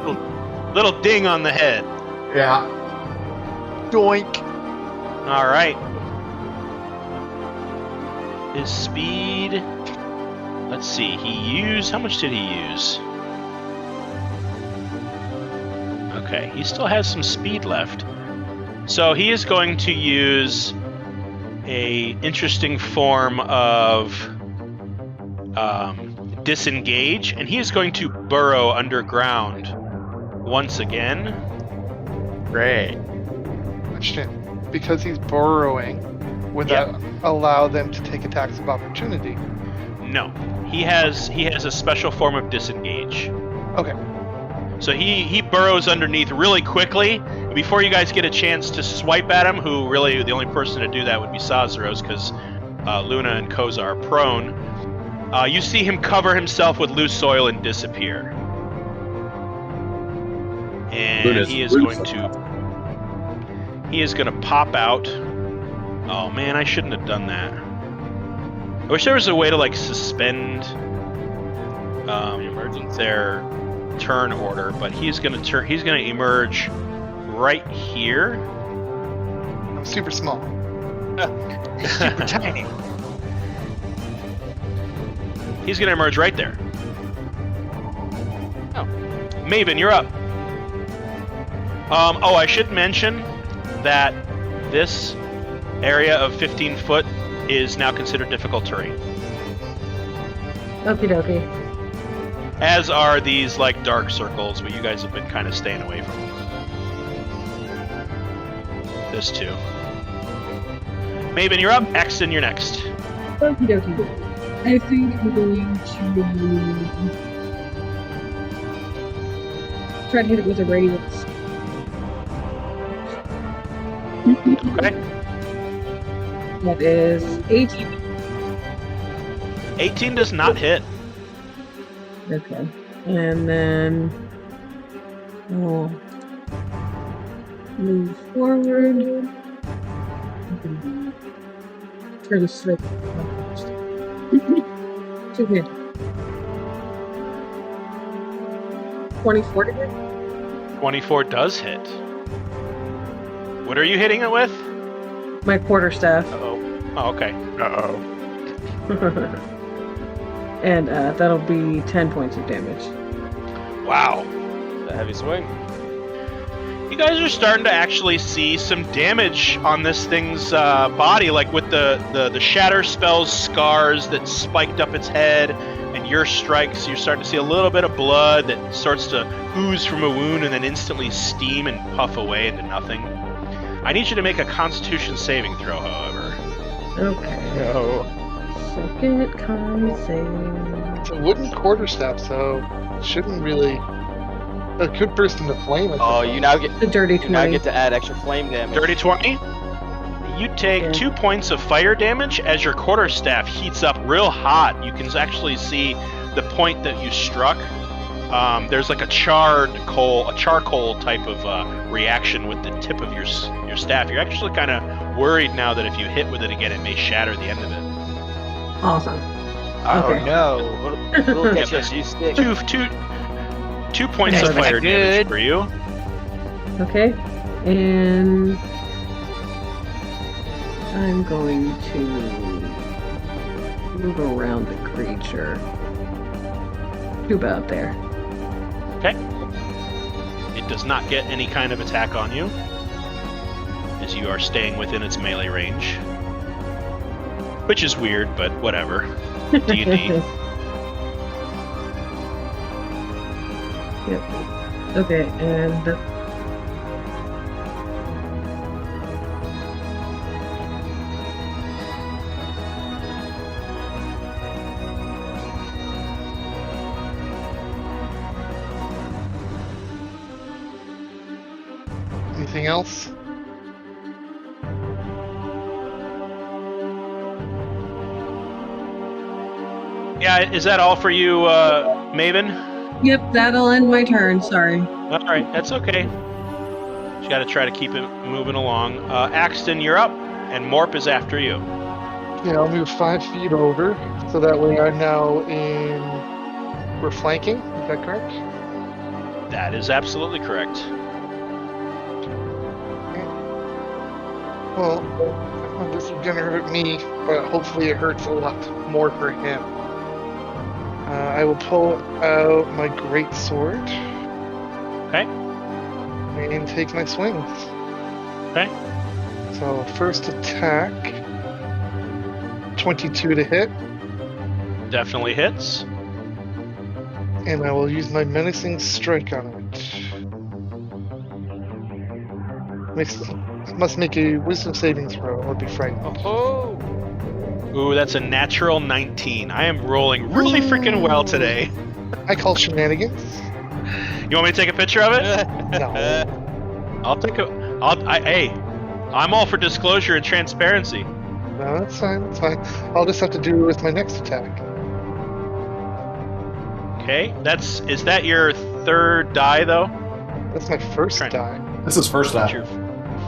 Little ding on the head. Yeah. Doink. All right. His speed. Let's see. How much did he use? Okay, he still has some speed left. So he is going to use interesting form of disengage, and he is going to burrow underground once again. Great. Question. Because he's burrowing, would that allow them to take attacks of opportunity? No. He has a special form of disengage. Okay. So he burrows underneath really quickly. Before you guys get a chance to swipe at him, who really the only person to do that would be Sazaros, because Luna and Koza are prone. You see him cover himself with loose soil and disappear. And Luna's he is going to pop out. Oh man, I shouldn't have done that. I wish there was a way to like suspend their turn order, but he's gonna emerge right here. I'm super small. Super tiny. He's gonna emerge right there. Oh. Maven, you're up. I should mention that this area of 15 foot is now considered difficult terrain. Okie dokie. As are these like dark circles, but you guys have been kind of staying away from this too. Maven, you're up. Axton, you're next. Okie dokie. I think I'm going to try to hit it with a radiance. Okay. That is 18. 18 does not hit. Okay. And then we'll move forward. Try to slip. Too good. 24 to hit? 24 does hit. What are you hitting it with? My quarterstaff. Uh-oh. Oh, okay. Uh-oh. And that'll be 10 points of damage. Wow. A heavy swing. You guys are starting to actually see some damage on this thing's body, like with the shatter spell's scars that spiked up its head, and your strikes. You're starting to see a little bit of blood that starts to ooze from a wound and then instantly steam and puff away into nothing. I need you to make a Constitution saving throw, however. Okay. No. Second con save. It's a wooden quarterstaff, so it shouldn't really. A good burst into flame. Oh, you now get The dirty you now 20. get to add extra flame damage. Dirty 20. You take 2 points of fire damage as your quarterstaff heats up real hot. You can actually see the point that you struck. There's like a charcoal type of reaction with the tip of your staff. You're actually kind of worried now that if you hit with it again, it may shatter the end of it. Awesome. Oh Okay. no. We'll get you stick. 2 points of fire damage for you. Okay. And I'm going to move around the creature to about there. Okay. It does not get any kind of attack on you, as you are staying within its melee range. Which is weird, but whatever. D&D. Yep. Okay, and Anything else? Yeah, is that all for you, Maven? yep, that'll end my turn. Sorry. All right, that's okay. Just got to try to keep it moving along. Axton, you're up, and Morp is after you. Yeah, I'll move 5 feet over, so that way I'm now in. We're flanking. Is that correct? That is absolutely correct. Well, this is gonna hurt me, but hopefully it hurts a lot more for him. I will pull out my great sword. Okay. And take my swings. Okay. So first attack 22 to hit, Definitely hits. and I will use my menacing strike on it. Must make a wisdom saving throw or be frightened. Oh! Ooh, that's a natural 19. I am rolling really freaking well today. I call shenanigans. You want me to take a picture of it? No. I'll take a. Hey, I'm all for disclosure and transparency. No, that's fine. That's fine. I'll just have to do it with my next attack. Okay, is that your third die though? That's my first die. This is first That's die. your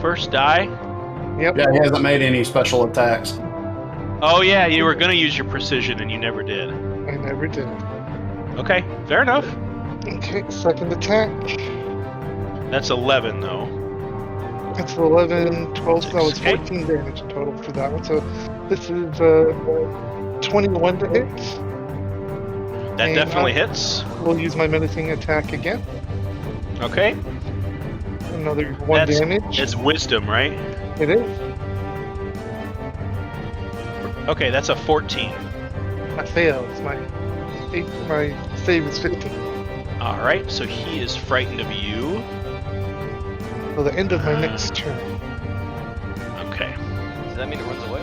first die? Yep. Yeah, he hasn't made any special attacks. Oh yeah, you were gonna use your precision and you never did. I never did. Okay, fair enough. Okay, second attack. That's 11 though. That's 11, 12, no, it's Okay. 14 damage in total for that one. So this is 21 to hit. That And definitely hits. We'll use my menacing attack again. Okay. Another 1 damage. It's wisdom, right? It is. Okay, that's a 14. I failed. My save is 15. Alright, so he is frightened of you. So the end of my next turn. Okay. Does that mean it runs away?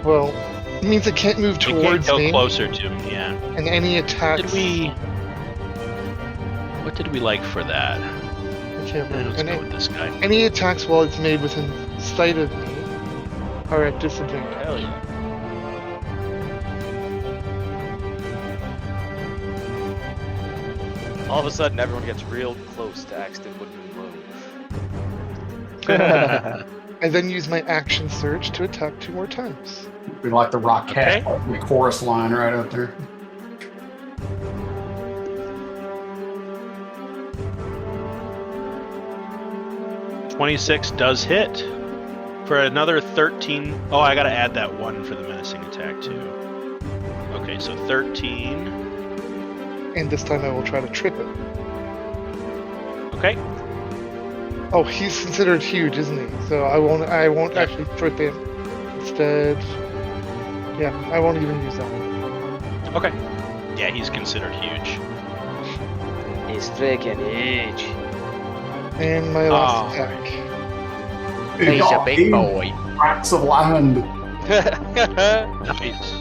Well, it means it can't move It can't towards go me. closer to him, yeah. And any attacks. What did we like for that? I can't remember. Let's go with this guy. Any attacks while it's made within sight of me are at disadvantage. Hell yeah. All of a sudden, everyone gets real close to Axton wouldn't move. I then use my action surge to attack 2 more times. We like the rock cat, Okay. the chorus line right up there. .26 does hit for another 13. Oh, I gotta add that 1 for the menacing attack too. Okay, so 13. And this time I will try to trip it. Okay. Oh, he's considered huge, isn't he? So I won't actually trip him. Instead, yeah, I won't even use that one. Okay. Yeah, he's considered huge. He's freaking huge. And my last attack. He's a big boy. Tracts of land. Nice.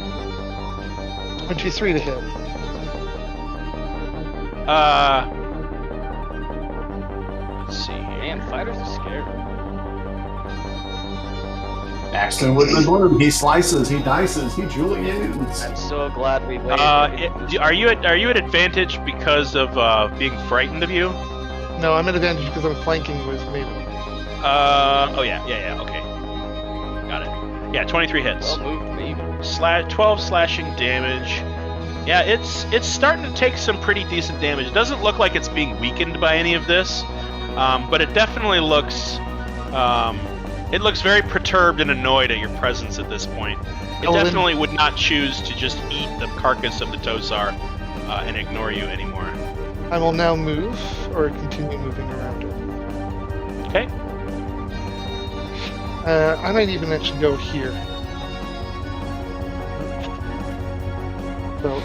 23 to hit. Let's see. Damn, fighters are scared. Axton wouldn't bloom. He slices, he dices, he juliennes. I'm so glad we waited. Are you at advantage because of being frightened of you? No, I'm at advantage because I'm flanking with Maven. Oh yeah, okay. Got it. Yeah, 23 hits. Well moved, me. 12 slashing damage. Yeah, it's starting to take some pretty decent damage. It doesn't look like it's being weakened by any of this, but it definitely looks very perturbed and annoyed at your presence at this point. It definitely would not choose to just eat the carcass of the Tosar and ignore you anymore. I will now move, or continue moving around it. Okay. I might even actually go here. So,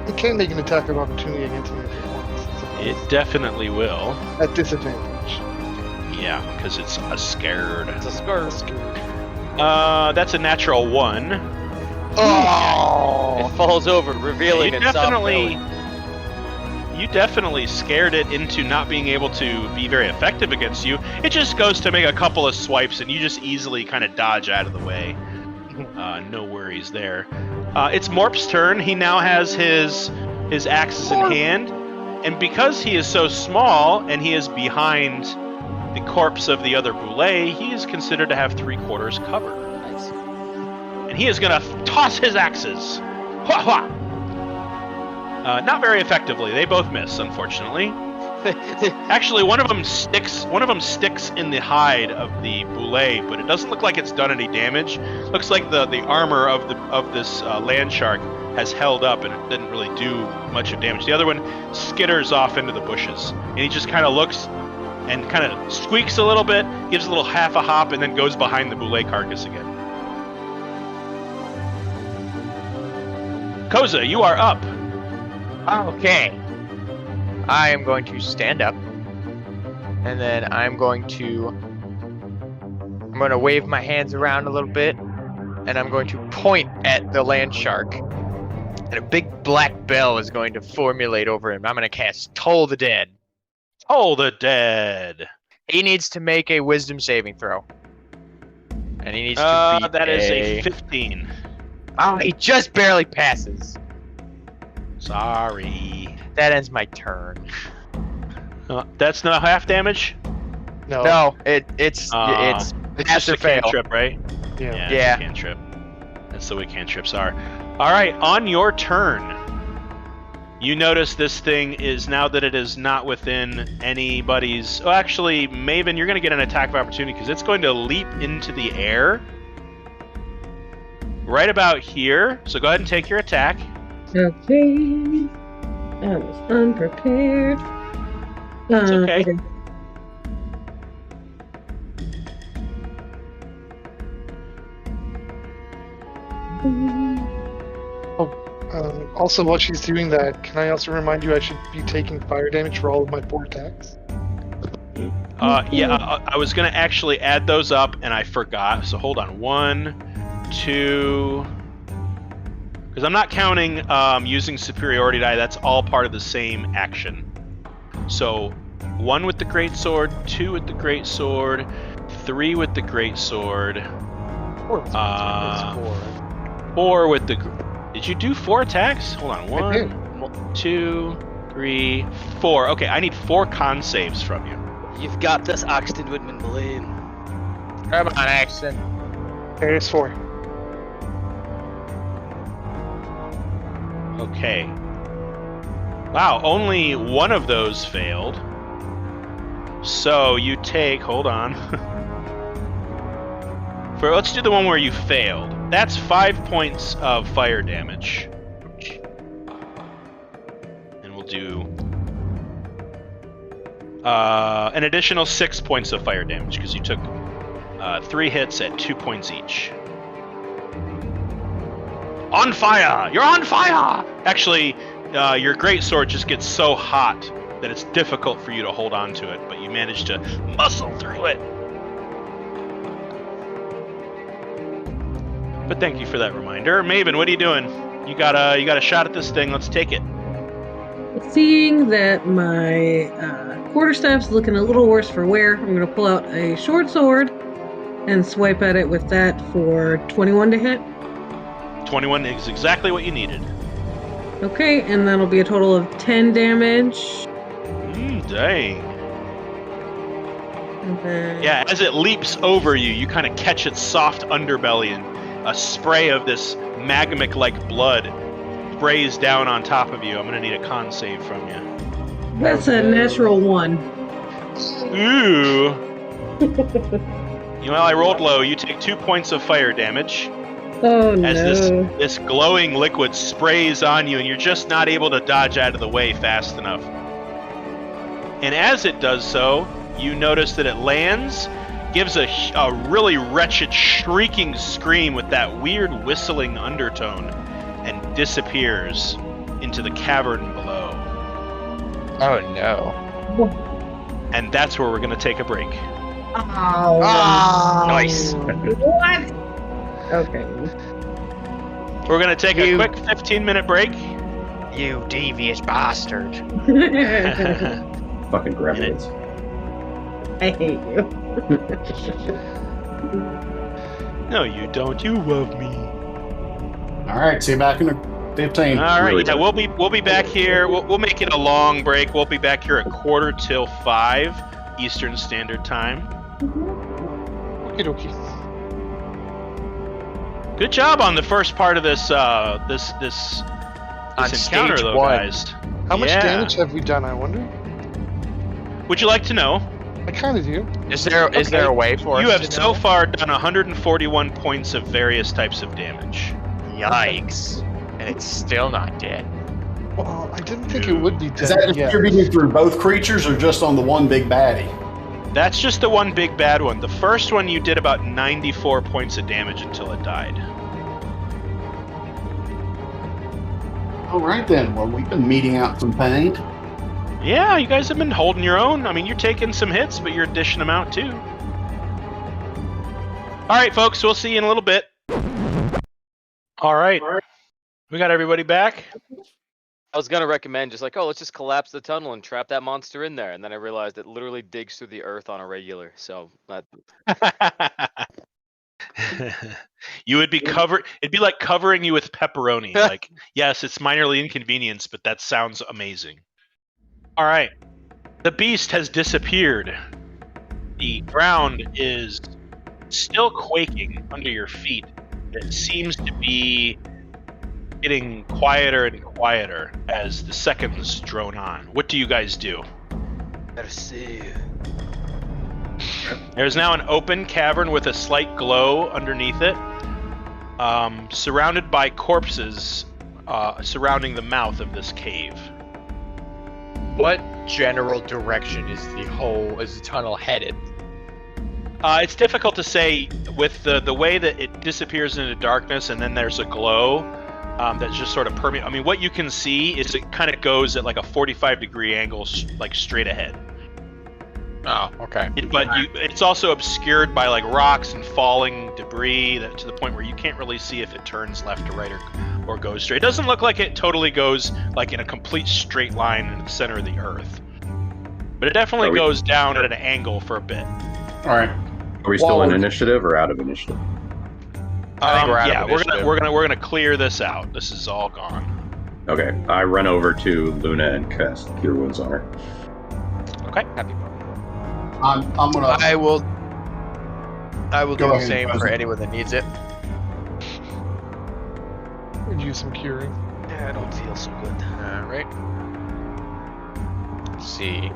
it can make an attack of opportunity against me if it wants. It definitely will. At disadvantage. Yeah, because it's a scared. It's a scar. That's a natural 1. Oh! It falls over, revealing its soft belly. You definitely scared it into not being able to be very effective against you. It just goes to make a couple of swipes, and you just easily kind of dodge out of the way. No worries there. It's Morp's turn. He now has his axes in hand, and because he is so small and he is behind the corpse of the other Boulette, he is considered to have 3/4 cover. Nice. And he is going to toss his axes. Hua hua! Not very effectively. They both miss, unfortunately. Actually, one of them sticks in the hide of the Boulette, but it doesn't look like it's done any damage. Looks like the armor of this land shark has held up, and it didn't really do much of damage. The other one skitters off into the bushes, and he just kind of looks and kind of squeaks a little bit, gives a little half a hop, and then goes behind the Boulette carcass again. Koza, you are up. Okay. I am going to stand up. And then I'm going to wave my hands around a little bit. And I'm going to point at the land shark. And a big black bell is going to formulate over him. I'm going to cast Toll the Dead. Toll the Dead. He needs to make a wisdom saving throw. And he needs to beat that is a 15. Oh, he just barely passes. Sorry. That ends my turn. That's not half damage? No, it's just pass a or fail. cantrip, right? Yeah. Yeah. Cantrip. That's the way cantrips are. All right, on your turn, you notice this thing is, now that it is not within anybody's... Oh, actually, Maven, you're going to get an attack of opportunity because it's going to leap into the air right about here. So go ahead and take your attack. Okay. I was unprepared. It's okay. Also, while she's doing that, can I also remind you I should be taking fire damage for all of my 4 attacks? Yeah, I was going to actually add those up, and I forgot. So hold on. 1, 2... Because I'm not counting using superiority die. That's all part of the same action. So 1 with the greatsword, 2 with the greatsword, 3 with the greatsword, 4 with the... Did you do 4 attacks? Hold on. 1, 2, 3, 4. Okay, I need 4 con saves from you. You've got this, Axton Woodman Blaine. Come on, Axton. There's 4. Okay. Wow, only 1 of those failed. So you take... Hold on. Let's do the one where you failed. That's 5 points of fire damage. And we'll do an additional 6 points of fire damage because you took 3 hits at 2 points each. On fire! You're on fire! Actually, your greatsword just gets so hot that it's difficult for you to hold on to it, but you manage to muscle through it. But thank you for that reminder. Maven, what are you doing? You got a shot at this thing. Let's take it. Seeing that my quarterstaff's looking a little worse for wear, I'm going to pull out a short sword and swipe at it with that for 21 to hit. 21 is exactly what you needed. Okay, and that'll be a total of 10 damage. Dang. And then... Yeah, as it leaps over you, you kind of catch its soft underbelly and a spray of this magmic-like blood sprays down on top of you. I'm going to need a con save from you. That's a natural 1. Ooh. I rolled low. You take 2 points of fire damage. Oh, no. As this glowing liquid sprays on you, and you're just not able to dodge out of the way fast enough. And as it does so, you notice that it lands, gives a really wretched shrieking scream with that weird whistling undertone, and disappears into the cavern below. Oh no. And that's where we're going to take a break. Oh. Nice. What? Okay. We're going to take a quick 15-minute break. You devious bastard. Fucking gremlins. I hate you. No, you don't. You love me. All right, see you back in 15. All right, Really yeah, we'll be back here. We'll make it a long break. We'll be back here at 4:45 Eastern Standard Time. Okie dokie. Good job on the first part of this this encounter, stage though, 1. guys. How much Yeah. damage have we done, I wonder? Would you like to know? I kind of do. Is there a way for You us have to so know? far done 141 points of various types of damage. Yikes. And it's still not dead. Well, I didn't think it would be Is that dead yet. distributed through both creatures or just on the one big baddie? That's just the one big bad one. The first one you did about 94 points of damage until it died. All right then. Well, we've been meeting out some pain. Yeah, you guys have been holding your own. I mean, you're taking some hits, but you're dishing them out too. All right, folks. We'll see you in a little bit. All right. We got everybody back. I was gonna recommend just like, oh, let's just collapse the tunnel and trap that monster in there, and then I realized it literally digs through the earth on a regular. So that. You would be covered. It'd be like covering you with pepperoni. Like, yes, it's minorly inconvenienced, but that sounds amazing. All right, the beast has disappeared. The ground is still quaking under your feet. It seems to be getting quieter and quieter as the seconds drone on. What do you guys do? Merci. There's now an open cavern with a slight glow underneath it, surrounded by corpses surrounding the mouth of this cave. What general direction is the tunnel headed? It's difficult to say with the way that it disappears into darkness and then there's a glow that's just sort of permeate. I mean, what you can see is it kind of goes at like a 45-degree angle, like straight ahead. Oh, okay. It's also obscured by like rocks and falling debris to the point where you can't really see if it turns left or right or goes straight. It doesn't look like it totally goes like in a complete straight line in the center of the earth, but it definitely goes down at an angle for a bit. All right. Are we still in initiative or out of initiative? I think we're out of initiative. we're gonna clear this out. This is all gone. Okay, I run over to Luna and cast Cure Wounds on her. Okay. Happy. I'm gonna. I will do the same ahead. for anyone that needs it. Would use some curing. Yeah, I don't feel so good. All right. Let's see.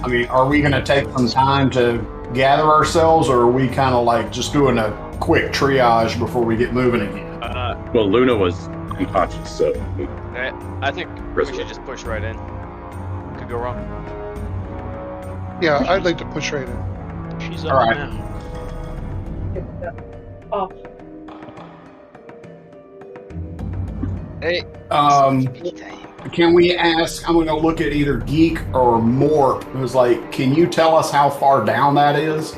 I mean, are we going to take some time to gather ourselves, or are we kind of like just doing a quick triage before we get moving again? Well, Luna was unconscious, so. I think we should just push right in. Could go wrong. Yeah, I'd like to push right in. She's All up right. now. Oh, Hey. Can we ask? I'm going to look at either Geek or Morp. Who's like, can you tell us how far down that is?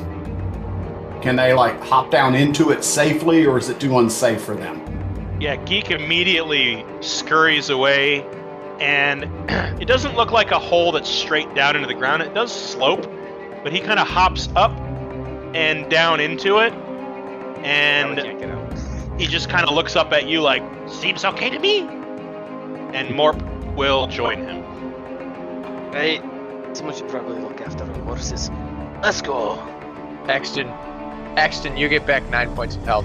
Can they like hop down into it safely, or is it too unsafe for them? Yeah, Geek immediately scurries away, and it doesn't look like a hole that's straight down into the ground. It does slope, but he kind of hops up and down into it, and Can't get out. he just kind of looks up at you like, seems okay to me. And Morp will join him. Hey, someone should probably look after the horses. Let's go. Axton, you get back 9 points of health.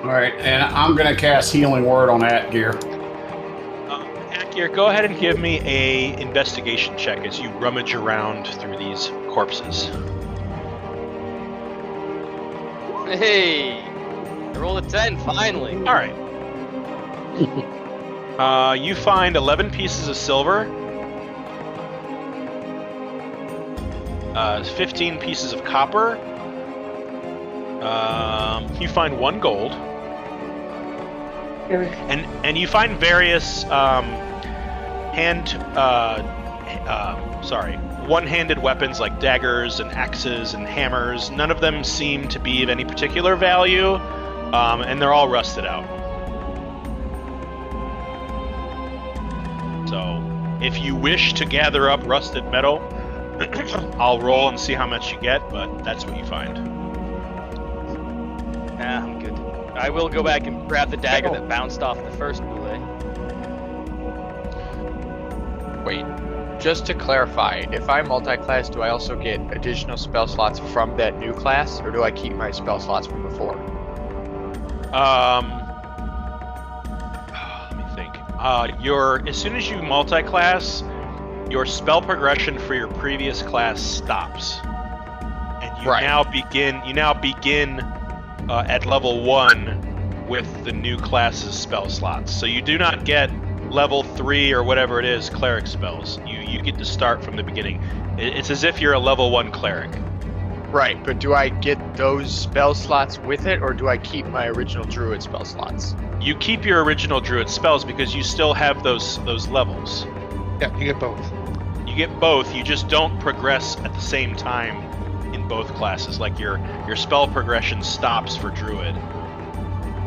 All right, and I'm going to cast Healing Word on Atgear. Akir, go ahead and give me a investigation check as you rummage around through these corpses. Hey, I rolled a 10 finally. All right. You find 11 pieces of silver, 15 pieces of copper. You find 1 gold, and you find various one-handed weapons like daggers and axes and hammers. None of them seem to be of any particular value, and they're all rusted out. So, if you wish to gather up rusted metal, I'll roll and see how much you get, but that's what you find. Nah, I'm good. I will go back and grab the dagger that bounced off the first bullet. Wait, just to clarify, if I multi-class, do I also get additional spell slots from that new class, or do I keep my spell slots from before? Let me think. As soon as you multi-class, your spell progression for your previous class stops, and you now begin at level 1 with the new class's spell slots. So you do not get level 3 or whatever it is cleric spells. You get to start from the beginning. It's as if you're a level 1 cleric. Right, but do I get those spell slots with it, or do I keep my original druid spell slots? You keep your original druid spells because you still have those levels. Yeah, you get both. You get both. You just don't progress at the same time in both classes. Like your spell progression stops for druid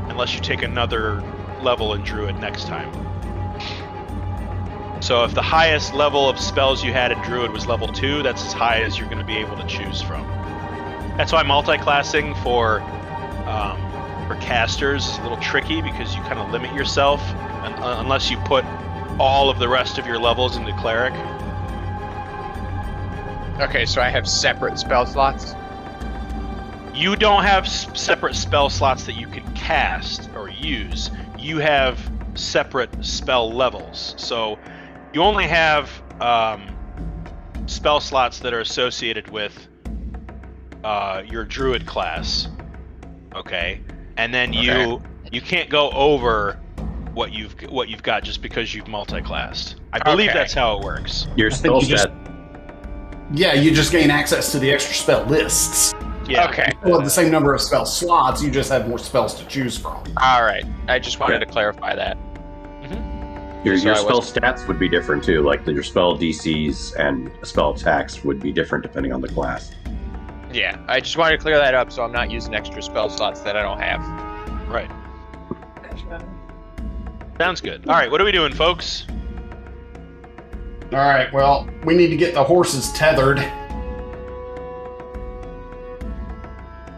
unless you take another level in druid next time. So if the highest level of spells you had in druid was level 2, that's as high as you're going to be able to choose from. That's why multi-classing for casters is a little tricky, because you kind of limit yourself unless you put all of the rest of your levels into cleric. Okay, so I have separate spell slots? You don't have separate spell slots that you can cast or use. You have separate spell levels. So you only have spell slots that are associated with your druid class. Okay? And then you can't go over what you've got just because you've multi-classed. I believe that's how it works. Your spell set. Yeah, you just gain access to the extra spell lists. Yeah. Okay. You still have the same number of spell slots, you just have more spells to choose from. Alright, I just wanted to clarify that. Your spell stats would be different too, like your spell DCs and spell attacks would be different depending on the class. Yeah, I just wanted to clear that up so I'm not using extra spell slots that I don't have. Right. Sounds good. All right, what are we doing, folks? All right, well, we need to get the horses tethered.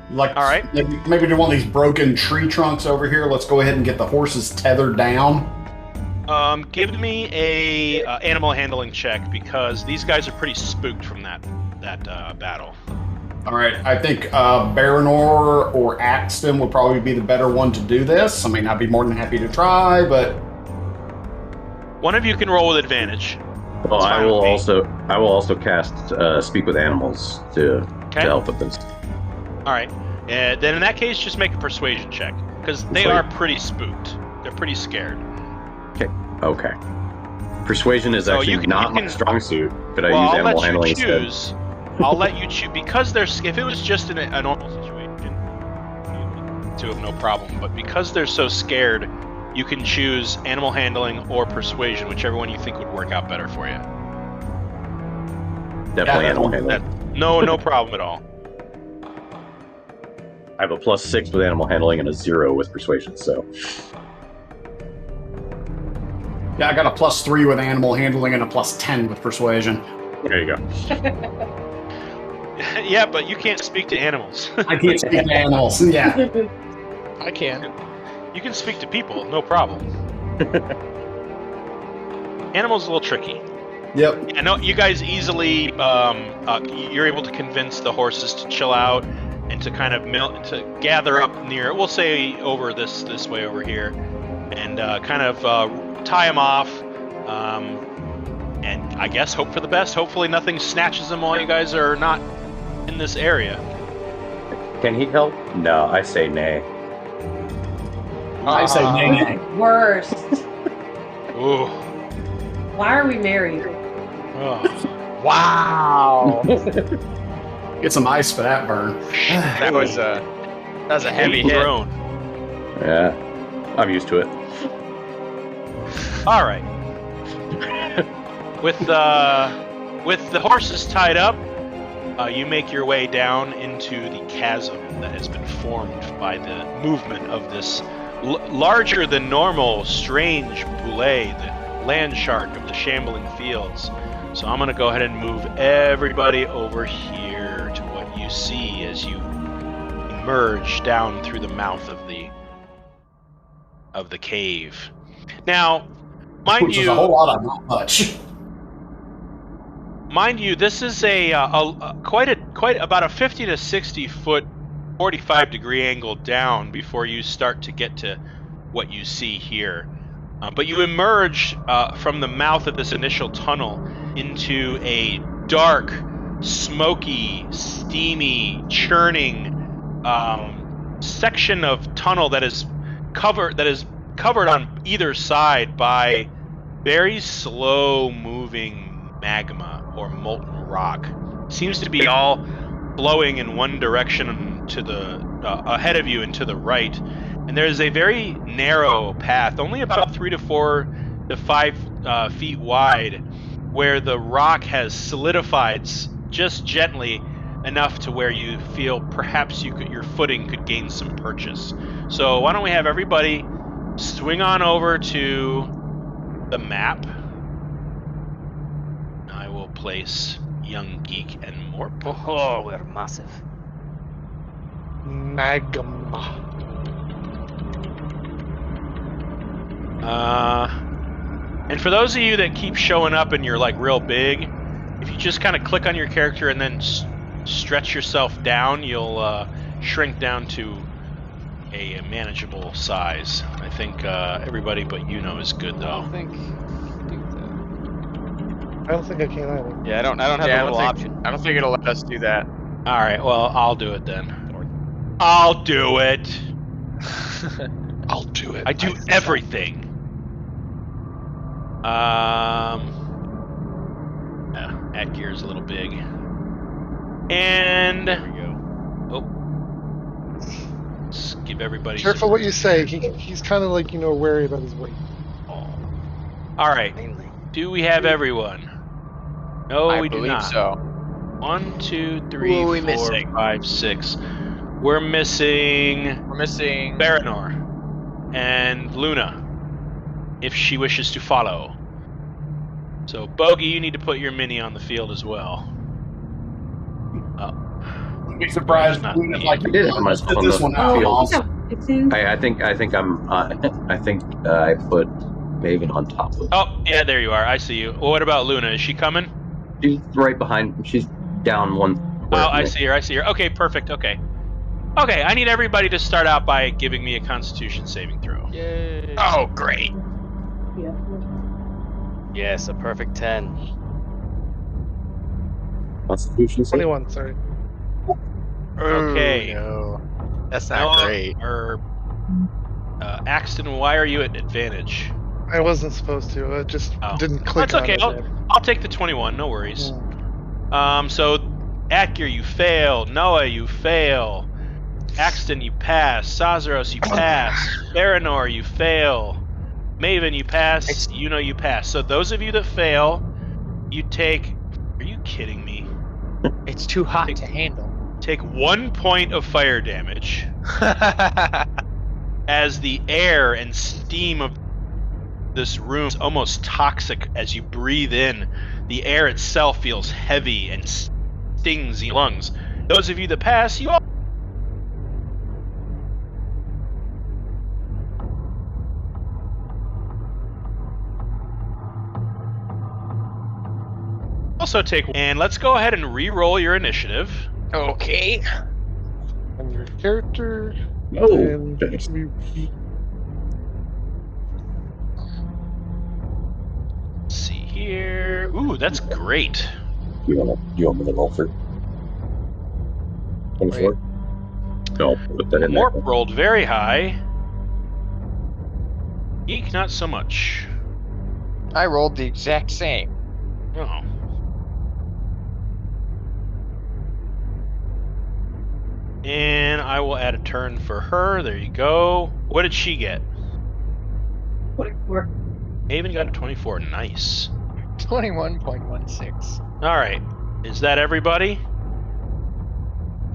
Like, all right. Maybe to one of these broken tree trunks over here. Let's go ahead and get the horses tethered down. Give me a animal handling check, because these guys are pretty spooked from that battle. All right, I think Baranor or Axton would probably be the better one to do this. I mean, I'd be more than happy to try, but one of you can roll with advantage. Well, I will also cast Speak with Animals to help with this. All right, then in that case, just make a persuasion check, because they are pretty spooked. They're pretty scared. Okay. Persuasion is actually not my strong suit. Could I use animal handling instead? I'll let you choose, because if it was just in a normal situation, you have no problem. But because they're so scared, you can choose animal handling or persuasion, whichever one you think would work out better for you. Definitely animal handling. No problem at all. I have a +6 with animal handling and a 0 with persuasion, so. Yeah, I got a +3 with animal handling and a +10 with persuasion. There you go. Yeah, but you can't speak to animals. I can't speak to animals, yeah. I can. You can speak to people, no problem. Animals are a little tricky. Yep. I know you guys easily, you're able to convince the horses to chill out and to kind of to gather up near, we'll say over this way over here, and kind of tie them off. And I guess hope for the best. Hopefully nothing snatches them while you guys are not in this area. Can he help? No, I say nay. I say nay. Worst. Ooh. Why are we married? Oh. Wow. Get some ice for that burn. that was a heavy hit. Yeah, I'm used to it. All right. With the horses tied up, you make your way down into the chasm that has been formed by the movement of this larger than normal, strange bulette, the land shark of the Shambling Fields. So I'm going to go ahead and move everybody over here to what you see as you emerge down through the mouth of the cave. Now, mind Which you, is a whole lot of not much. Mind you, this is quite about a 50 to 60 foot, 45-degree angle down before you start to get to what you see here. But you emerge from the mouth of this initial tunnel into a dark, smoky, steamy, churning section of tunnel that is covered on either side by very slow-moving magma or molten rock. Seems to be all flowing in one direction to the ahead of you and to the right, and there's a very narrow path, only about 3 to 4 to 5 feet wide, where the rock has solidified just gently enough to where you feel perhaps your footing could gain some purchase. So why don't we have everybody swing on over to the map. I will place Young Geek and Morp. Oh, we're massive. Magma. And for those of you that keep showing up and you're like real big, if you just kind of click on your character and then stretch yourself down, you'll shrink down to a manageable size. I think everybody but is good though. I don't think I can do that. I don't think I can either. Yeah, I don't have a little option. I don't think it'll let us do that. All right, well, I'll do it then. I'll do it. I'll do it. I do everything. At gear's a little big. And There we go. oh, let's give everybody. Careful what you say. He's kind of like, wary about his weight. All right. Mainly. Do we have everyone? No, I we do believe not. so. 1, 2, 3, Who are we 4, missing? 5, 6. We're missing We're missing. Baranor and Luna, if she wishes to follow. So, Bogey, you need to put your mini on the field as well. I'd be surprised Not if me. like I did have myself on this the one out. field. Awesome. I think I put Maven on top of. Oh, yeah, there you are. I see you. Well, what about Luna? Is she coming? She's right behind. She's down one. Oh, I see her. Okay, perfect. Okay, I need everybody to start out by giving me a Constitution saving throw. Yay. Oh, great. Yeah. Yes, a perfect 10. Constitution save. 21, sorry. Okay. Oh, no. That's not great. Or Axton, why are you at advantage? I wasn't supposed to. It just didn't click. That's okay. on it. I'll take the 21. No worries. Yeah. So, Akir, you fail. Noah, you fail. Axton, you pass. Sazaros, you pass. Baranor, you fail. Maven, you pass. You pass. So those of you that fail, you take... Are you kidding me? It's too hot to handle. Take 1 point of fire damage as the air and steam of this room is almost toxic as you breathe in. The air itself feels heavy and stings your lungs. Those of you that pass, you also take. And let's go ahead and re-roll your initiative. Okay. And your character. Oh, And thanks. Let's see here. Ooh, that's great. You want me to roll for 24? No, put that in there. Morp rolled very high. Geek, not so much. I rolled the exact same. Oh. And I will add a turn for her. There you go. What did she get? 24. Haven got a 24. Nice. 21.16. All right. Is that everybody?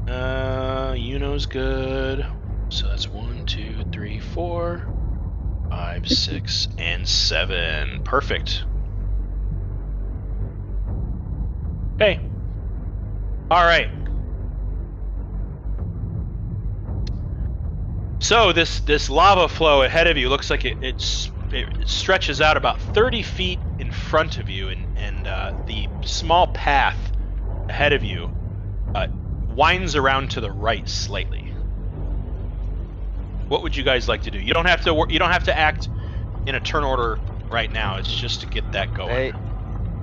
Yuno's good. So that's 1, 2, 3, 4, 5, 6, and 7. Perfect. Okay. All right. So this lava flow ahead of you looks like it stretches out about 30 feet in front of you, and the small path ahead of you winds around to the right slightly. What would you guys like to do? You don't have to act in a turn order right now. It's just to get that going.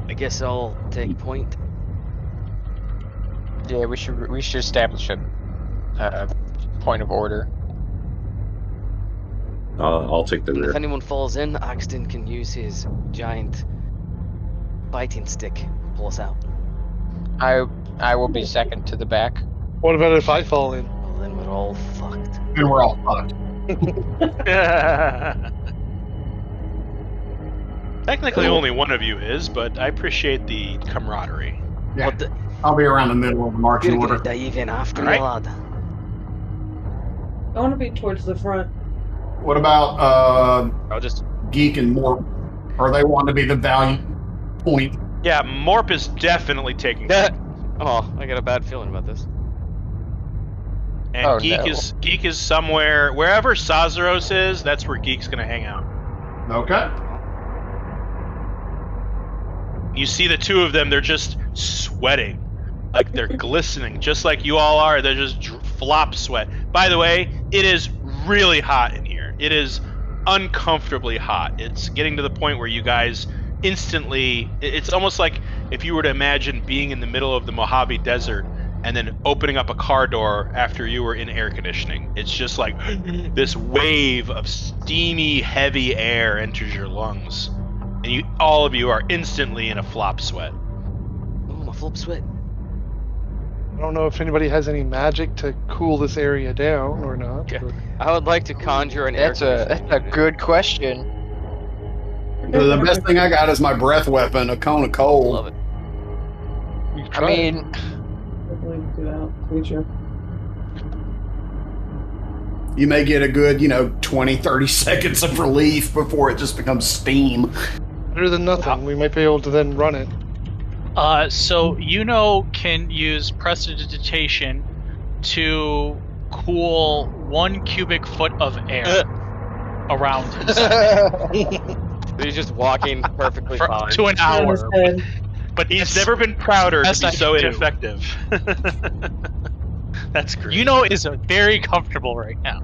I guess I'll take point. Yeah, we should establish a point of order. I'll take the And if rear. anyone falls in, Axton can use his giant biting stick to pull us out. I I will be second to the back. What about if I fall in? Well, then we're all fucked. And we're all fucked. Technically, only one of you is, but I appreciate the camaraderie. Yeah. I'll be around the middle of the marching order. Even after All right. lad. I want to be towards the front. What about I'll just. Geek and Morp? Or they want to be the valiant point? Yeah, Morp is definitely taking. Oh, I got a bad feeling about this. And Geek is somewhere wherever Sazaros is. That's where Geek's gonna hang out. Okay. You see the two of them. They're just sweating, like they're glistening, just like you all are. They're just flop sweat. By the way, it is really hot in here. It is uncomfortably hot. It's getting to the point where you guys instantly. It's almost like if you were to imagine being in the middle of the Mojave Desert and then opening up a car door after you were in air conditioning. It's just like this wave of steamy, heavy air enters your lungs. And all of you are instantly in a flop sweat. Oh, my flop sweat. I don't know if anybody has any magic to cool this area down or not. Okay. but- I would like to conjure an That's a good question. The best thing I got is my breath weapon, a cone of cold. Love it. You can I try it. mean, Definitely do that creature. You may get a good, 20, 30 seconds of relief before it just becomes steam. Better than nothing. We might be able to then run it. So can use prestidigitation to cool 1 cubic foot of air around himself He's just walking perfectly for fine. up to an hour. But he's never been prouder to best be I so can do. ineffective. That's great. Is very comfortable right now.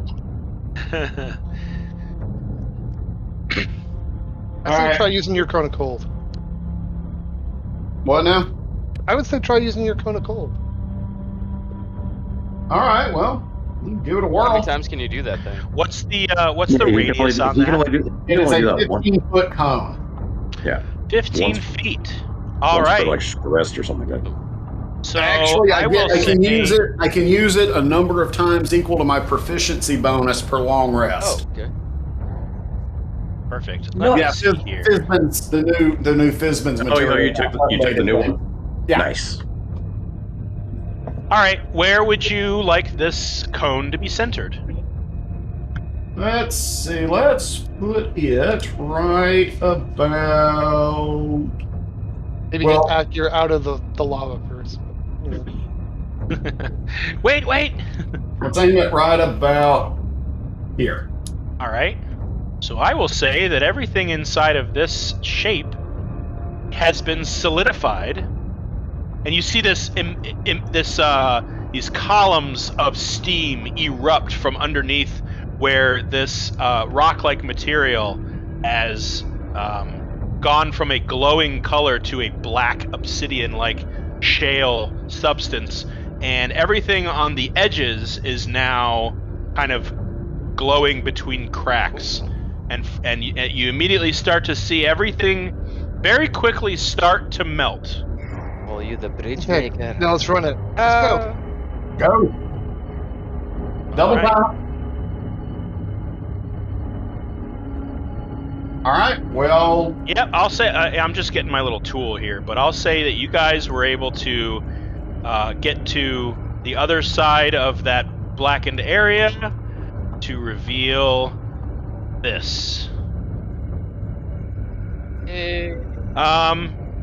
I say Alright. try using your cone of cold. What now? I would say try using your cone of cold. All right, well, give it a How whirl. many times can you do that thing? What's the Yeah, radius on you can that? only do It is a that one. 15-foot cone. Yeah. 15 Once- feet. All Once right. for like rest or something like that. So Actually, I will can say- use it. I can use it a number of times equal to my proficiency bonus per long rest. Oh, okay. Perfect. No. Let me Yeah, see here. Fizban's the new Fizban's Oh, material. you took the new one. Yeah. Nice. All right, where would you like this cone to be centered? Let's see. Let's put it right about. Maybe Well- you're out of the lava first. Wait. Let's aim it right about here. All right. So I will say that everything inside of this shape has been solidified, and you see these columns of steam erupt from underneath, where this rock-like material has gone from a glowing color to a black obsidian-like shale substance, and everything on the edges is now kind of glowing between cracks. And you immediately start to see everything very quickly start to melt. Well, you the bridge Okay, maker. now let's run it. Let's go. Go. Double All right. time. All right. Well, Yep, I'll say I'm just getting my little tool here, but I'll say that you guys were able to get to the other side of that blackened area to reveal this.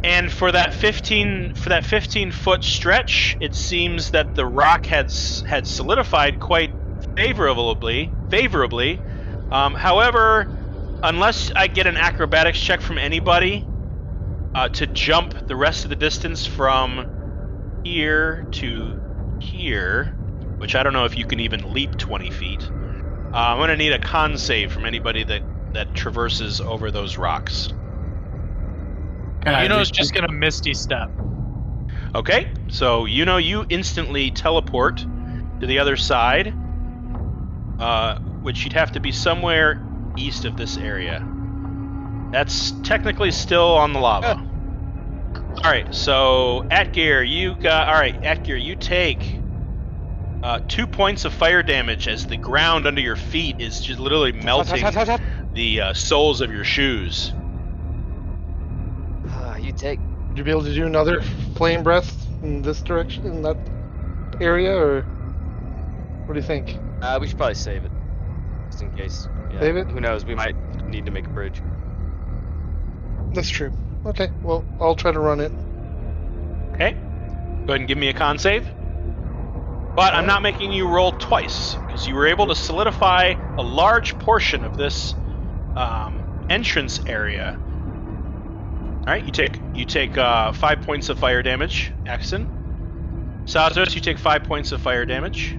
And for that 15-foot stretch, it seems that the rock had solidified quite favorably. However, unless I get an acrobatics check from anybody to jump the rest of the distance from here to here, which I don't know if you can even leap 20 feet, I'm going to need a con save from anybody that traverses over those rocks. Yuno's just gonna Misty Step. Okay, so you instantly teleport to the other side, which you'd have to be somewhere east of this area. That's technically still on the lava. All right, so Atgeir, you take 2 points of fire damage as the ground under your feet is just literally melting the soles of your shoes. You take. Would you be able to do another flame breath in this direction, in that area, or what do you think? We should probably save it, just in case. Yeah, Save it? Who knows? We might need to make a bridge. That's true. Okay, well, I'll try to run it. Okay. Go ahead and give me a con save. But I'm not making you roll twice, because you were able to solidify a large portion of this entrance area. Alright, you take 5 points of fire damage, Axon. Sazos, you take 5 points of fire damage.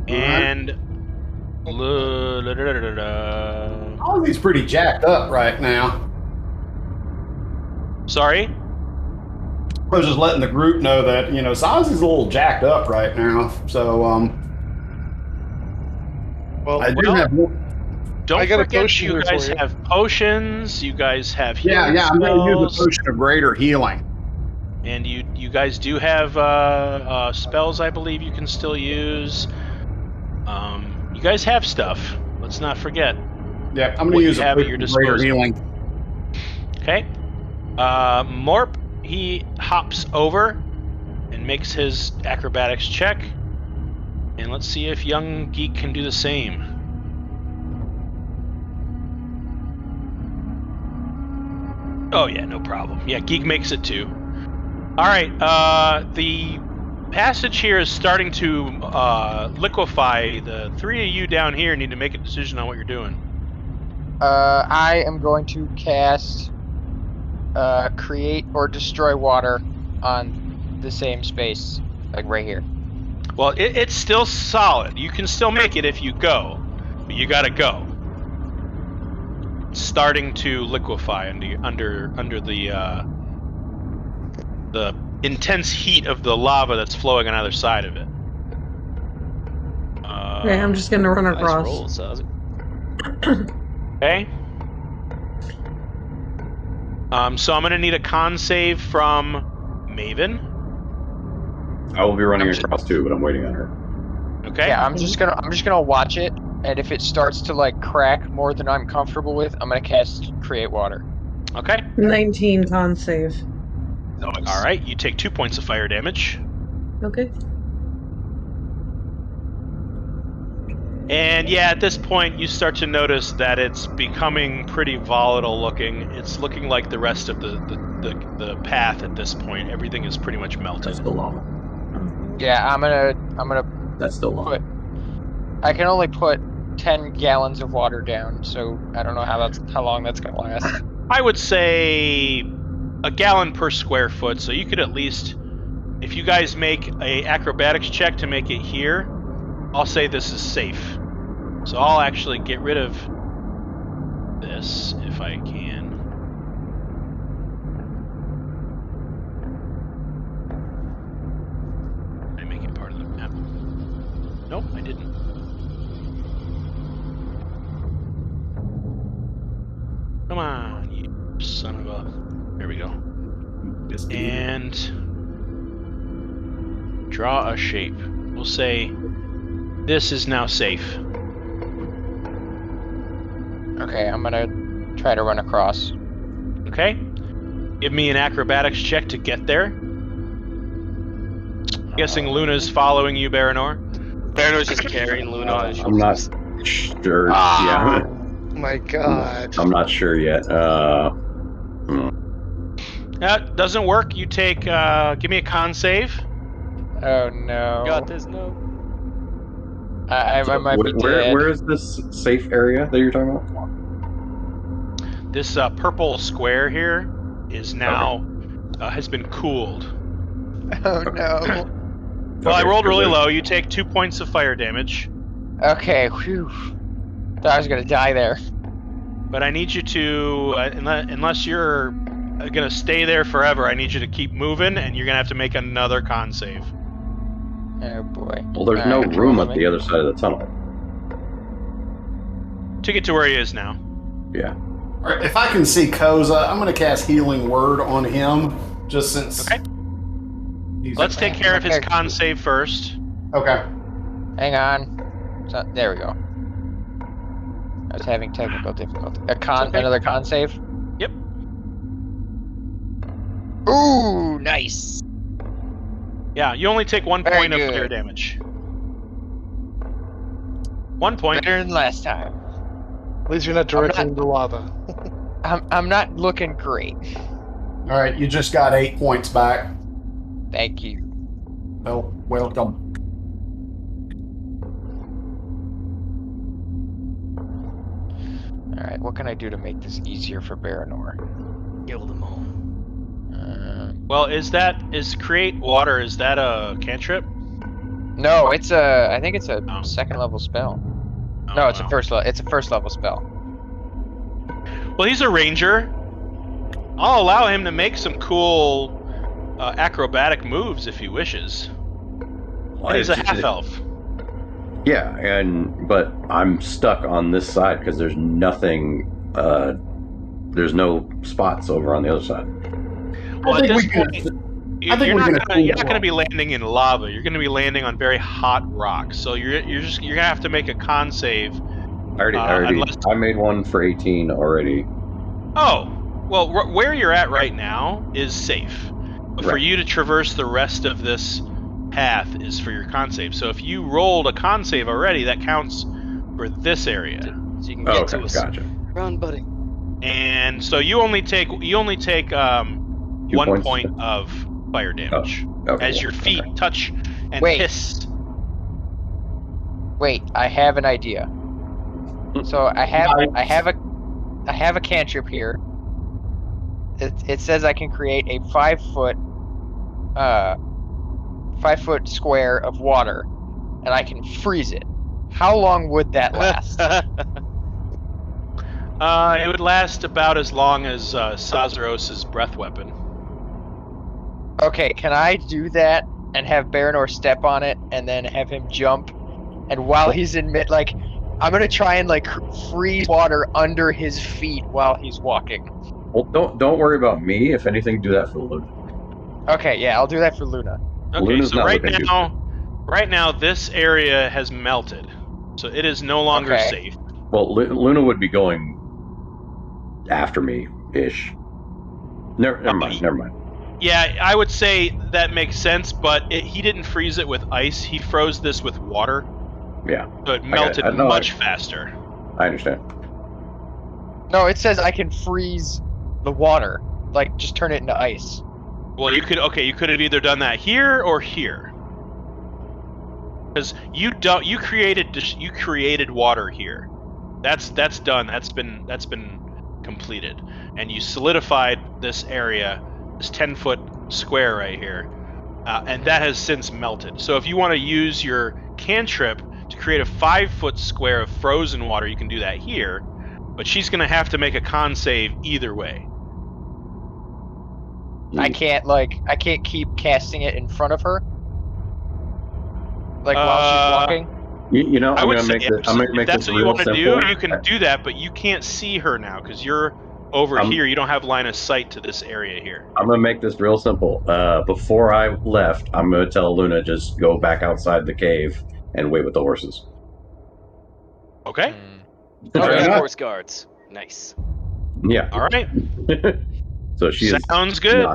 And Ozzy's pretty jacked up right now. Sorry? I was just letting the group know that, Ozzy's a little jacked up right now. So, Well, I do have more. Don't I got a forget potion you here guys for you. have potions, you guys have healing Yeah, I'm going to use spells, a potion of greater healing. and you guys do have spells I believe you can still use. You guys have stuff. Let's not forget. Yeah, I'm going What to you use a have at potion your of greater disposal. healing. Okay. Morp, he hops over and makes his acrobatics check. And let's see if young Geek can do the same. Oh yeah, no problem. Yeah, Geek makes it too. Alright, the passage here is starting to liquefy. The three of you down here need to make a decision on what you're doing. I am going to cast create or destroy water on the same space, like right here. Well, it's still solid. You can still make it if you go, but you gotta go. It's starting to liquefy under the intense heat of the lava that's flowing on either side of it. Okay, I'm just gonna run across. Nice roll, Okay. So I'm gonna need a con save from Maven. I will be running across too, but I'm waiting on her. Okay. Yeah, I'm just gonna watch it, and if it starts to like crack more than I'm comfortable with, I'm gonna cast create water. Okay. 19 con save. All right. You take 2 points of fire damage, Okay. and yeah, at this point you start to notice that it's becoming pretty volatile looking. It's looking like the rest of the path at this point. Everything is pretty much melted. That's still lava. Yeah, I'm gonna That's still lava. I can only put 10 gallons of water down, so I don't know how long that's gonna last. I would say a gallon per square foot, so you could at least, if you guys make a acrobatics check to make it here, I'll say this is safe. So I'll actually get rid of this if I can. Did I make it part of the map? Nope, I didn't. Come on, you son of a... There we go. And draw a shape. We'll say this is now safe. Okay, I'm gonna try to run across. Okay? Give me an acrobatics check to get there. Guessing Luna's following you, Baranor. Baranор's just carrying Luna on his I'm not shoulders. sure. Yeah, Oh my god. I'm not sure yet. That doesn't work. You take, give me a con save. Oh no. Got this, no. I might be dead. Where is this safe area that you're talking about? This purple square here is now, has been cooled. Oh no. Well, I Okay, rolled really good. low. You take 2 points of fire damage. Okay, whew. Thought I was gonna die there. But I need you to, unless you're gonna stay there forever, I need you to keep moving, and you're gonna have to make another con save. Oh boy. Well, there's no Alright, room roll at me. the other side of the tunnel. to get to where he is now. Yeah. All right, if I can see Koza, I'm going to cast Healing Word on him, just since... Okay. Let's take care of his con save first. Okay. Hang on. So, there we go. I was having technical difficulty. Another con save? Yep. Ooh, nice. Yeah, you only take 1 point of fire damage. 1 point. Better than last time. At least you're not directly into lava. I'm not looking great. All right, you just got 8 points back. Thank you. Well, welcome. Alright, what can I do to make this easier for Baranor? Kill them all. Well, is create water, is that a cantrip? No, it's I think it's a second level spell. Oh, No, it's a first level spell. Well, he's a ranger. I'll allow him to make some cool acrobatic moves if he wishes. And he's a half-elf. Yeah, but I'm stuck on this side because there's nothing. There's no spots over on the other side. Well, at this point, you're not going to be landing in lava. You're going to be landing on very hot rock. So you're going to have to make a con save. I made one for 18 already. Oh, well, where you're at right now is safe. But for you to traverse the rest of this path is for your con save. So if you rolled a con save already, that counts for this area. So you can get to us. Gotcha. Run, buddy. And so you only take 1 point of fire damage as your feet touch and hiss. Wait, I have an idea. So I have a cantrip here. It says I can create a 5 foot square of water, and I can freeze it. How long would that last? It would last about as long as Sazeros's breath weapon. Okay, can I do that and have Baranor step on it and then have him jump? And while he's in I'm gonna try and freeze water under his feet while he's walking. Well, don't worry about me. If anything, do that for Luna. Okay, yeah, I'll do that for Luna. Okay, Luna's so not right now this area has melted, so it is no longer safe. Well, Luna would be going after me, ish. Never mind. Yeah, I would say that makes sense, but he didn't freeze it with ice. He froze this with water. Yeah. So it melted much faster. I understand. No, it says I can freeze the water, just turn it into ice. Well, you could have either done that here or here. Because you created water here. That's done. That's been completed, and you solidified this area, this 10-foot square right here, and that has since melted. So if you want to use your cantrip to create a 5-foot square of frozen water, you can do that here. But she's gonna have to make a con save either way. I can't keep casting it in front of her, while she's walking. I'm gonna make this real simple. If that's what you want to do, you can do that, but you can't see her now because you're over here. You don't have line of sight to this area here. I'm gonna make this real simple. Before I left, I'm gonna tell Luna just go back outside the cave and wait with the horses. Okay. Horse guards. Nice. Yeah. All right. So sounds good.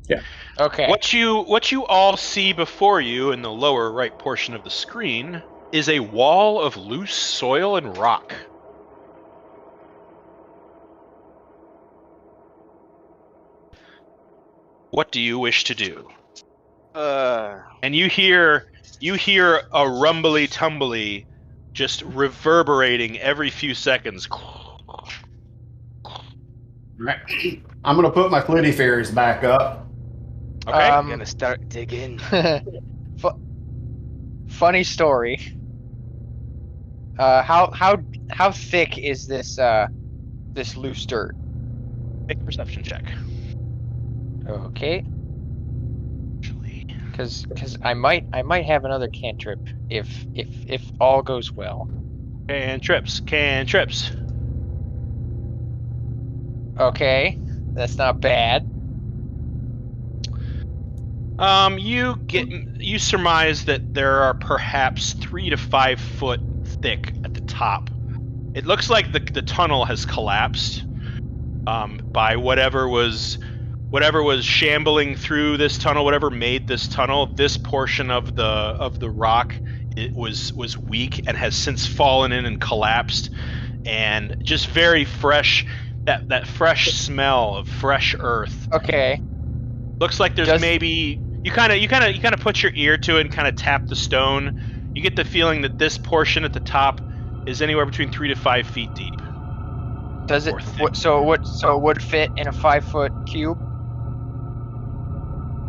Yeah. Okay. What you all see before you in the lower right portion of the screen is a wall of loose soil and rock. What do you wish to do? And you hear a rumbly tumbly just reverberating every few seconds. I'm going to put my flitty fairies back up. Okay. I'm going to start digging. Funny story. How thick is this loose dirt? Make a perception check. Okay. Because I might have another cantrip if all goes well. Cantrips. Okay, that's not bad. You surmise that there are perhaps 3 to 5 foot thick at the top. It looks like the tunnel has collapsed by whatever was shambling through this tunnel, whatever made this tunnel. This portion of the rock, it was weak and has since fallen in and collapsed, and just very fresh. That fresh smell of fresh earth. Okay. Looks like there's maybe you kind of put your ear to it and kind of tap the stone. You get the feeling that this portion at the top is anywhere between 3 to 5 feet deep. Does it? So it would fit in a 5-foot cube?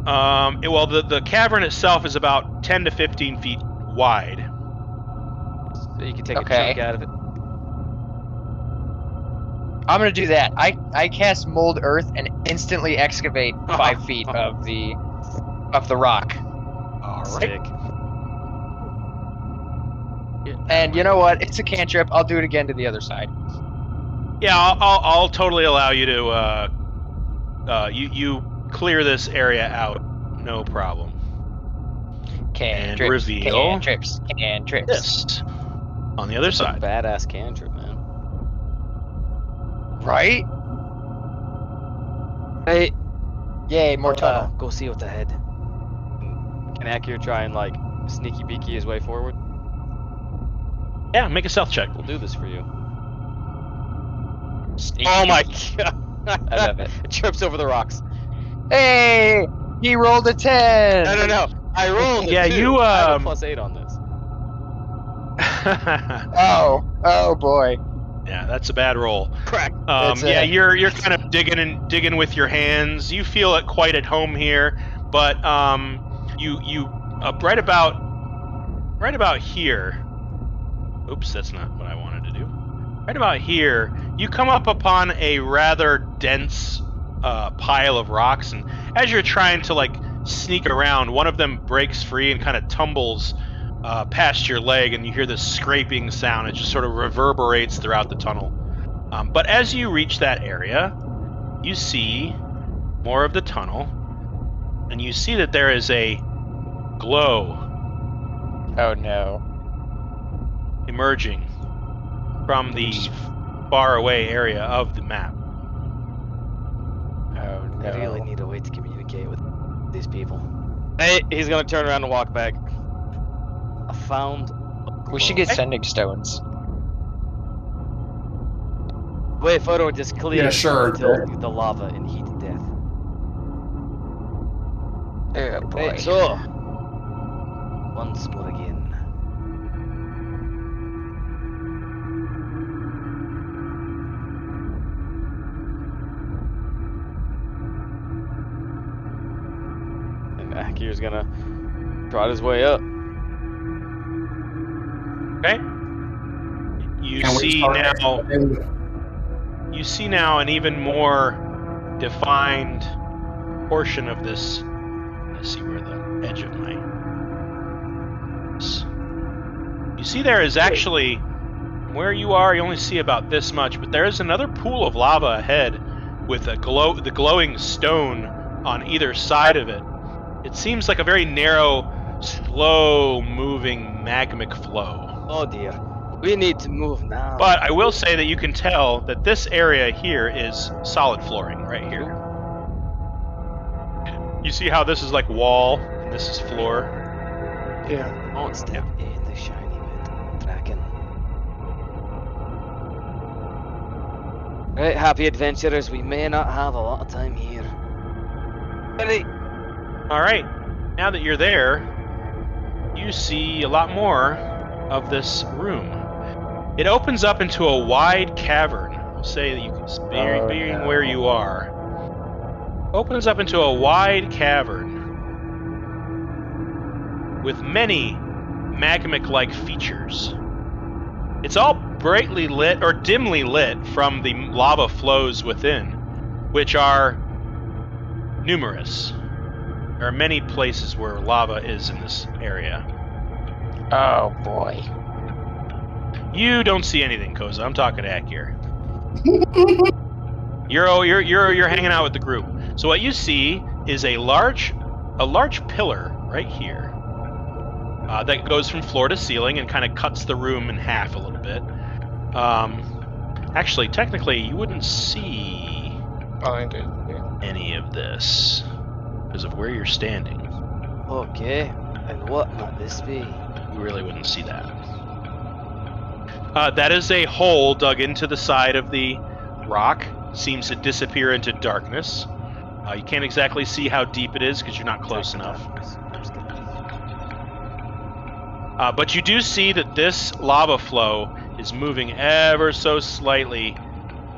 Well, the cavern itself is about 10 to 15 feet wide. So you can take a chunk out of it. I'm gonna do that. I cast mold earth and instantly excavate 5 feet of the rock. All right. And you know what? It's a cantrip. I'll do it again to the other side. Yeah, I'll totally allow you to you clear this area out, no problem. Cantrips. And reveal cantrips. this on the other side. Badass cantrip, man. Right? Hey. Yay, more tunnel. Go see what's ahead. Can Akir try and like sneaky beaky his way forward? Yeah, make a stealth check. We'll do this for you. Oh my god! I love it. It trips over the rocks. Hey, he rolled a 10. No. I rolled. Yeah, you. I have a +8 on this. Oh boy. Yeah, that's a bad roll. Crack. You're kind of digging with your hands. You feel it quite at home here, but you right about here. Oops, that's not what I wanted to do. Right about here, you come up upon a rather dense pile of rocks, and as you're trying to like sneak around, one of them breaks free and kind of tumbles past your leg, and you hear this scraping sound. It just sort of reverberates throughout the tunnel. But as you reach that area, you see more of the tunnel, and you see that there is a glow. Oh no. Emerging from the far away area of the map. Oh no. I really need a way to communicate with these people. Hey, he's gonna turn around and walk back. I found a glow. We should get sending stones. Wait, photo just clear until sure. the lava and heat to death. Oh boy. Hey, so once more again. And Akir's gonna trot his way up. Okay. You see now an even more defined portion of this. Let's see where the edge of my. You see, there is actually where you are. You only see about this much, but there is another pool of lava ahead, with the glowing stone on either side of it. It seems like a very narrow, slow-moving magmic flow. Oh dear. We need to move now. But I will say that you can tell that this area here is solid flooring right here. You see how this is like wall and this is floor? Yeah. Won't step in the shiny wet dragon. Right, happy adventurers, we may not have a lot of time here. Ready? Alright, now that you're there, you see a lot more of this room. It opens up into a wide cavern. I'll say that you can being where you are. Opens up into a wide cavern with many magmic-like features. It's all brightly lit or dimly lit from the lava flows within, which are numerous. There are many places where lava is in this area. Oh boy. You don't see anything, Koza. I'm talking to Akir. You're hanging out with the group. So what you see is a large pillar right here that goes from floor to ceiling and kind of cuts the room in half a little bit. Actually, technically, you wouldn't see any of this because of where you're standing. Okay, and what might this be? You really wouldn't see that. That is a hole dug into the side of the rock. Seems to disappear into darkness. You can't exactly see how deep it is because you're not close enough. But you do see that this lava flow is moving ever so slightly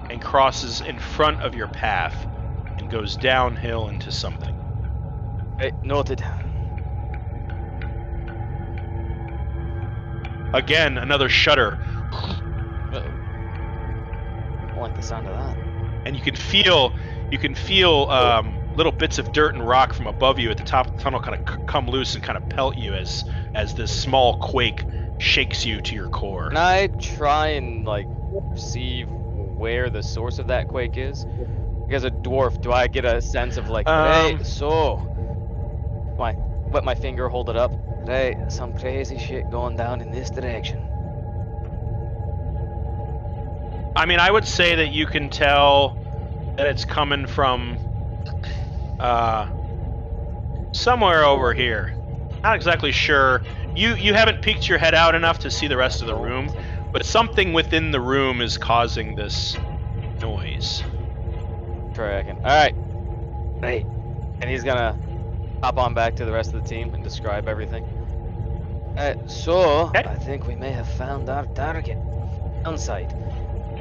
and crosses in front of your path and goes downhill into something. Hey, noted. Again, another shudder. I don't like the sound of that. And you can feel little bits of dirt and rock from above you at the top of the tunnel kind of come loose and kind of pelt you as this small quake shakes you to your core. Can I try and see where the source of that quake is? As a dwarf, do I get a sense of hey, so wet my finger, hold it up. Hey, some crazy shit going down in this direction. I mean, I would say that you can tell that it's coming from somewhere over here. Not exactly sure. You haven't peeked your head out enough to see the rest of the room, but something within the room is causing this noise. Tracking. Alright. Right. And he's gonna hop on back to the rest of the team and describe everything. Okay. I think we may have found our target. Downside.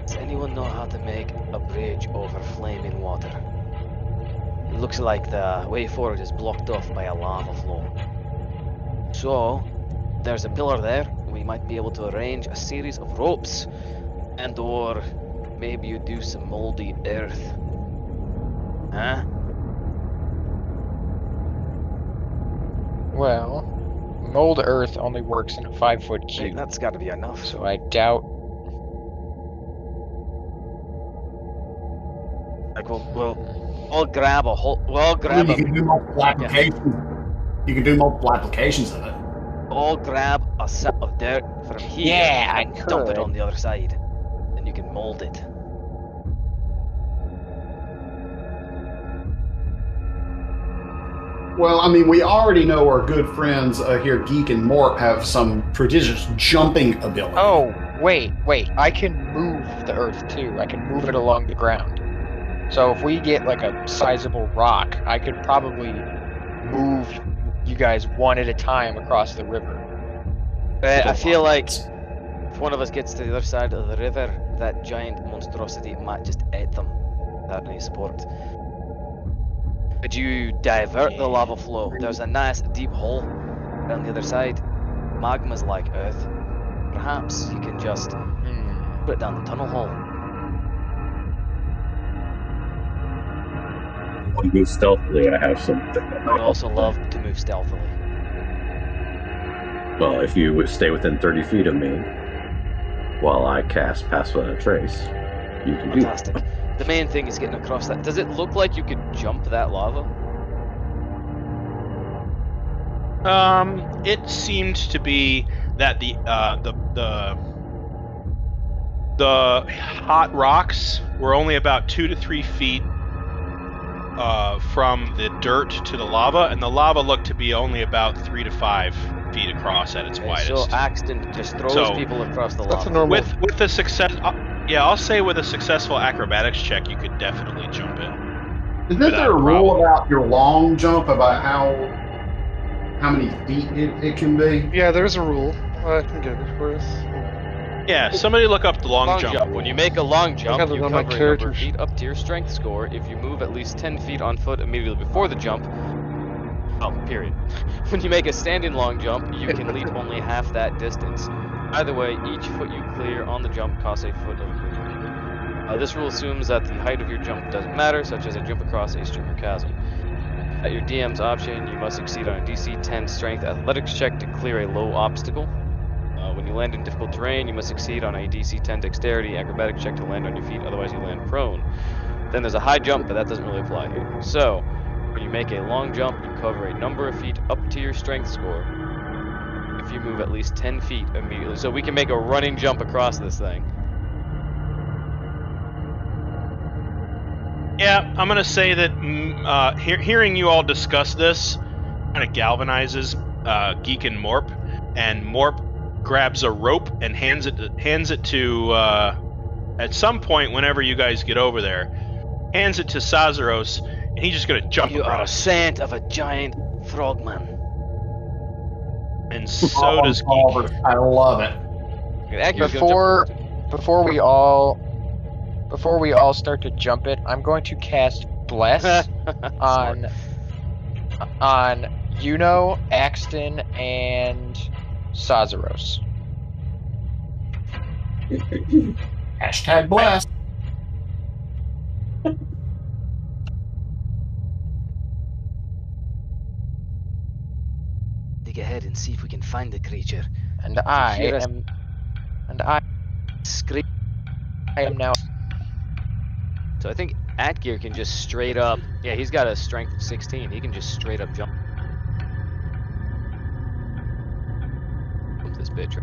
Does anyone know how to make a bridge over flaming water? It looks like the way forward is blocked off by a lava flow. So, there's a pillar there. We might be able to arrange a series of ropes. And or maybe you do some moldy earth. Huh? Well, mold earth only works in a 5-foot cube. Hey, that's gotta be enough. So I doubt. We'll grab a whole. We'll grab You can do multiple applications. Yeah. You can do multiple applications of it. I'll grab a set of dirt from here and dump it on the other side. Then you can mold it. Well, I mean, we already know our good friends here, Geek and Mort, have some prodigious jumping ability. Oh, wait. I can move the earth too. I can move it along the ground. So if we get a sizable rock, I could probably move you guys one at a time across the river. I feel like if one of us gets to the other side of the river, that giant monstrosity might just eat them without any support. Could you divert the lava flow? There's a nice deep hole on the other side. Magma's like earth. Perhaps you can just put it down the tunnel hole. To move stealthily, I have something. I'd also love to move stealthily. Well, if you would stay within 30 feet of me while I cast Pass Without a Trace, you can Fantastic. The main thing is getting across that. Does it look like you could jump that lava? It seemed to be that the hot rocks were only about 2 to 3 feet from the dirt to the lava, and the lava looked to be only about 3 to 5 feet across at its widest. So Axton just throws people across the lava. That's a normal. With the success, I'll say with a successful acrobatics check, you could definitely jump it. Isn't there a rule about your long jump, about how many feet it can be? Yeah, there's a rule. I can get it for us. Yeah, somebody look up the long jump. When you make a long jump, you cover a number characters. of feet up to your strength score. If you move at least 10 feet on foot immediately before the jump, period. When you make a standing long jump, you can leap only half that distance. Either way, each foot you clear on the jump costs a foot of movement. This rule assumes that the height of your jump doesn't matter, such as a jump across a stream or chasm. At your DM's option, you must succeed on a DC 10 strength athletics check to clear a low obstacle. When you land in difficult terrain, you must succeed on a DC 10 dexterity acrobatic check to land on your feet, otherwise you land prone. Then there's a high jump, but that doesn't really apply here. So, when you make a long jump, you cover a number of feet up to your strength score if you move at least 10 feet immediately. So we can make a running jump across this thing. Yeah, I'm going to say that hearing you all discuss this kind of galvanizes Geek and Morp, and Morp grabs a rope and hands it to at some point whenever you guys get over there, hands it to Sazaros, and he's just gonna jump You are a across. scent of a giant frogman. And so does Geek. I love it. Before we all start to jump it, I'm going to cast Bless on Yuno, Axton, and Sazaros. Hashtag blessed. Dig ahead and see if we can find the creature. And I hear us- scream. I am now. So I think Atgear can just straight up. Yeah, he's got a strength of 16. He can just straight up jump this bitch.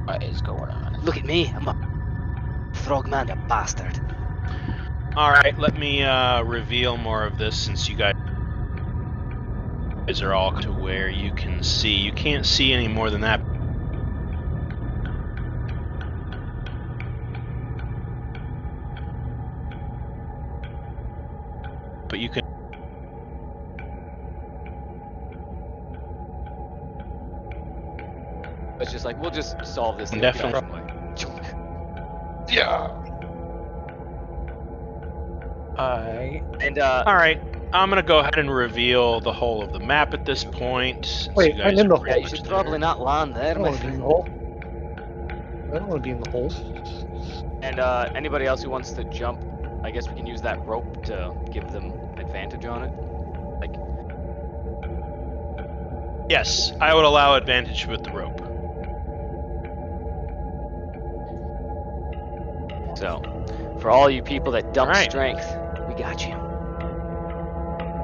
What is going on? Look at me. I'm a frogman, a bastard. All right, let me reveal more of this since you guys are all to where you can see. You can't see any more than that. But you can. It's just like, we'll just solve this thing Definitely. differently. Yeah. And All right, I'm gonna go ahead and reveal the whole of the map at this point. since Wait, you guys I'm in the are yeah, hole. you should probably not land I there, don't my want to be in friend. the hole. I don't want to be in the hole. And anybody else who wants to jump, I guess we can use that rope to give them advantage on it. Like, Yes, I would allow advantage with the rope. so, for all you people that dump Alright. strength, we got you.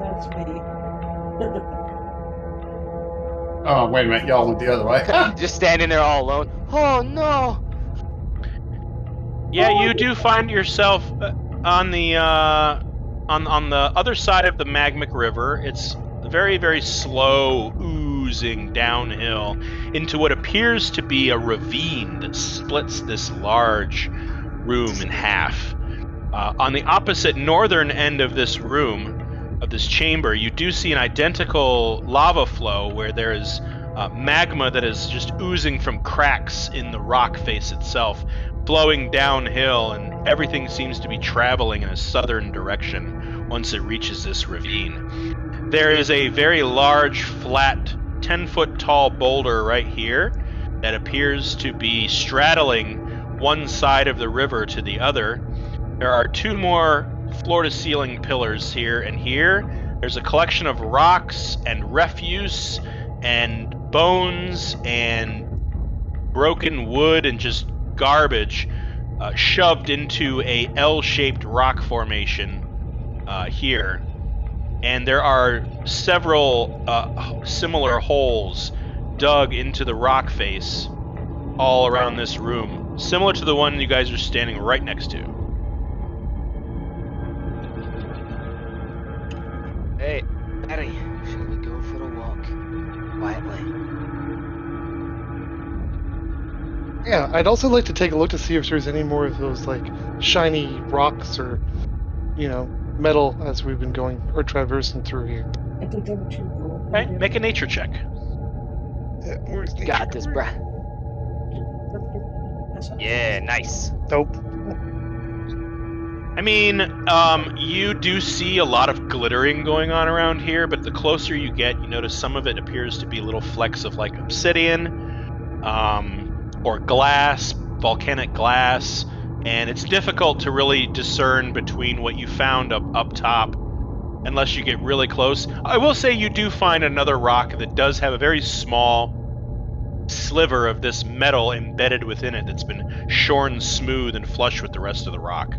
That's me. Oh, wait a minute. Y'all went the other way. Just standing there all alone. Oh no! Yeah, you do find yourself on the on the other side of the Magmic River. It's very, very slow, oozing downhill into what appears to be a ravine that splits this large room in half. On the opposite northern end of this room, of this chamber, you do see an identical lava flow where there is magma that is just oozing from cracks in the rock face itself, flowing downhill, and everything seems to be traveling in a southern direction once it reaches this ravine. There is a very large, flat, 10-foot tall boulder right here that appears to be straddling one side of the river to the other. There are two more floor-to-ceiling pillars here and here. There's a collection of rocks and refuse and bones and broken wood and just garbage shoved into a L-shaped rock formation here. And there are several similar holes dug into the rock face all around this room, similar to the one you guys are standing right next to. Hey, Barry, shall we go for a walk? Quietly. Yeah, I'd also like to take a look to see if there's any more of those, like, shiny rocks or, metal as we've been going or traversing through here. I think that would you. Okay, make a nature check. Yeah, where's the Got this, bruh. Yeah, nice. Nope. I mean, you do see a lot of glittering going on around here, but the closer you get, you notice some of it appears to be little flecks of, like, obsidian, or glass, volcanic glass, and it's difficult to really discern between what you found up top unless you get really close. I will say you do find another rock that does have a very small sliver of this metal embedded within it that's been shorn smooth and flush with the rest of the rock.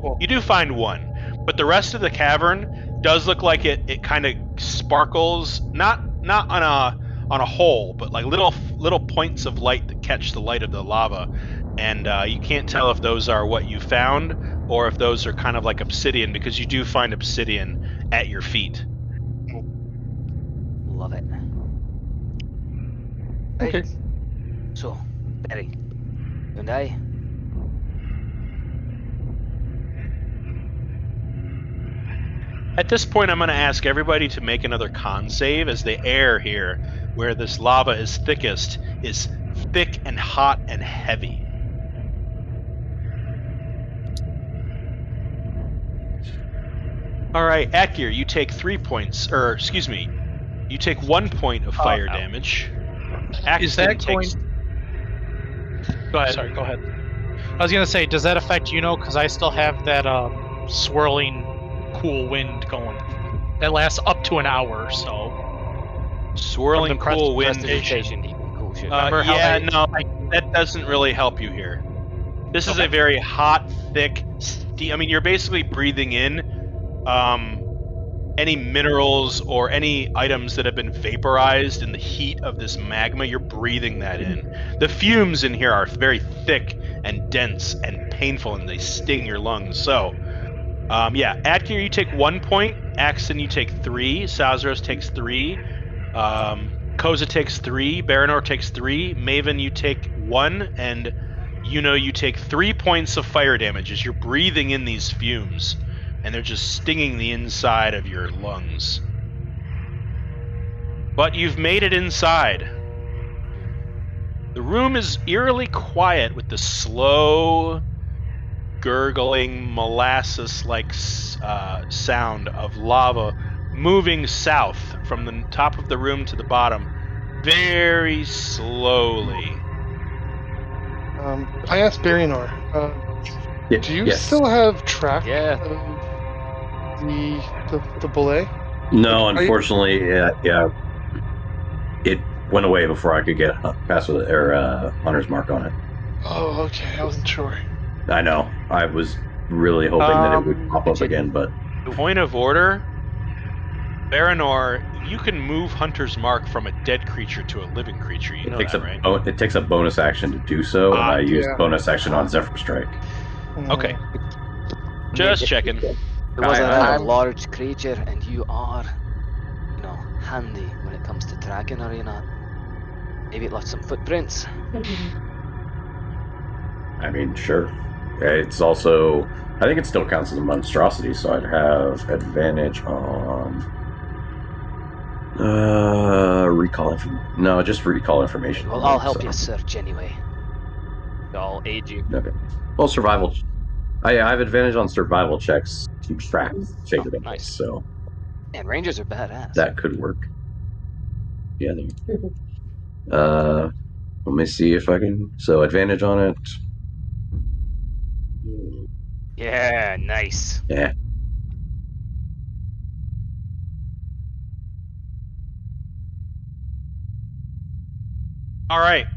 Cool. You do find one, but the rest of the cavern does look like it kind of sparkles, not on a hole, but like little points of light that catch the light of the lava, and you can't tell if those are what you found or if those are kind of like obsidian, because you do find obsidian at your feet. Love it. Okay. Right. So, Barry, you and I. At this point, I'm going to ask everybody to make another con save, as the air here, where this lava is thickest, is thick and hot and heavy. All right, Akir, you take 3 points, or excuse me, you take 1 point of fire damage. Is that takes... Go ahead. Sorry, go ahead. I was gonna say, does that affect Because I still have that swirling, cool wind going. That lasts up to an hour, so. Swirling cool wind. Cool shit. That doesn't really help you here. This is a very hot, thick. I mean, you're basically breathing in any minerals or any items that have been vaporized in the heat of this magma. You're breathing that in. The fumes in here are very thick and dense and painful, and they sting your lungs. So, Adkir, you take 1 point. Axton, you take 3. Sazros takes 3. Koza takes 3. Baranor takes 3. Maven, you take 1. And you take 3 points of fire damage as you're breathing in these fumes, and they're just stinging the inside of your lungs. But you've made it inside. The room is eerily quiet with the slow, gurgling, molasses-like sound of lava moving south from the top of the room to the bottom, very slowly. I asked Baranor, do you still have track of the bulette? No, unfortunately, it went away before I could get past with hunter's mark on it. Oh, okay. I wasn't sure. I know. I was really hoping that it would pop up again, but... Point of order, Baranor, you can move hunter's mark from a dead creature to a living creature. You know that, right? It takes a bonus action to do so, and I used bonus action on Zephyr Strike. Okay. Just checking. It was a large creature, and you are, handy when it comes to tracking, are you not? Maybe it left some footprints. I mean, sure. It's also... I think it still counts as a monstrosity, so I'd have advantage on... recall information. No, just recall information. Well, I'll help you search anyway. I'll aid you. Okay. Well, survival... I have advantage on survival checks to track figure nice. So... And rangers are badass. That could work. Yeah. Let me see if I can... So, advantage on it. Yeah, nice. Yeah. All right.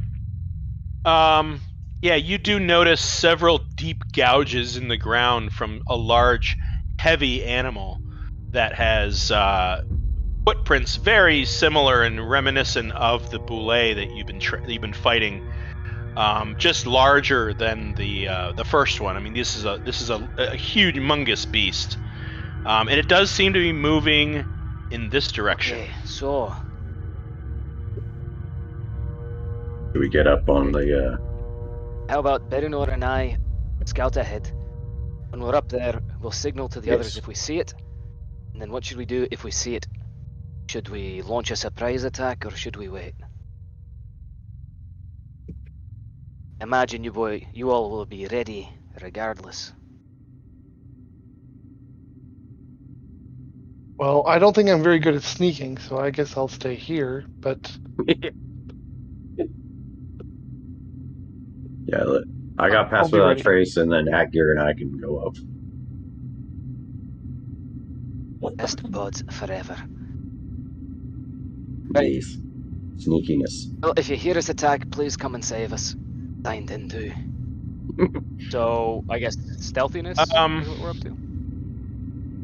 You do notice several deep gouges in the ground from a large, heavy animal that has footprints very similar and reminiscent of the bulette that you've been fighting. Just larger than the first one. I mean, this is a huge, humongous beast, and it does seem to be moving in this direction. Okay, so do we get up on the? How about Baranor and I scout ahead? When we're up there, we'll signal to the others if we see it. And then what should we do if we see it? Should we launch a surprise attack, or should we wait? Imagine you all will be ready regardless. Well, I don't think I'm very good at sneaking, so I guess I'll stay here, but... Yeah, I got past without trace, and then Akir and I can go up. Best buds forever. Nice. Sneakiness. Well, if you hear us attack, please come and save us. Signed in too. So, I guess stealthiness is what we're up to?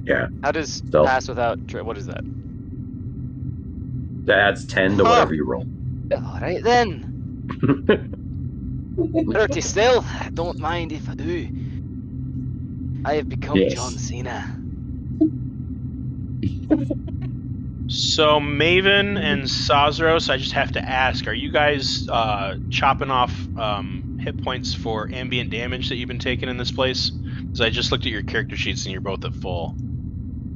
Yeah. How does Stealth. pass without... what is that? That adds 10 to whatever you roll. Alright then. 30 stealth. Don't mind if I do. I have become Yes. John Cena. So Maven and Sazros, I just have to ask, are you guys chopping off hit points for ambient damage that you've been taking in this place? Because I just looked at your character sheets and you're both at full.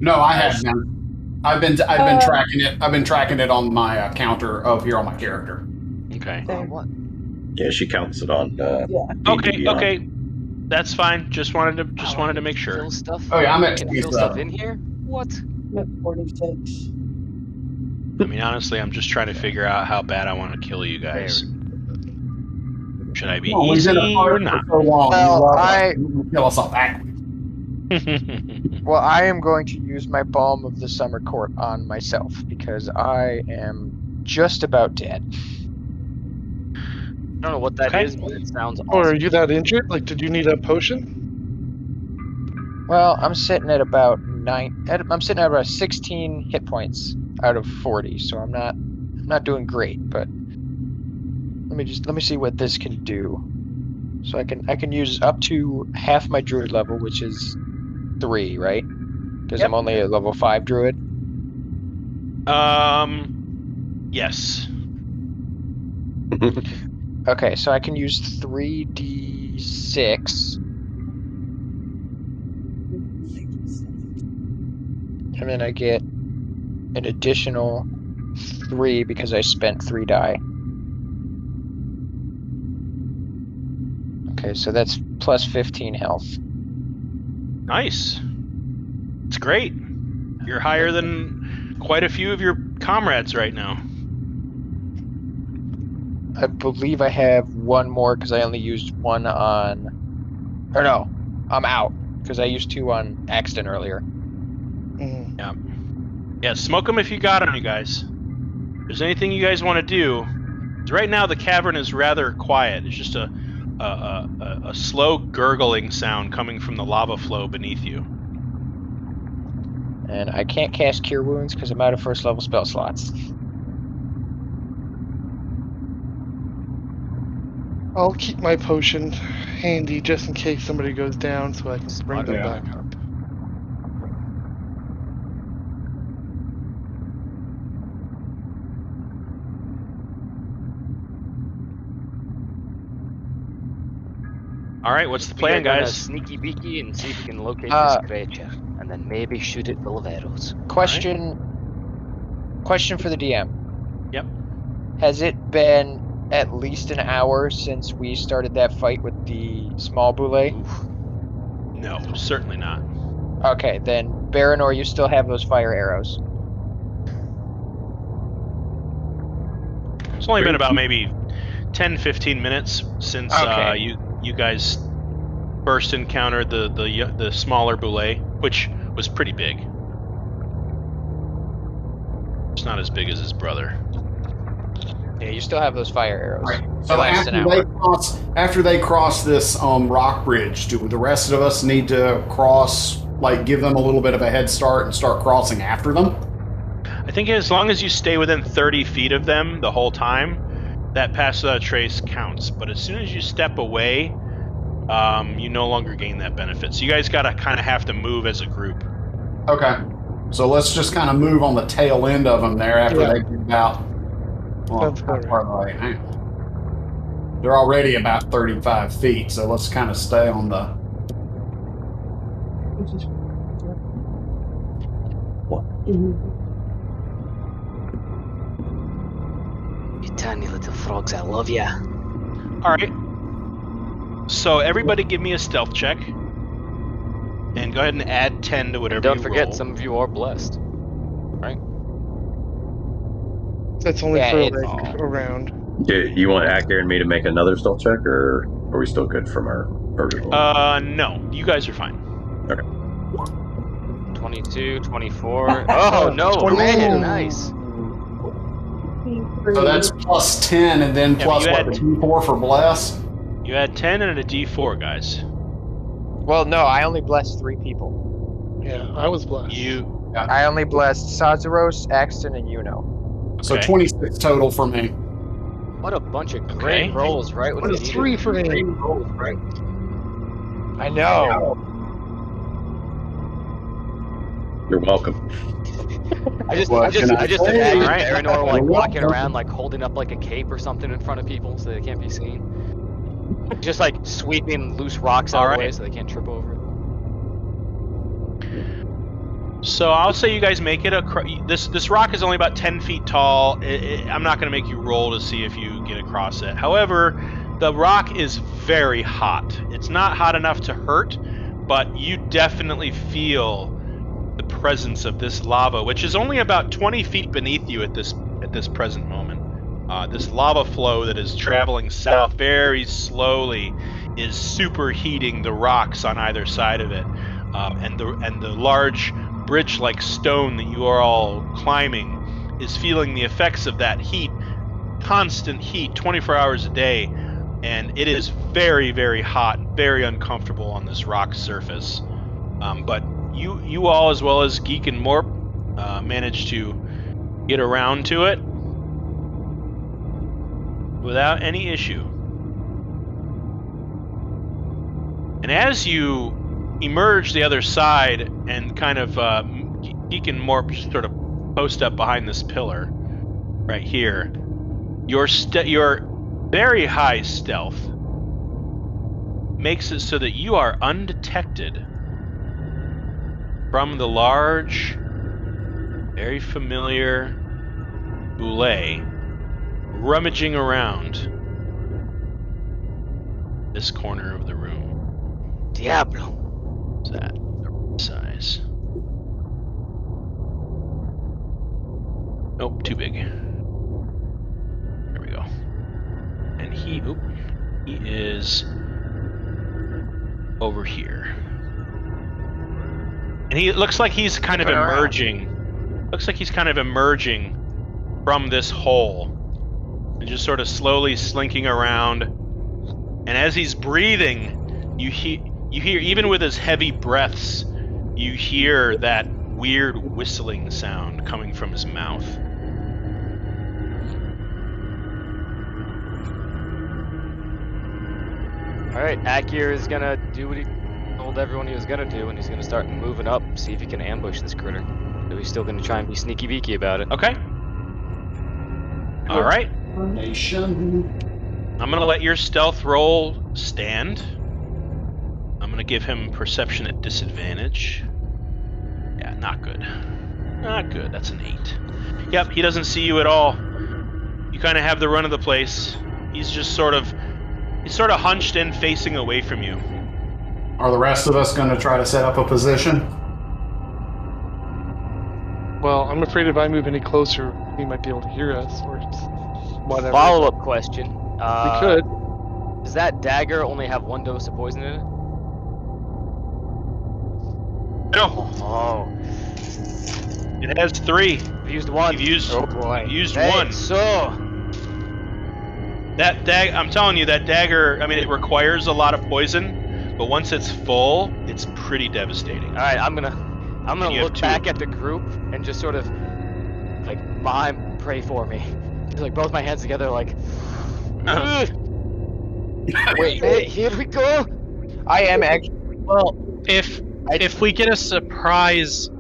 No, I have none. I've been tracking it. I've been tracking it on my counter of here on my character. Okay. What? Yeah, she counts it on. Okay. That's fine. Just wanted to make sure. Fill stuff? Oh yeah, I'm at Can fill stuff in here? What? I'm at 46. I mean, honestly, I'm just trying to figure out how bad I want to kill you guys. Should I be easy or not? Well, kill us off that. Well, I am going to use my Balm of the Summer Court on myself because I am just about dead. I don't know what that is, but it sounds awesome. Or are you that injured? Like, did you need a potion? Well, I'm sitting at about 16 hit points out of 40, so I'm not doing great. But let me see what this can do. So I can use up to half my druid level, which is 3, right? Because I'm only a level 5 druid. Yes. Okay, so I can use 3d6. And then I get an additional 3 because I spent 3 die. Okay, so that's plus 15 health. Nice. It's great. You're higher than quite a few of your comrades right now. I believe I have one more because I only used one on... Or no, I'm out because I used 2 on Axton earlier. Yeah, smoke them if you got them, you guys. If there's anything you guys want to do, 'cause right now the cavern is rather quiet. It's just a slow gurgling sound coming from the lava flow beneath you. And I can't cast Cure Wounds because I'm out of first level spell slots. I'll keep my potion handy just in case somebody goes down so I can bring them back up. All right, what's the plan, guys? Sneaky beaky and see if we can locate this creature, and then maybe shoot it full of arrows. Question for the DM. Yep. Has it been at least an hour since we started that fight with the small bulette? No, certainly not. Okay, then Baranor, you still have those fire arrows. It's only been about maybe 10-15 minutes since you guys first encountered the smaller bulette, which was pretty big. It's not as big as his brother. Yeah, you still have those fire arrows. Right. So after they cross this rock bridge, do the rest of us need to cross, like give them a little bit of a head start and start crossing after them? I think as long as you stay within 30 feet of them the whole time, that pass without trace counts. But as soon as you step away, you no longer gain that benefit. So you guys gotta kind of have to move as a group. Okay. So let's just kind of move on the tail end of them there after they get about... Well, they're already about 35 feet, so let's kind of stay on the... You tiny little frogs, I love ya. Alright. So everybody give me a stealth check. And go ahead and add 10 to whatever Don't you forget, roll. some of you are blessed. Right? That's only for like a round. Do you want Acker and me to make another stealth check, or are we still good from our original? No. You guys are fine. Okay. 22, 24. Oh, no, man, nice. So that's plus 10, and then plus what, the D4 for bless? You had 10 and a D4, guys. Well, no, I only blessed 3 people. Yeah, I was blessed. I only blessed Sazaros, Axton, and Yuno. So 26 total for me. What a bunch of great rolls, right? What is 3 for me? I know. You're welcome. I just imagine Baranor like walking around like holding up like a cape or something in front of people so they can't be seen. Just like sweeping loose rocks out of the way so they can't trip over it. So I'll say you guys make it this rock is only about 10 feet tall. I'm not going to make you roll to see if you get across it. However, the rock is very hot. It's not hot enough to hurt, but you definitely feel the presence of this lava, which is only about 20 feet beneath you at this present moment. This lava flow that is traveling south very slowly is superheating the rocks on either side of it, and the large bridge-like stone that you are all climbing is feeling the effects of that heat, constant heat, 24 hours a day, and it is very, very hot, very uncomfortable on this rock surface. But you all, as well as Geek and Morp, managed to get around to it without any issue. And as you emerge the other side and kind of Geek and Morp sort of post up behind this pillar right here, your very high stealth makes it so that you are undetected from the large, very familiar bulette rummaging around this corner of the room. Diablo. What's that? The size. Nope, too big. There we go. And he is over here. And he looks like he's kind of emerging. Looks like he's kind of emerging from this hole and just sort of slowly slinking around. And as he's breathing, you hear, even with his heavy breaths, you hear that weird whistling sound coming from his mouth. Alright, Akir is gonna do what he told everyone he was gonna do, and he's gonna start moving up, see if he can ambush this critter. So he's still gonna try and be sneaky beaky about it. Okay. Alright. Nation. I'm gonna let your stealth roll stand. I'm gonna give him perception at disadvantage. Yeah, not good. Not good. That's an 8. Yep, he doesn't see you at all. You kind of have the run of the place. He's sort of hunched in, facing away from you. Are the rest of us going to try to set up a position? Well, I'm afraid if I move any closer, he might be able to hear us, or whatever. Follow-up question. We could. Does that dagger only have 1 dose of poison in it? No. Oh. It has 3. You've used 1. You've used 1. So. That I'm telling you, that dagger, I mean, it requires a lot of poison, but once it's full, it's pretty devastating. All right, I'm gonna look back at the group and just sort of like mime, pray for me. Just like both my hands together, like. Wait, hey, here we go. I am actually. Well, if we get a surprise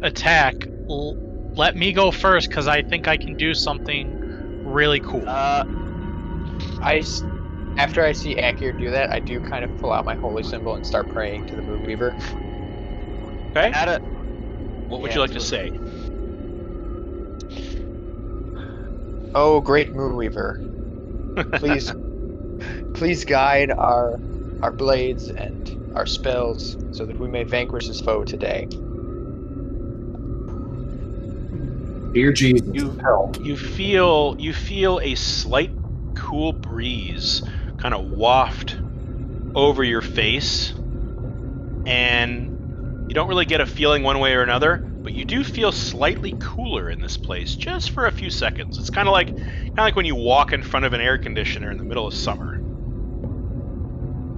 attack, let me go first, because I think I can do something really cool. After I see Akir do that, I do kind of pull out my holy symbol and start praying to the Moonweaver. Okay. What would you like to say? Oh, great Moonweaver, please guide our blades and our spells so that we may vanquish this foe today. Dear Jesus, help. You feel a slight cool breeze kind of waft over your face, and you don't really get a feeling one way or another, but you do feel slightly cooler in this place just for a few seconds. It's kind of like when you walk in front of an air conditioner in the middle of summer.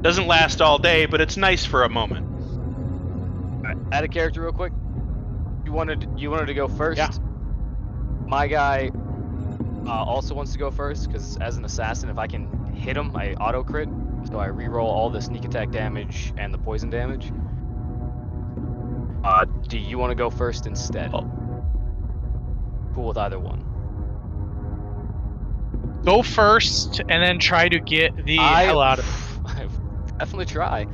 Doesn't last all day, but it's nice for a moment. Add a character real quick. You wanted to go first? Yeah. My guy also wants to go first, because as an assassin, if I can hit him, I auto crit. So I reroll all the sneak attack damage and the poison damage. Do you want to go first instead? Cool with either one. Go first, and then try to get the hell out of it. Definitely try.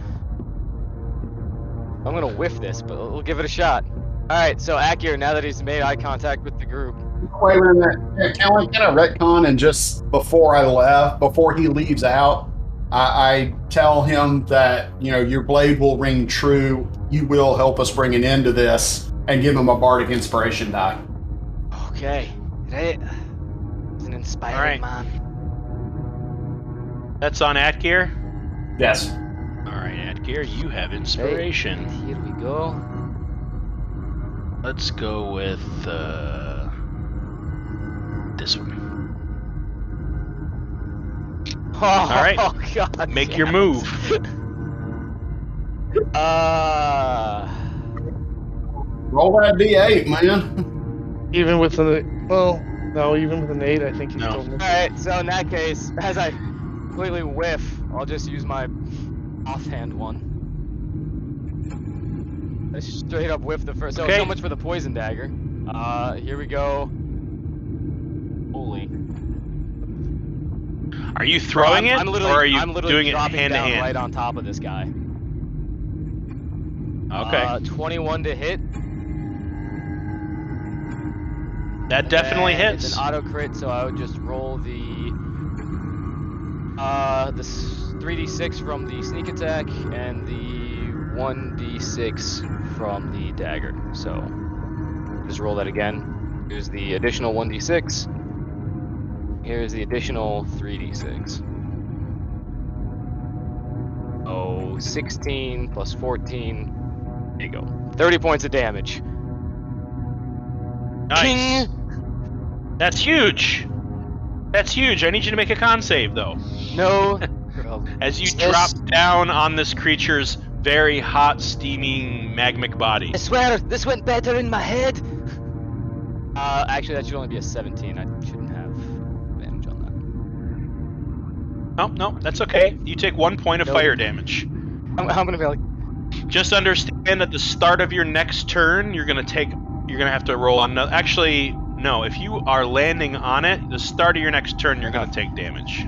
I'm gonna whiff this, but we'll give it a shot. Alright, so Akir, now that he's made eye contact with the group. Wait a minute. Can I retcon and just before he leaves out, I tell him that, your blade will ring true. You will help us bring an end to this, and give him a bardic inspiration die. Okay. Great. He's an inspiring man. That's on Atgear? Yes. Alright, Atgear, you have inspiration. Okay, here we go. Let's go with this one. Alright. Oh, God. Make your move. Roll that D8, man. Even with even with an 8, I think he's still missing. Alright, so in that case, as I completely whiff, I'll just use my offhand one. I straight up whiff the first. So much for the poison dagger. Here we go. Holy. Are you throwing it, or are you doing it dropping hand to down hand? right on top of this guy. Okay. 21 to hit. That definitely hits. It's an auto crit, so I would just roll the 3d6 from the sneak attack and the 1d6 from the dagger. So just roll that again. Here's the additional 1d6. Here's the additional 3d6. Oh, 16 plus 14. There you go. 30 points of damage. Nice. King. That's huge. That's huge. I need you to make a con save, though. No. As you drop down on this creature's very hot, steaming, magmic body. I swear, this went better in my head. Actually, that should only be a 17. I shouldn't have advantage on that. No, that's okay. You take 1 point of fire damage. I'm gonna be like. Just understand at the start of your next turn, you're gonna have to roll on. Actually, no. If you are landing on it, the start of your next turn, you're gonna take damage.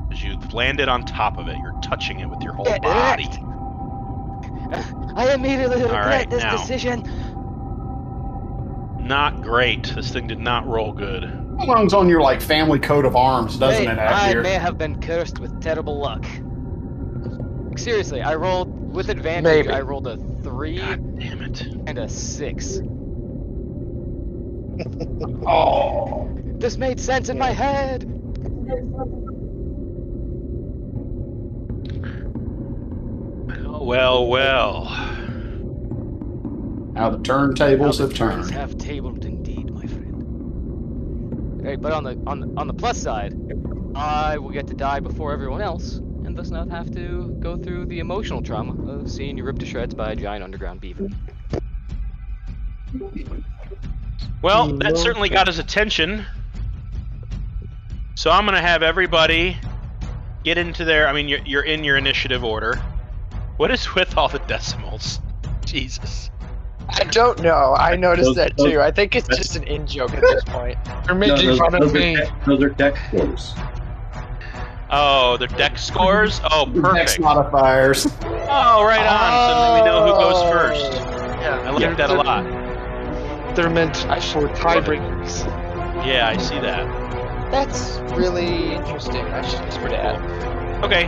Because you've landed on top of it. You're touching it with your whole body. I immediately regret this decision. Not great. This thing did not roll good. It belongs on your family coat of arms, doesn't it, I Akir? may have been cursed with terrible luck. Seriously, I rolled with advantage. Maybe. I rolled a 3 God damn it. and a 6. Oh. This made sense in my head. Well. Now the turntables have Tables turned. have tabled indeed, my friend. Okay, but on the plus side, I will get to die before everyone else, and thus not have to go through the emotional trauma of seeing you ripped to shreds by a giant underground beaver. Well, that certainly got his attention. So I'm going to have everybody get into their... I mean, you're in your initiative order. What is with all the decimals? Jesus. I don't know. I noticed that too. I think it's just an in-joke at this point. You're making fun of me. Those are deck scores. Oh, they're deck scores? Oh, perfect. Dex modifiers. Oh, right on. So then we know who goes first. Yeah, I like that a lot. They're meant for tiebreakers. Yeah, I see that. That's really interesting. I should just put it out. Okay.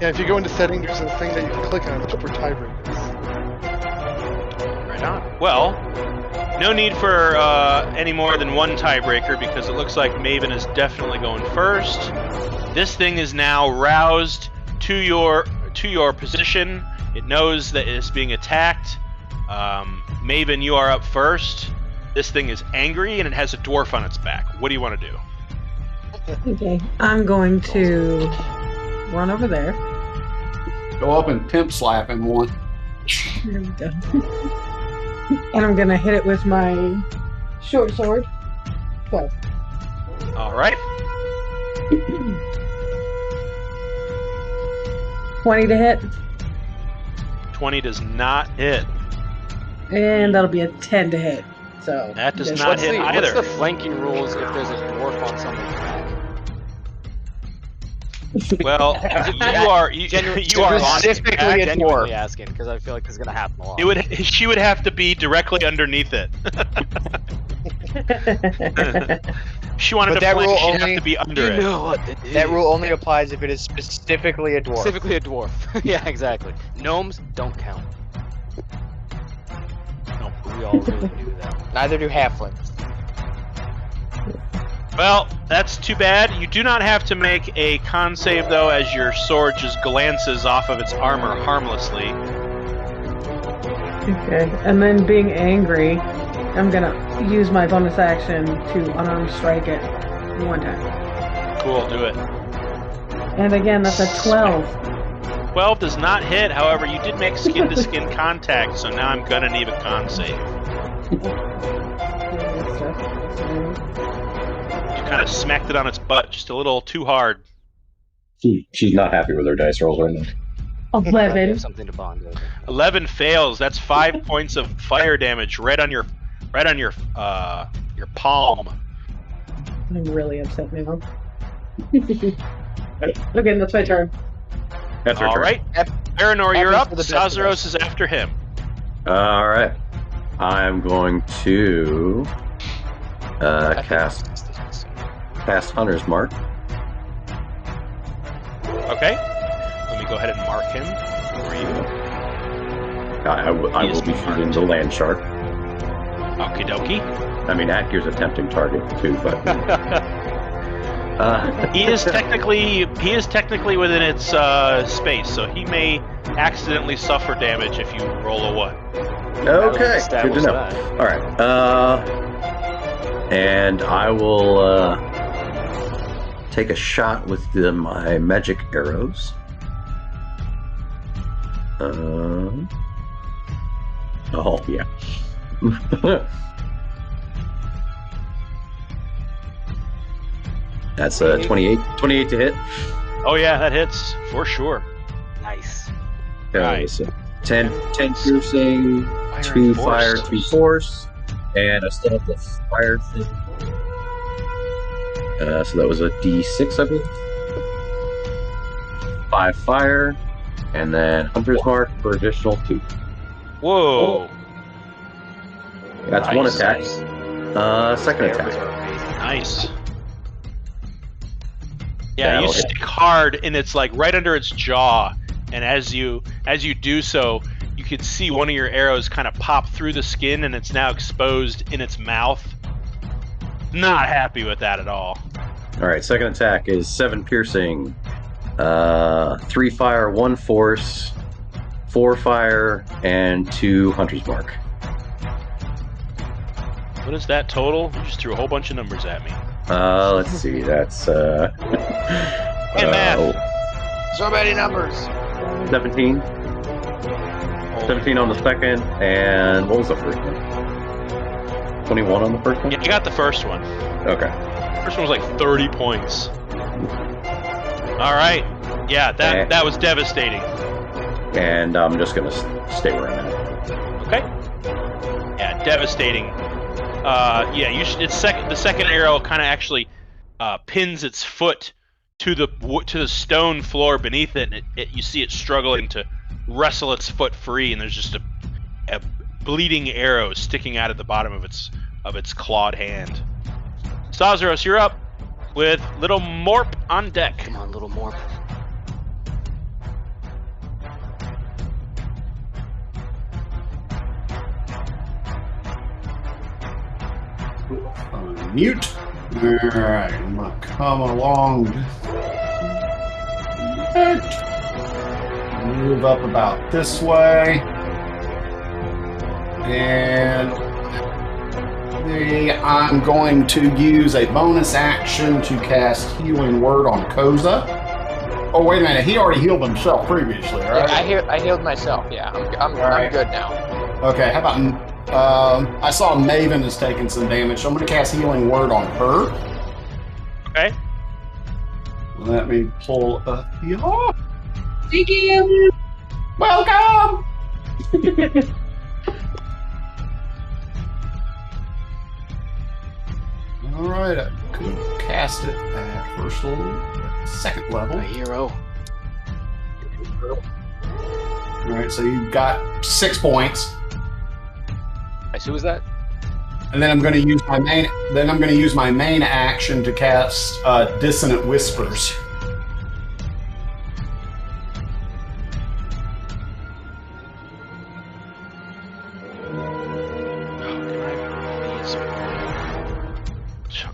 Yeah, if you go into settings, there's a thing that you can click on for tiebreakers. Right on. Well, no need for any more than one tiebreaker because it looks like Maven is definitely going first. This thing is now roused to your position. It knows that it's being attacked. Maven, you are up first. This thing is angry and it has a dwarf on its back. What do you want to do? Okay, I'm going to run over there. Go up and pimp slap him one. There we go. And I'm gonna hit it with my short sword. 12. All right. 20 to hit. 20 does not hit. And that'll be a 10 to hit. So that does not hit either. What's the flanking rules if there's a dwarf on somebody's back? Well, you are specifically a dwarf. Asking because I feel like this is gonna happen a lot. She would have to be directly underneath it. She wanted to flank. She'd have to be under it. That rule only applies if it is specifically a dwarf. Specifically a dwarf. Yeah, exactly. Gnomes don't count. No, we all really do that. Neither do halflings. Well, that's too bad. You do not have to make a con save, though, as your sword just glances off of its armor harmlessly. Okay, and then being angry, I'm gonna use my bonus action to unarmed strike it one time. Cool, do it. And again, that's a 12. 12 does not hit, however, you did make skin-to-skin contact, so now I'm gonna need a con save. You kind of smacked it on its butt just a little too hard. She's not happy with her dice rolls right now. 11. Something to bond over. 11 fails. That's 5 points of fire damage right on your palm. I'm really upset now. Okay, that's my turn. That's her All turn. right. Baranor, you're up. Sazaros is after him. All right. I'm going to cast Hunter's Mark. Okay. Let me go ahead and mark him for you. I will be shooting the land shark. Okie dokie. I mean, Akir's a tempting target too, but he is technically within its space, so he may accidentally suffer damage if you roll a 1. Okay, good to know. All right, and I will take a shot with my magic arrows. Oh yeah. That's 28 to hit. Oh yeah, that hits for sure. Nice. Nice. 10 piercing, 2 fire, 2 force, and I still have the fire thing. So that was a D6, I believe. 5 fire, and then Hunter's Mark for additional 2. Whoa. That's nice. One attack. Second attack. Nice. Yeah, you stick hard, and it's like right under its jaw. And as you do so, you can see one of your arrows kind of pop through the skin, and it's now exposed in its mouth. Not happy with that at all. All right, second attack is 7 piercing, 3 fire, 1 force, 4 fire, and 2 Hunter's Mark. What is that total? You just threw a whole bunch of numbers at me. Let's see. That's math. So many numbers. 17. 17 on the second, and what was the first one? 21 on the first one? Yeah, you got the first one. Okay. First one was like 30 points. All right. Yeah, that was devastating. And I'm just gonna stay where I'm at. Okay. Yeah, devastating. The second arrow kind of actually pins its foot to the stone floor beneath it, and you see it struggling to wrestle its foot free, and there's just a bleeding arrow sticking out at the bottom of its clawed hand. Sazaros, you're up with Little Morp on deck. Come on, Little Morp. Mute. Alright, I'm gonna come along. Move up about this way. And I'm going to use a bonus action to cast Healing Word on Koza. Oh, wait a minute. He already healed himself previously, right? Yeah, I healed myself. Yeah, I'm good now. Okay, how about... I saw Maven is taking some damage, so I'm going to cast Healing Word on her. Okay. Let me pull a heal. Thank you. Welcome! Alright, I could cast it at first level, second level. A hero. Alright, so you've got 6 points. Nice. Who was that? And then I'm going to use my main action to cast Dissonant Whispers.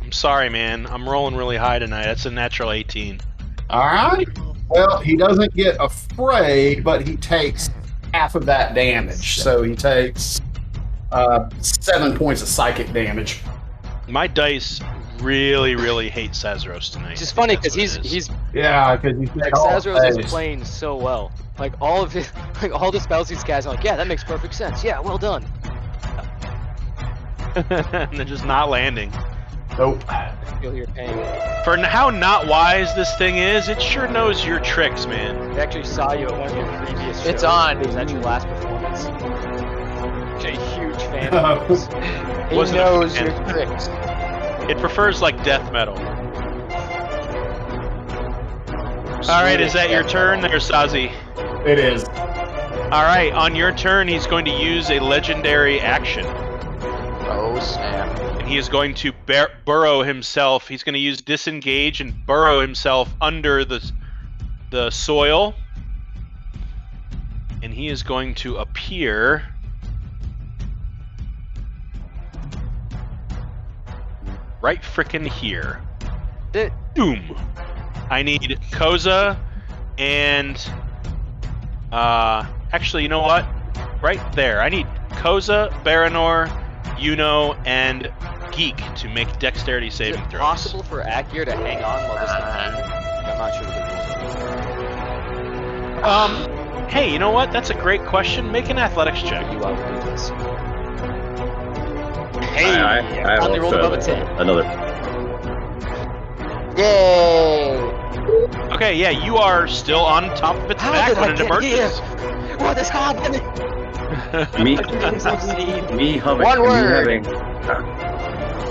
I'm sorry, man. I'm rolling really high tonight. That's a natural 18. Alright. Well, he doesn't get afraid, but he takes half of that damage. So he takes 7 points of psychic damage. My dice really, really hate Sazros tonight. It's just funny because he's Yeah, because he's like Sazros is playing so well. Like all the spells these guys are like, yeah, that makes perfect sense. Yeah, well done. And they're just not landing. Nope. I feel your pain. For how not wise this thing is, it sure knows your tricks, man. I actually saw you at one of your previous shows. It's on. It was at your last performance. A huge fan of yours. He knows your tricks. It prefers like death metal. Alright, is that your turn there, Sazi? It is. Alright, on your turn, he's going to use a legendary action. Oh, snap. And he is going to burrow himself. He's going to use disengage and burrow himself under the soil. And he is going to appear right frickin' here. Boom. I need Koza and actually, you know what? Right there. I need Koza, Baranor, Yuno, and Geek to make dexterity saving throws. Is it possible for Akir to hang on while this thing? I'm not sure what the rules are. Hey, you know what? That's a great question. Make an athletics check. You will do this. Hey, I finally rolled above a 10. Another. Yay! Okay, yeah, you are still on top of its back when it emerges. What is happening? Me humming. One word. Me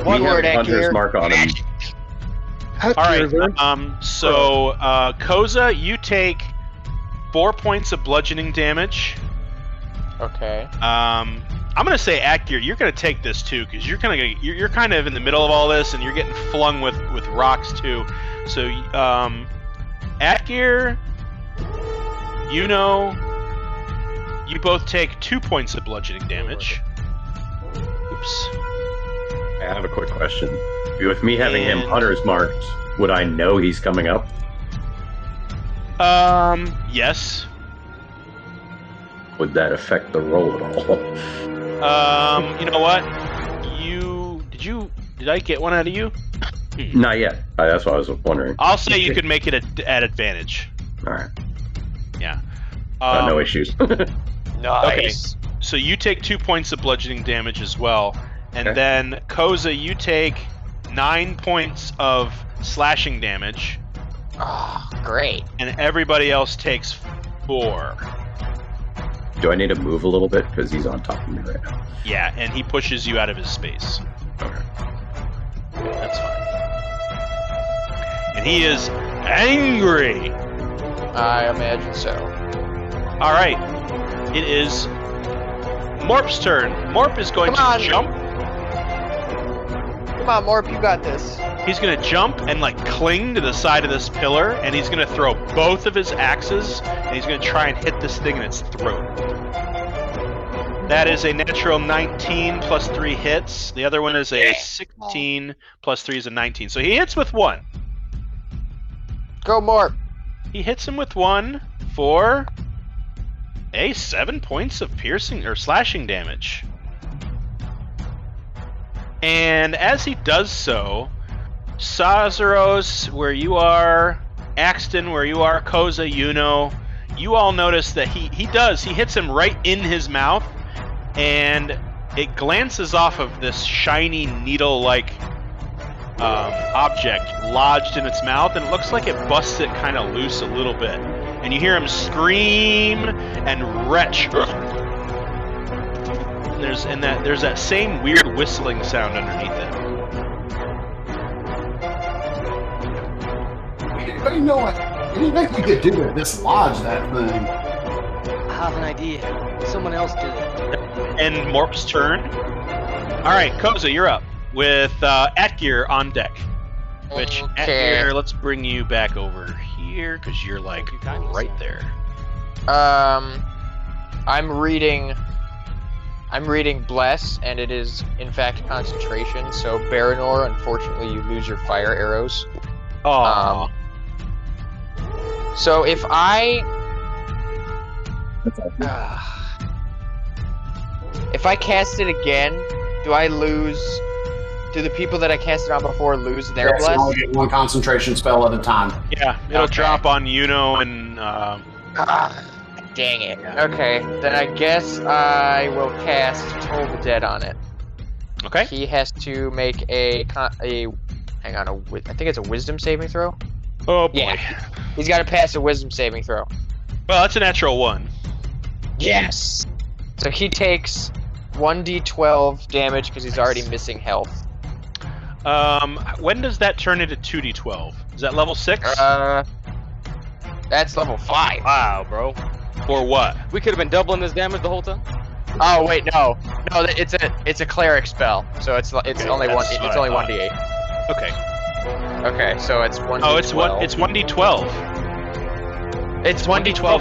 One word, having Hunter's Akir. mark on him. Alright, so Koza, you take 4 points of bludgeoning damage. Okay. I'm gonna say Akir, you're gonna take this too, because you're kind of in the middle of all this, and you're getting flung with rocks too. So, Akir, you both take 2 points of bludgeoning damage. Oops. I have a quick question. With me having him Hunter's marked, would I know he's coming up? Yes. Would that affect the roll at all? You know what? Did I get one out of you? Not yet. That's what I was wondering. I'll say you could make it at advantage. Alright. Yeah. No issues. Nice. Okay. So you take 2 points of bludgeoning damage as well. And Okay. then, Koza, you take 9 points of slashing damage. Oh, great. And everybody else takes 4. Do I need to move a little bit? Because he's on top of me right now. Yeah, and he pushes you out of his space. Okay. That's fine. And he is angry. I imagine so. All right. It is Morp's turn. Morp is going Come to on. jump. Come on, Morp, you got this. He's going to jump and cling to the side of this pillar, and he's going to throw both of his axes, and he's going to try and hit this thing in its throat. That is a natural 19 plus 3 hits. The other one is a 16 plus 3 is a 19. So he hits with 1. Go, Morp. He hits him with 1 for a 7 points of piercing or slashing damage. And as he does so, Sazaros, where you are, Axton, where you are, Koza, you all notice that he hits him right in his mouth, and it glances off of this shiny needle-like object lodged in its mouth, and it looks like it busts it kind of loose a little bit. And you hear him scream and retch. And there's that same weird whistling sound underneath it. Anybody know anything we could do to dislodge that thing? I have an idea. Someone else do it. And Morp's turn. All right, Koza, you're up with Atgear on deck. Which, Atgear, let's bring you back over here because you're like right there. I'm reading Bless, and it is in fact concentration. So Baranor, unfortunately, you lose your fire arrows. Oh. So if I cast it again, do I lose? Do the people that I cast it on before lose their bless? You only get one concentration spell at a time. Yeah, it'll drop on Yuno and. Dang it. Okay, then I guess I will cast Toll the Dead on it. Okay. He has to make I think it's a Wisdom saving throw. Oh boy. Yeah. He's got to pass a Wisdom saving throw. Well, that's a natural 1. Yes. So he takes 1d12 damage because he's already missing health. When does that turn into 2d12? Is that level 6? That's level 5. Wow, bro. Or what? We could have been doubling this damage the whole time. Oh wait, no, it's a cleric spell, so it's only 1d8. Okay. Okay, so it's 1d12. Oh, it's 1d12. It's 1d12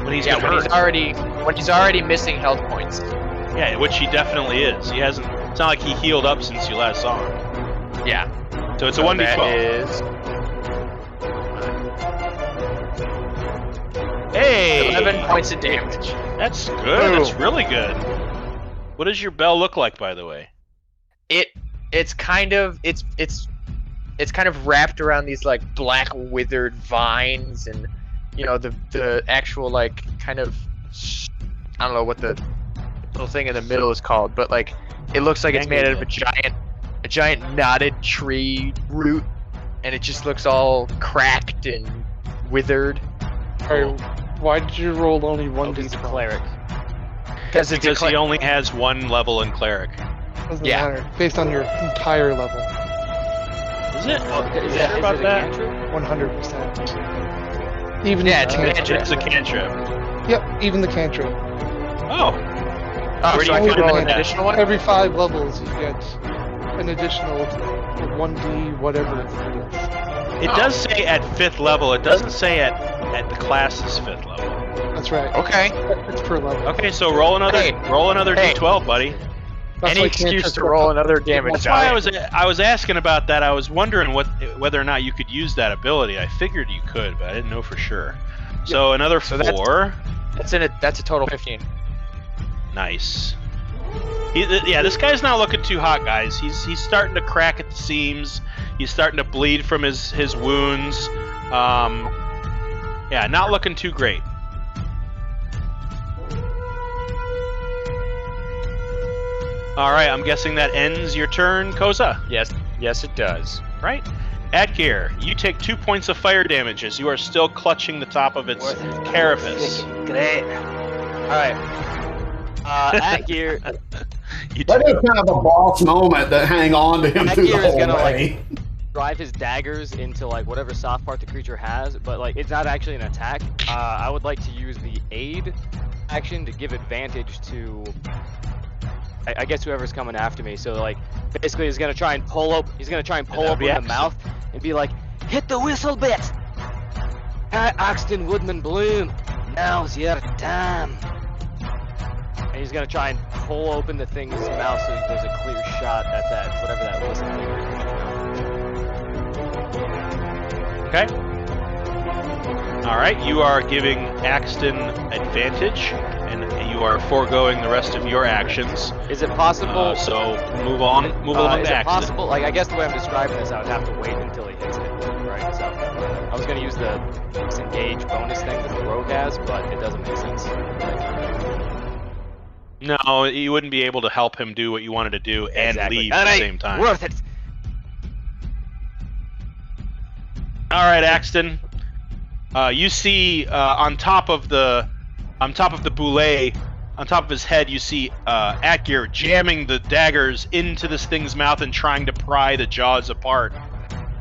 when he's already missing health points. Yeah, which he definitely is. He hasn't. It's not like he healed up since you last saw him. Yeah. So it's a 1d12. That is. Hey! 11 points of damage. That's good. That's really good. What does your bell look like, by the way? It's kind of wrapped around these like black withered vines, and you know the actual like kind of, I don't know what the little thing in the middle is called, but like it looks like it's made out of a giant knotted tree root, and it just looks all cracked and withered. Alright, why did you roll only 1d12? Cleric. Because he only has 1 level in cleric. Doesn't matter. Based on your entire level. Is it? Is sure about that? 100%. Even it's a cantrip. Yep, even the cantrip. Oh. So I can roll an additional one? Every 5 levels you get an additional 1d whatever it is. It does say at 5th level. It doesn't say at the class's 5th level. That's right. Okay. It's per level. Okay, so roll another d12, buddy. That's Any excuse to roll another damage. That's why I was asking about that. I was wondering whether or not you could use that ability. I figured you could, but I didn't know for sure. So another 4. That's a total 15. Nice. This guy's not looking too hot, guys. He's starting to crack at the seams. He's starting to bleed from his wounds. Not looking too great. All right, I'm guessing that ends your turn, Koza? Yes, it does. Right. Atgear, you take 2 points of fire damage as you are still clutching the top of its carapace. Great. Alright. Atgear. That is kind of a boss moment to hang on to him through the whole way. Drive his daggers into like whatever soft part the creature has, but like it's not actually an attack. I would like to use the aid action to give advantage to I guess whoever's coming after me. So like basically he's gonna try and pull open the mouth and be like, hit the whistle bit! Axton Woodman Bloom, now's your time. And he's gonna try and pull open the thing's mouth so there's a clear shot at that whatever that whistle thing is. Okay. Alright, you are giving Axton advantage, and you are foregoing the rest of your actions. Is it possible? So move on. Move along Is to it Axton. possible? Like, I guess the way I'm describing this, I would have to wait until he hits it, right? So I was going to use the disengage bonus thing that the rogue has, but it doesn't make sense. No, you wouldn't be able to help him do what you wanted to do and leave at the same time. Worth it. All right, Axton. You see on top of the bulette, on top of his head, you see Akir jamming the daggers into this thing's mouth and trying to pry the jaws apart.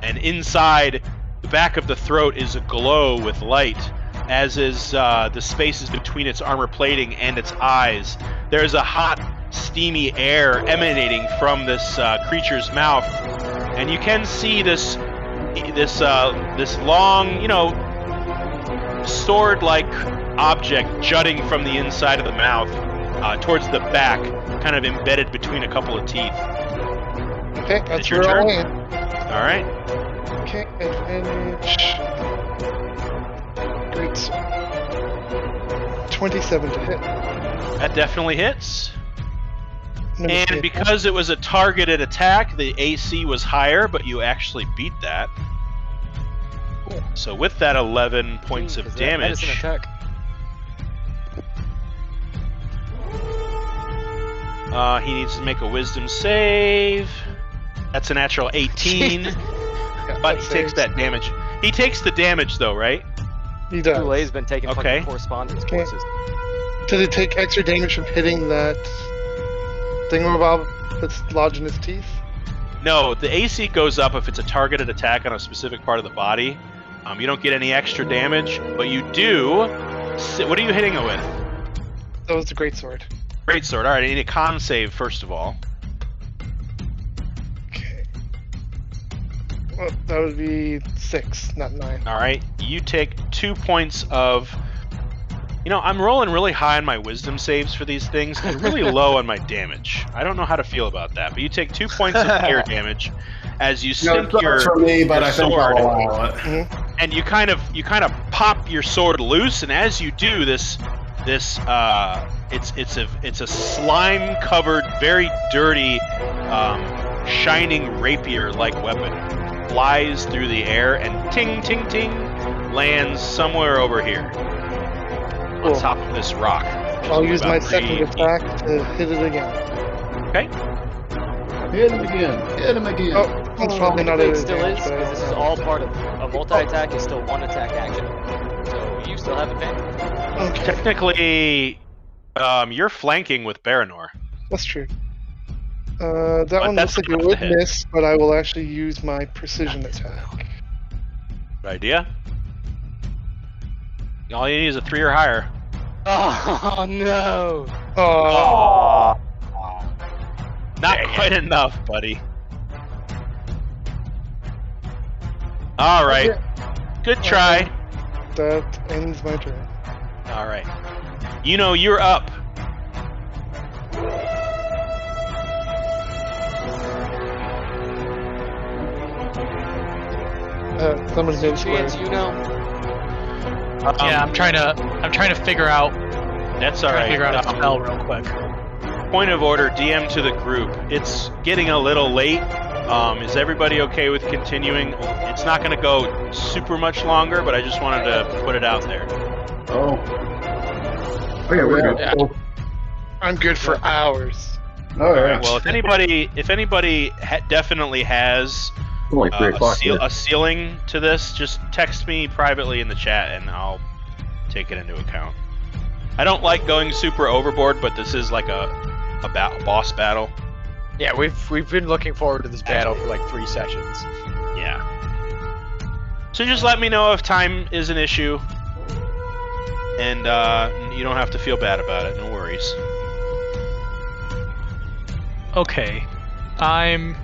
And inside the back of the throat is aglow with light, as is the spaces between its armor plating and its eyes. There's a hot, steamy air emanating from this creature's mouth, and you can see this long, sword-like object jutting from the inside of the mouth towards the back, kind of embedded between a couple of teeth. Okay, that's your where turn? I'll land. All right. Okay, advantage. Great. 27 to hit. That definitely hits. Number And three. because it was a targeted attack, the AC was higher, but you actually beat that. So with that 11 points of damage, Medicine attack. he needs to make a wisdom save. That's a natural 18, Yeah, but that he takes saves. that damage. He takes the damage though, right? He does. Boulette's been taking Okay. fucking correspondence Okay. courses. Does it take extra damage from hitting that thingamabob that's lodged in his teeth? No, the AC goes up if it's a targeted attack on a specific part of the body. You don't get any extra damage, but you do. What are you hitting it with? That was the greatsword. Greatsword. All right, I need a con save first of all. Okay. Well, that would be 6, not 9. All right, you take 2 points of. I'm rolling really high on my wisdom saves for these things, and really low on my damage. I don't know how to feel about that, but you take 2 points of air damage as you sink your for me, but your I think sword, I'll allow it. and you kind of pop your sword loose, and as you do this, it's a slime covered, very dirty, shining rapier-like weapon flies through the air and ting ting ting lands somewhere over here. On Cool. top of this rock. I'll use my About 3 second feet. attack to hit it again. Okay. Hit him again. Hit him again. Oh, that's probably not It an still advantage, is, but I because this is don't all part of a multi-attack is still one attack action. So you still have advantage. know. Okay, Technically, you're flanking with Baranor. that's true. That one that's looks like it enough would to hit. miss, but I will actually use my precision attack. Good idea. All you need is a 3 or higher. Oh no! Oh, Not quite enough, buddy. All right. Good try. that ends my turn. All right. You're up. Someone's made a square. Chance, Yeah, I'm trying to figure out. That's all Trying right. to figure out a spell real quick. Point of order, DM to the group. It's getting a little late. Is everybody okay with continuing? It's not going to go super much longer, but I just wanted to put it out there. Oh. Okay, we're good. Yeah. I'm good for hours. Oh, yeah. Well, if anybody definitely has Only 3 o'clock. a ceiling to this, just text me privately in the chat, and I'll take it into account. I don't like going super overboard, but this is like a boss battle. Yeah, we've been looking forward to this battle for like 3 sessions. Yeah. So just let me know if time is an issue, and you don't have to feel bad about it. No worries. Okay, I'm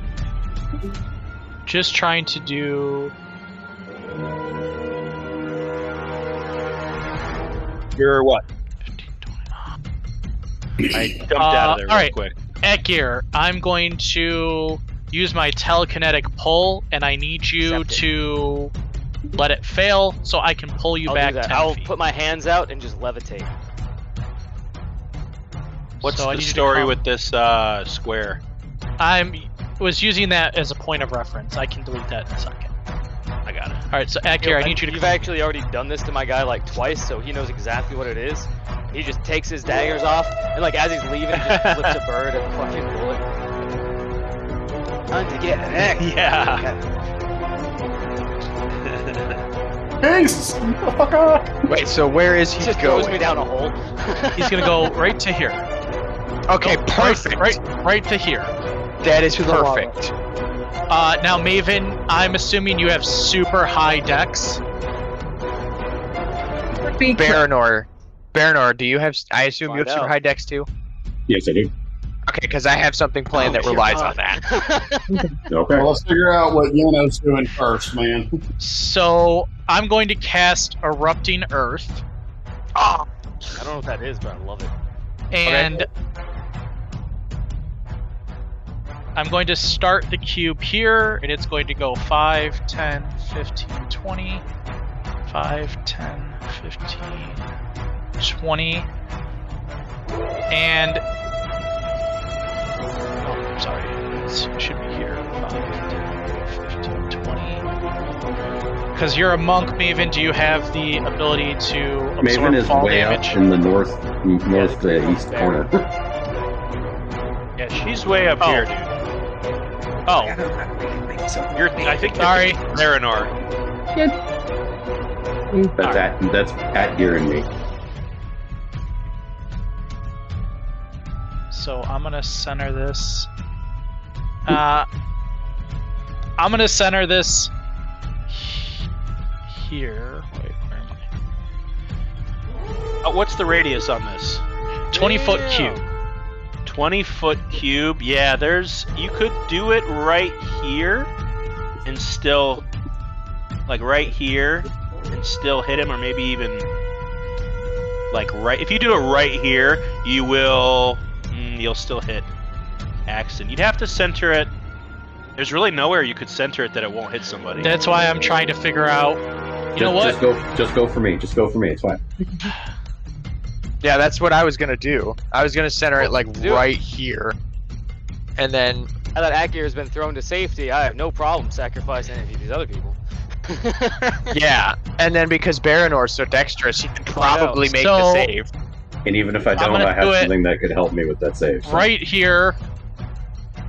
just trying to do. You're what? 15, 20. I jumped out of there real alright. quick. Ekir, I'm going to use my telekinetic pull, and I need you Accept it. to let it fail so I can pull you I'll back do that. 10 I'll feet. put my hands out and just levitate. What's So I the need you to story come- with this square? I was using that as a point of reference. I can delete that in a second. I got it. All right, so Akir, I need you to. You've actually already done this to my guy like twice, so he knows exactly what it is. He just takes his daggers off, and like as he's leaving, he just flips a bird and fucking bullet. Time to get an X. Yeah. Jesus, motherfucker! Wait, so where is He he just throws me going? down a hole. He's gonna go right to here. Okay, Go perfect. Right to here. That is To the lava. perfect. Now, Maven, I'm assuming you have super high dex. Baranor, do you have? I assume you have Find super out. high dex too. Yes, I do. Okay, because I have something planned that Oh, relies you're on that. Okay. Well, let's figure out what Yeno's doing first, man. So I'm going to cast Erupting Earth, I don't know what that is, but I love it. and I'm going to start the cube here, and it's going to go 5, 10, 15, 20. 5, 10, 15, 20. And... Oh, sorry. It should be here. 5, 10, 15, 20. Because you're a monk, Maven, do you have the ability to absorb Maven is fall way damage? up in the northeast corner. Yeah, she's way up here, dude. Oh, You're, I think Sorry. Marinor. That's at here and me. so I'm gonna center this. I'm gonna center this here. Wait, where am I? What's the radius on this? 20-foot cube. 20-foot cube. Yeah, you could do it right here and still, like right here, and still hit him, or maybe even like right. If you do it right here, you'll still hit Axton. You'd have to center it. There's really nowhere you could center it that it won't hit somebody. That's why I'm trying to figure out. You know what? Just go for me. Just go for me. It's fine. Yeah, that's what I was gonna do. I was gonna center it like Do it. right here, and then Now that Akir has been thrown to safety, I have no problem sacrificing any of these other people. yeah, and then because Baranor's so dexterous, he can probably make the So- save. And even if I don't, gonna I have do it something that could help me with that save. so. Right here,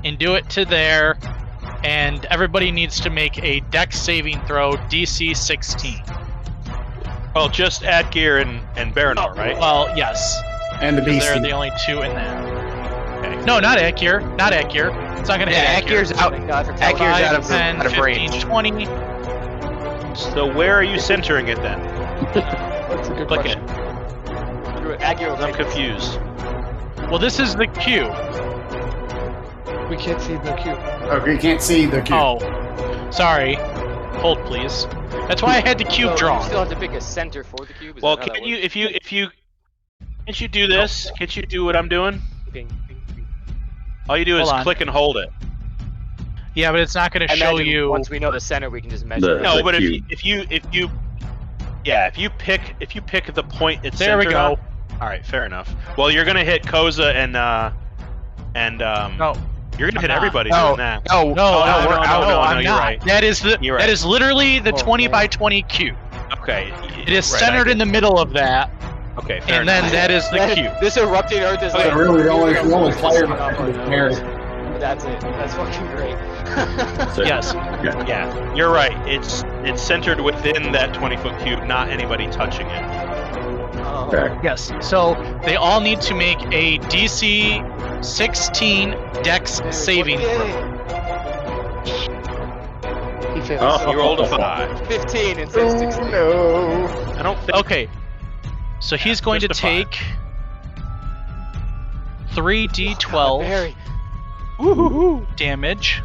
and do it to there, and everybody needs to make a dex saving throw, DC 16. Well, just Atgeir and Baranor, right? Well, yes. And the 'Cause beast. they're the only two in there. No, not Akir. Not Akir. It's not gonna Yeah, hit Akir. Akir's out. Thank God for telling Akir's me. out of 10, out of 15, range. 20. So where are you centering it then? That's a good Click question. it. Akir will I'm take it. confused. Well, this is the cube. We can't see the cube. Okay, you can't see the cube. Oh, sorry. Hold, please. That's why I had the cube So You drawn. still have to pick a center for the cube. Is Well, that how that can you, works? if you, can't you do this? Can't you do what I'm doing? Ping, ping, ping. All you do is Hold on. click and hold it. Yeah, but it's not going to I show imagine you. Once we know the center, we can just measure. it. No, The but cube. if you pick the point it's There we centered go. on- all right, fair enough. Well, you're gonna hit Koza and No, you're gonna hit not. everybody No. doing that. No, no, we're out. no, I'm you're not. right. That is You're right. that is literally the Oh, 20 man. by 20 cube. Okay. It is right, centered in the middle of that, Okay, fair and enough. then that is the cube. This erupting earth is So like really, the only player off our is nose. Mary. That's it. That's fucking great. So- Yes. Yeah, you're right. It's centered within that 20-foot cube, not anybody touching it. Oh. Okay. Yes. So they all need to make a DC 16 Dex saving throw. He failed. Oh. You rolled a 5. 15 instead of 16. No. I don't think. Okay. So he's going to just a 5. take 3d12 Barry. damage.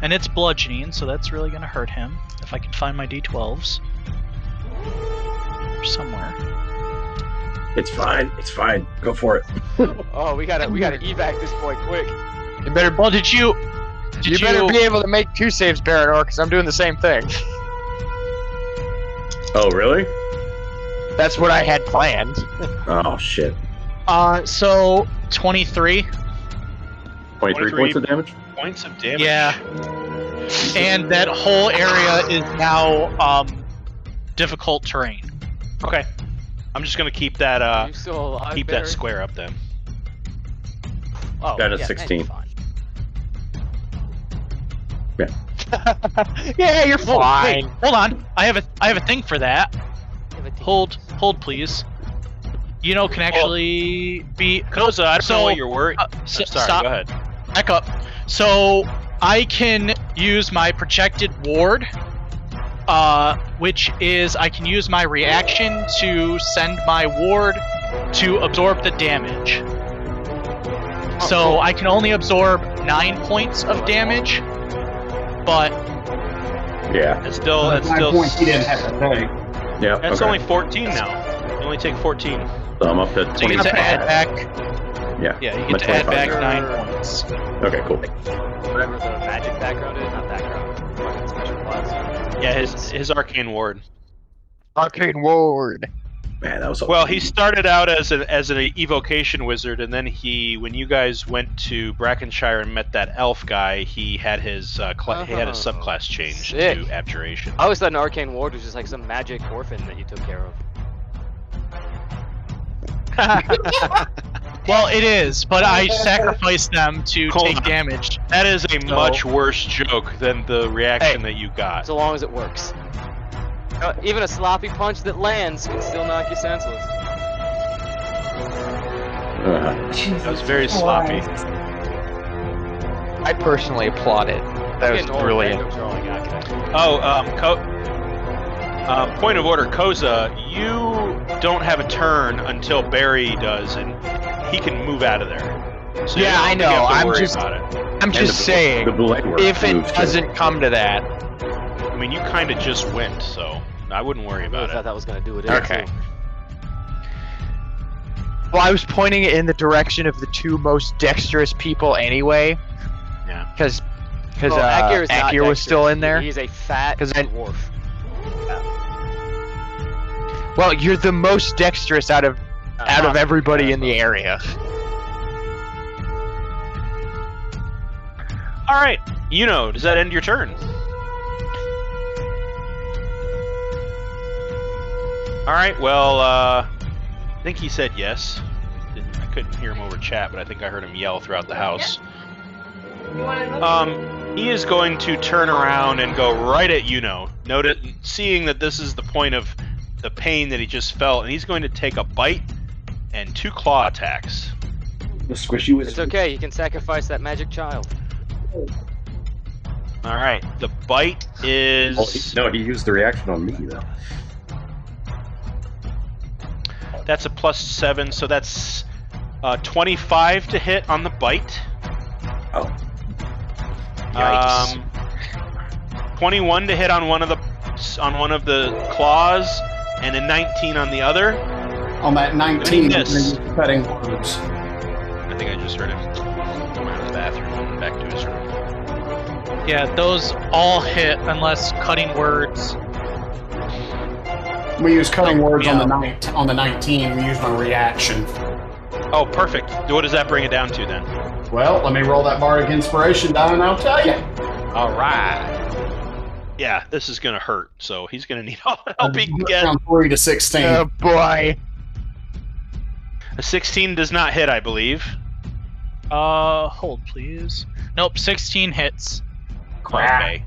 And it's bludgeoning, so that's really going to hurt him. If I can find my d12s. Somewhere. It's fine. It's fine. Go for it. Oh, we gotta evac this boy quick. You better. Well, did you You better be able to make 2 saves, Baranor, because I'm doing the same thing. Oh, really? That's what I had planned. Oh, shit. So 23. 23 points of damage? Points of damage. Yeah. And that whole area is now difficult terrain. Okay. I'm just gonna keep that Are you still alive, keep Barry? that square up then. Oh, That is yeah, 16. you're fine. Yeah, you're Oh, fine. wait, hold on. I have a thing for that. Hold, please. Can actually be. Koza, I don't know what you're worried. Sorry, Stop. Go ahead. Back up. So I can use my projected ward, which is I can use my reaction to send my ward to absorb the damage. So I can only absorb 9 points of damage, but Yeah. It's still. That's 9 points he didn't have to take. Yeah. That's okay. only 14 now. You only take 14. So I'm up to so you get 25. to add back. Yeah. Yeah, you I'm get at to add 25 back now. 9 points. Okay, cool. Whatever the magic background is, not background. Fucking special class. Yeah, his arcane ward. Arcane ward. Man, that was a Well, he started out as an evocation wizard, and then when you guys went to Brackenshire and met that elf guy, he had his he had his subclass changed Sick. to abjuration. I always thought an arcane ward was just like some magic orphan that you took care of. Well, it is, but I sacrificed them to Hold take on. damage. That is a much worse joke than the reaction that you got. So long as it works. Even a sloppy punch that lands can still knock you senseless. That was very sloppy. I personally applaud it. That was Getting old, brilliant. random drawing, okay. Oh, point of order, Koza, you don't have a turn until Barry does, and he can move out of there. So Yeah, I you don't know, have to I'm worry just- about it. I'm just saying, The bulette works if it moves, too. doesn't come to that, I mean, you kind of just went, so I wouldn't worry I really about thought it. that was gonna do it. Okay. Too. well, I was pointing it in the direction of the two most dexterous people anyway. Yeah. Because Well, Akir is not Akir was still in there. He's a fat 'Cause I- dwarf. Well, you're the most dexterous out of everybody in the area. All right, does that end your turn? All right, well, I think he said yes. I couldn't hear him over chat, but I think I heard him yell throughout the house. He is going to turn around and go right at seeing that this is the point of the pain that he just felt, and he's going to take a bite and 2 claw attacks. The squishy was. It's okay. You can sacrifice that magic child. All right, the bite is... He used the reaction on me, though. That's a +7, so that's 25 to hit on the bite. Oh. Yikes. 21 to hit on one of the claws, and a 19 on the other. On that 19, Yes. he's cutting words. I think I just heard him come out of the bathroom and back to his room. Yeah, those all hit unless cutting words. We use cutting words on the 19. We use my reaction. Oh, perfect. What does that bring it down to then? Well, let me roll that bardic inspiration down, and I'll tell you. All right. Yeah, this is gonna hurt. So he's gonna need all the help he can get. From 3 to 16. Oh boy. A 16 does not hit, I believe. Hold please. Nope, 16 hits. Okay.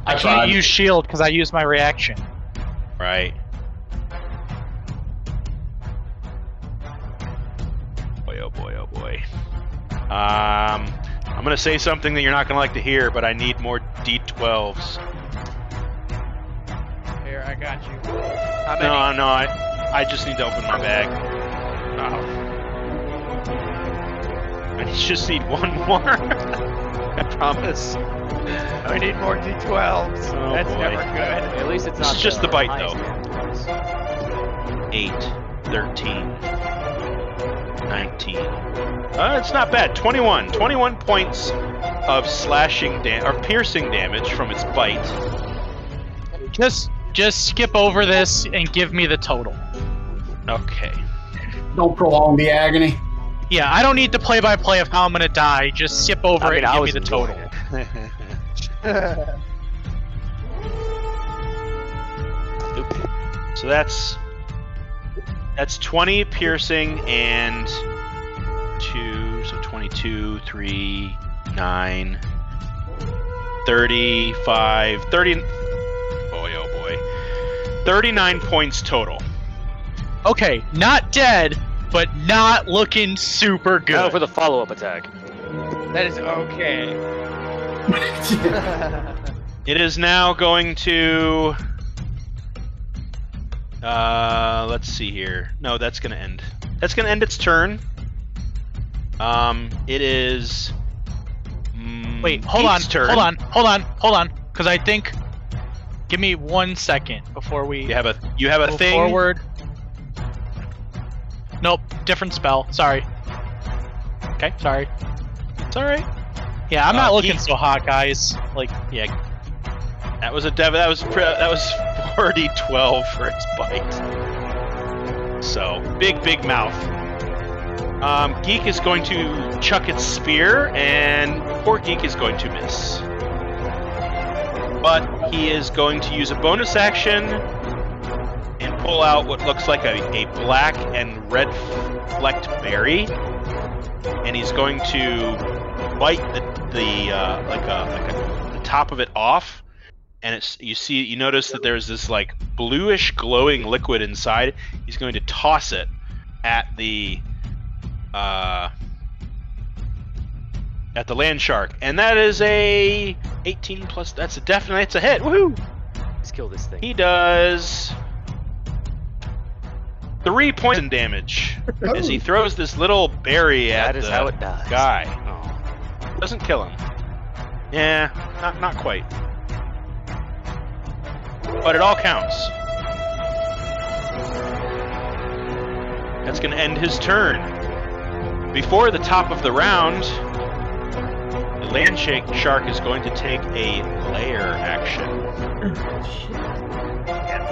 I can't use shield because I used my reaction. Right. Boy, oh boy, oh boy. I'm gonna say something that you're not gonna like to hear, but I need more D12s. Here, I got you. No, I just need to open my bag. Oh. I just need one more. I promise. I need more D12s. Oh, That's boy. never good. At least it's This not is just the bite, highest though. damage bonus. 8, 13, 19. It's not bad. 21. 21 points of piercing damage from its bite. Just skip over this and give me the total. Okay. Don't prolong the agony. Yeah, I don't need the play-by-play of how I'm gonna die. Just skip over it and give me the total. So that's 20 piercing and 2, so 22, 3, 9, 35, 30. Oh boy. 39 points total. Okay, not dead, but not looking super good. Now for the follow-up attack. That is okay. It is now going to... let's see here. No, that's gonna end. That's gonna end its turn. It is... Wait, hold on, turn. hold on. Because I think... Give me 1 second before we... You have a go thing... forward. Nope, different spell. Sorry. Okay, sorry. It's alright. Yeah, I'm not looking so hot, guys. Like, yeah. That was 40-12 for its bite. So, big mouth. Geek is going to chuck its spear, and poor Geek is going to miss. But he is going to use a bonus action and pull out what looks like a black and red flecked berry, and he's going to bite the top of it off. And you notice that there's this like bluish glowing liquid inside. He's going to toss it at the land shark, and that is a 18 plus. It's a hit. Woohoo! Let's kill this thing. He does 3 poison damage as he throws this little berry at That is how it dies. guy. Oh. Doesn't kill him. Yeah, not quite. But it all counts. That's going to end his turn. Before the top of the round, the land shark is going to take a lair action.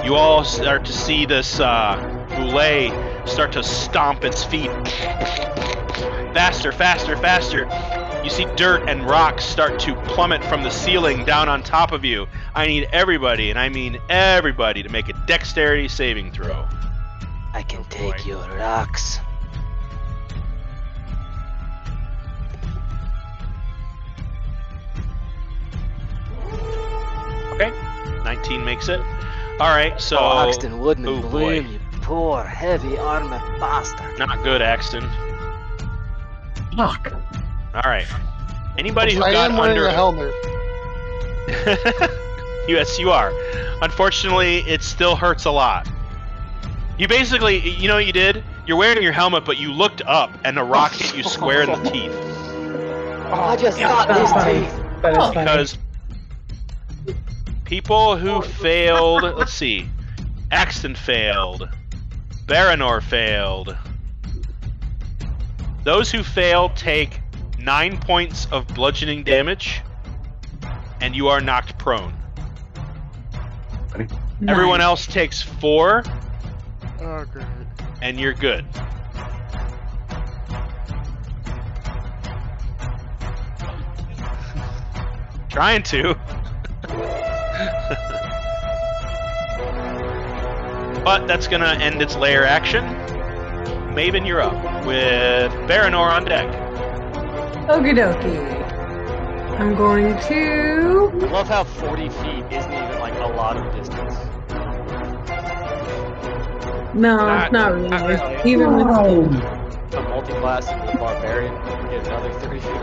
You all start to see this bulette start to stomp its feet. Faster, faster, faster. You see dirt and rocks start to plummet from the ceiling down on top of you. I need everybody, and I mean everybody, to make a dexterity saving throw. I can take your rocks. Okay, 19 makes it. All right, so Axton Woodman, oh, Bloom, boy. you poor heavy armored bastard. Not good, Axton. Fuck. All right. Anybody who I got am wearing under a helmet. Yes, you are. Unfortunately, it still hurts a lot. You basically, you know what you did? You're wearing your helmet, but you looked up, and a rock hit you square in the teeth. I just got his teeth. Because people who failed, let's see, Axton failed, Baranor failed. Those who fail take 9 points of bludgeoning damage, and you are knocked prone. Everyone else takes 4, Oh, great. and you're good. Trying to. But that's gonna end its lair action. Maven, you're up with Baranor on deck. Okie dokie. I'm going to. I love how 40 feet isn't even like a lot of distance. No, not really. Even with. A multi-class into the barbarian, get another 30 feet.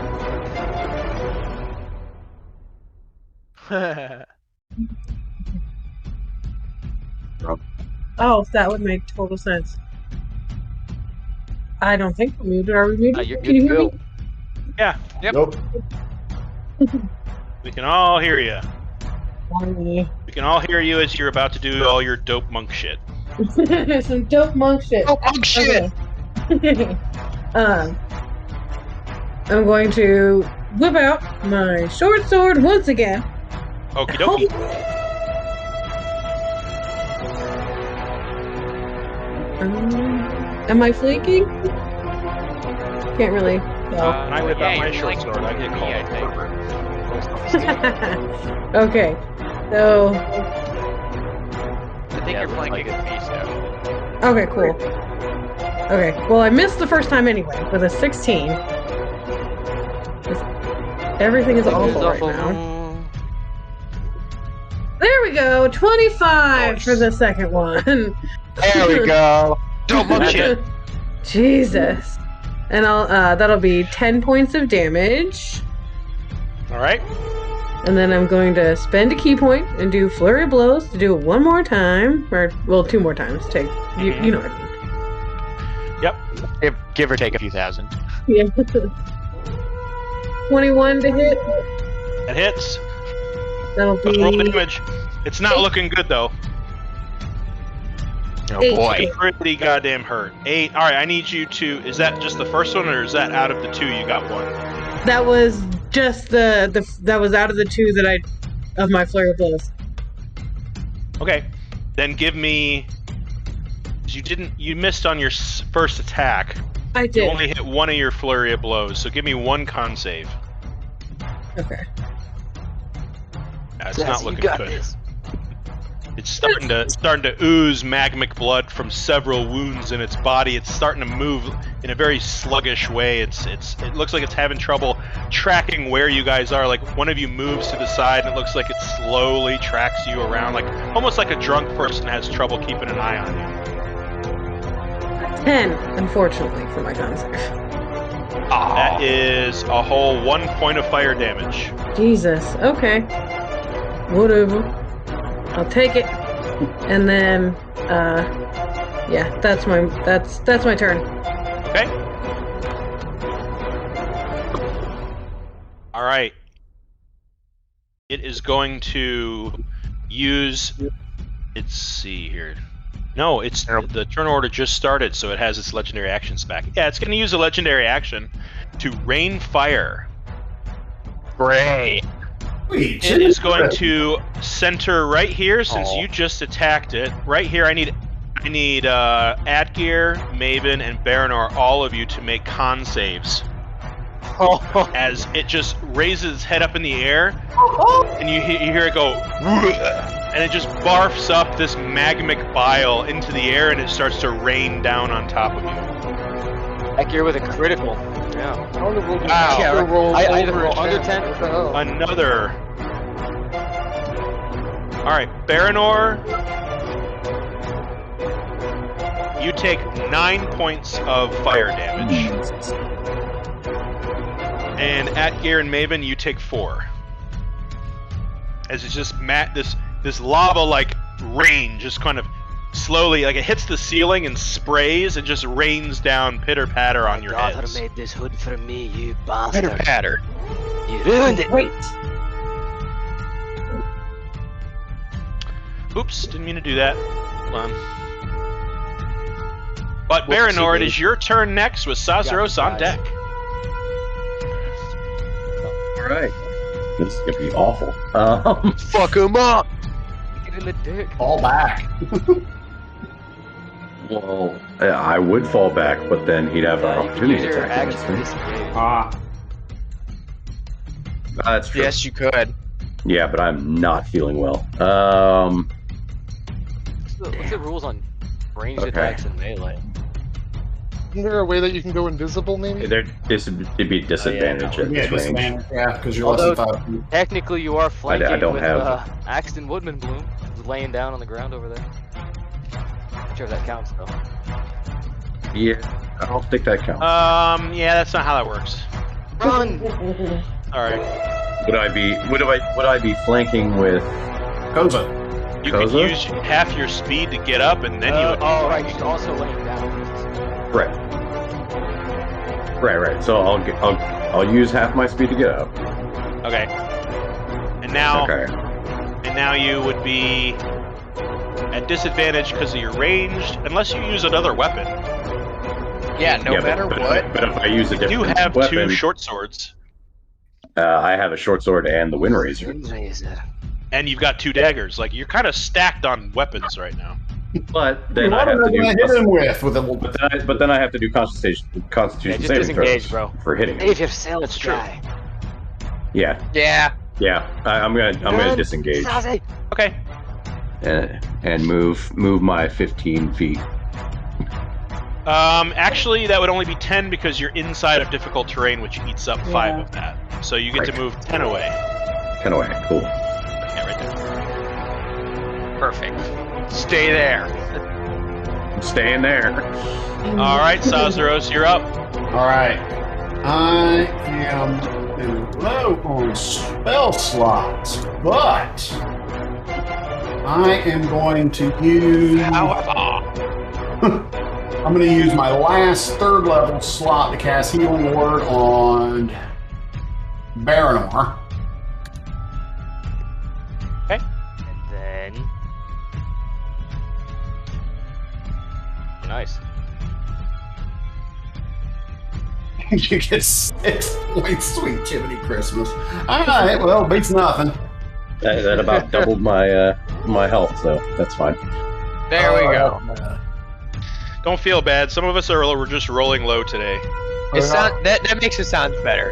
Oh, that would make total sense. I don't think we're muted. Are we muted? You're Can good you to hear go. me? Yeah, Nope. we can all hear you. Finally. We can all hear you as you're about to do all your dope monk shit. Some dope monk shit. Oh, monk shit! Okay. I'm going to whip out my short sword once again. Okie dokie. Am I flanking? Can't really tell. And I whip out my short sword. I get called I think. Okay, so I think you're flanking a beast now. okay, cool. Okay, well I missed the first time anyway with a 16. Everything is awful right now. There we go, 25 for the second one. There we go. Don't much it. Jesus. And I'll that'll be 10 points of damage. All right. And then I'm going to spend a key point and do flurry of blows to do it one more time, or well, 2 more times. Take you know what I mean. Yep. Give or take a few thousand. Yeah. 21 to hit. That hits. That'll Let's roll be damage. It's not looking good though. Oh 8. boy. Pretty goddamn hurt. 8. All right. I need you to. Is that just the first one, or is that out of the 2 you got 1? That was just that was out of the 2 that of my flurry of blows. Okay. Then give me. You missed on your first attack. I You did. only hit 1 of your flurry of blows, so give me 1 con save. Okay. It's not looking good. It's starting to ooze magmic blood from several wounds in its body. It's starting to move in a very sluggish way. It looks like it's having trouble tracking where you guys are. Like one of you moves to the side, and it looks like it slowly tracks you around, like almost like a drunk person has trouble keeping an eye on you. 10, unfortunately, for my con save. That is a whole 1 point of fire damage. Jesus. Okay. Whatever. I'll take it. And then, yeah, that's my turn. Okay. All right. It is going to use. Let's see here. No, it's the turn order just started, so it has its legendary actions back. Yeah, it's going to use a legendary action to rain fire. Great. Sweet. It is going to center right here, since you just attacked it. Right here, I need Adgeir, Maven, and Baranor, all of you, to make con saves. As it just raises its head up in the air, and you hear it go, and it just barfs up this magmic bile into the air, and it starts to rain down on top of you. Adgeir with a critical. Yeah. Wow. I just roll under 10. Another. Alright, Baranor. You take 9 points of fire damage. And Adgeir and Maven, you take 4. As it's just this lava like rain just kind of slowly, like it hits the ceiling and sprays and just rains down pitter patter on your heads. My daughter made this hood for me, you bastard. Pitter patter. You ruined it. Wait. Oops, didn't mean to do that. Hold on. But Baranor, it is your turn next with Sazaros on deck. Alright. This is gonna be awful. Fuck him up. Get in the dick. Fall back. Well, I would fall back, but then he'd have an You can opportunity use your attack action against to me. disengage. That's true. Yes, you could. Yeah, but I'm not feeling well. What's the rules on ranged Okay. attacks and melee? Isn't there a way that you can go invisible, maybe? It'd be disadvantage at Yeah, this range. disadvantage. Yeah, because you're less than 5 feet. Technically, you are flanking don't with have- Axton Woodman Bloom, who's laying down on the ground over there. Not sure if that counts, though. Yeah, I don't think that counts. Yeah, that's not how that works. Run! Alright. Would I be flanking with Koza. You could Koza? use half your speed to get up, and then you would. Oh, right, you're also laying down. Right. So I'll use half my speed to get up. Okay. And now, Okay. and now you would be at disadvantage because of your ranged, unless you use another weapon. Yeah, no matter but, what. But if I use a You do different have weapon, 2 short swords, I have a short sword and the Wind Razor. and you've got 2 daggers. Like you're kind of stacked on weapons right now. But then What I am have I to going to hit him with a... but then I have to do Constitution just saving disengage, throws bro. for hitting him. Save yourself, that's guy. Yeah. Yeah. I'm gonna disengage. Okay. And move my 15 feet. Actually, that would only be 10 because you're inside of difficult terrain, which eats up 5 of that. So you get to move 10 away. 10 away. Cool. Yeah, right there. Perfect. Stay there. I'm staying there. All right, Sazaros, you're up. All right. I am low on spell slots, but I am going to use... I'm going to use my last 3rd level slot to cast Healing Word on Baranor. Okay. And then... Nice. You get 6 points, sweet Jiminy Christmas. All right, well, beats nothing. That about doubled my my health, so that's fine. There we go. Don't feel bad. Some of us are just rolling low today. That makes it sound better.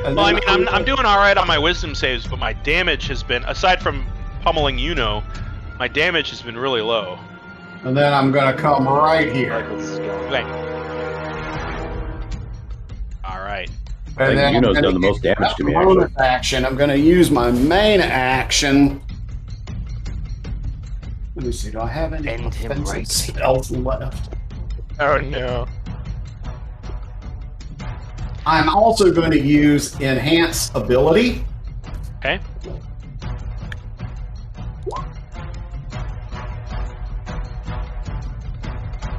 And Well, I then mean, I'm doing all right on my wisdom saves, but my damage has been, aside from pummeling my damage has been really low. And then I'm going to come right here. Okay. All right. I And then think Yuno's I'm done gonna the most use damage to me, my actually. bonus action. I'm going to use my main action. Let me see. Do I have any Bend him offensive right. spells left? Oh no. I'm also going to use Enhance Ability. Okay.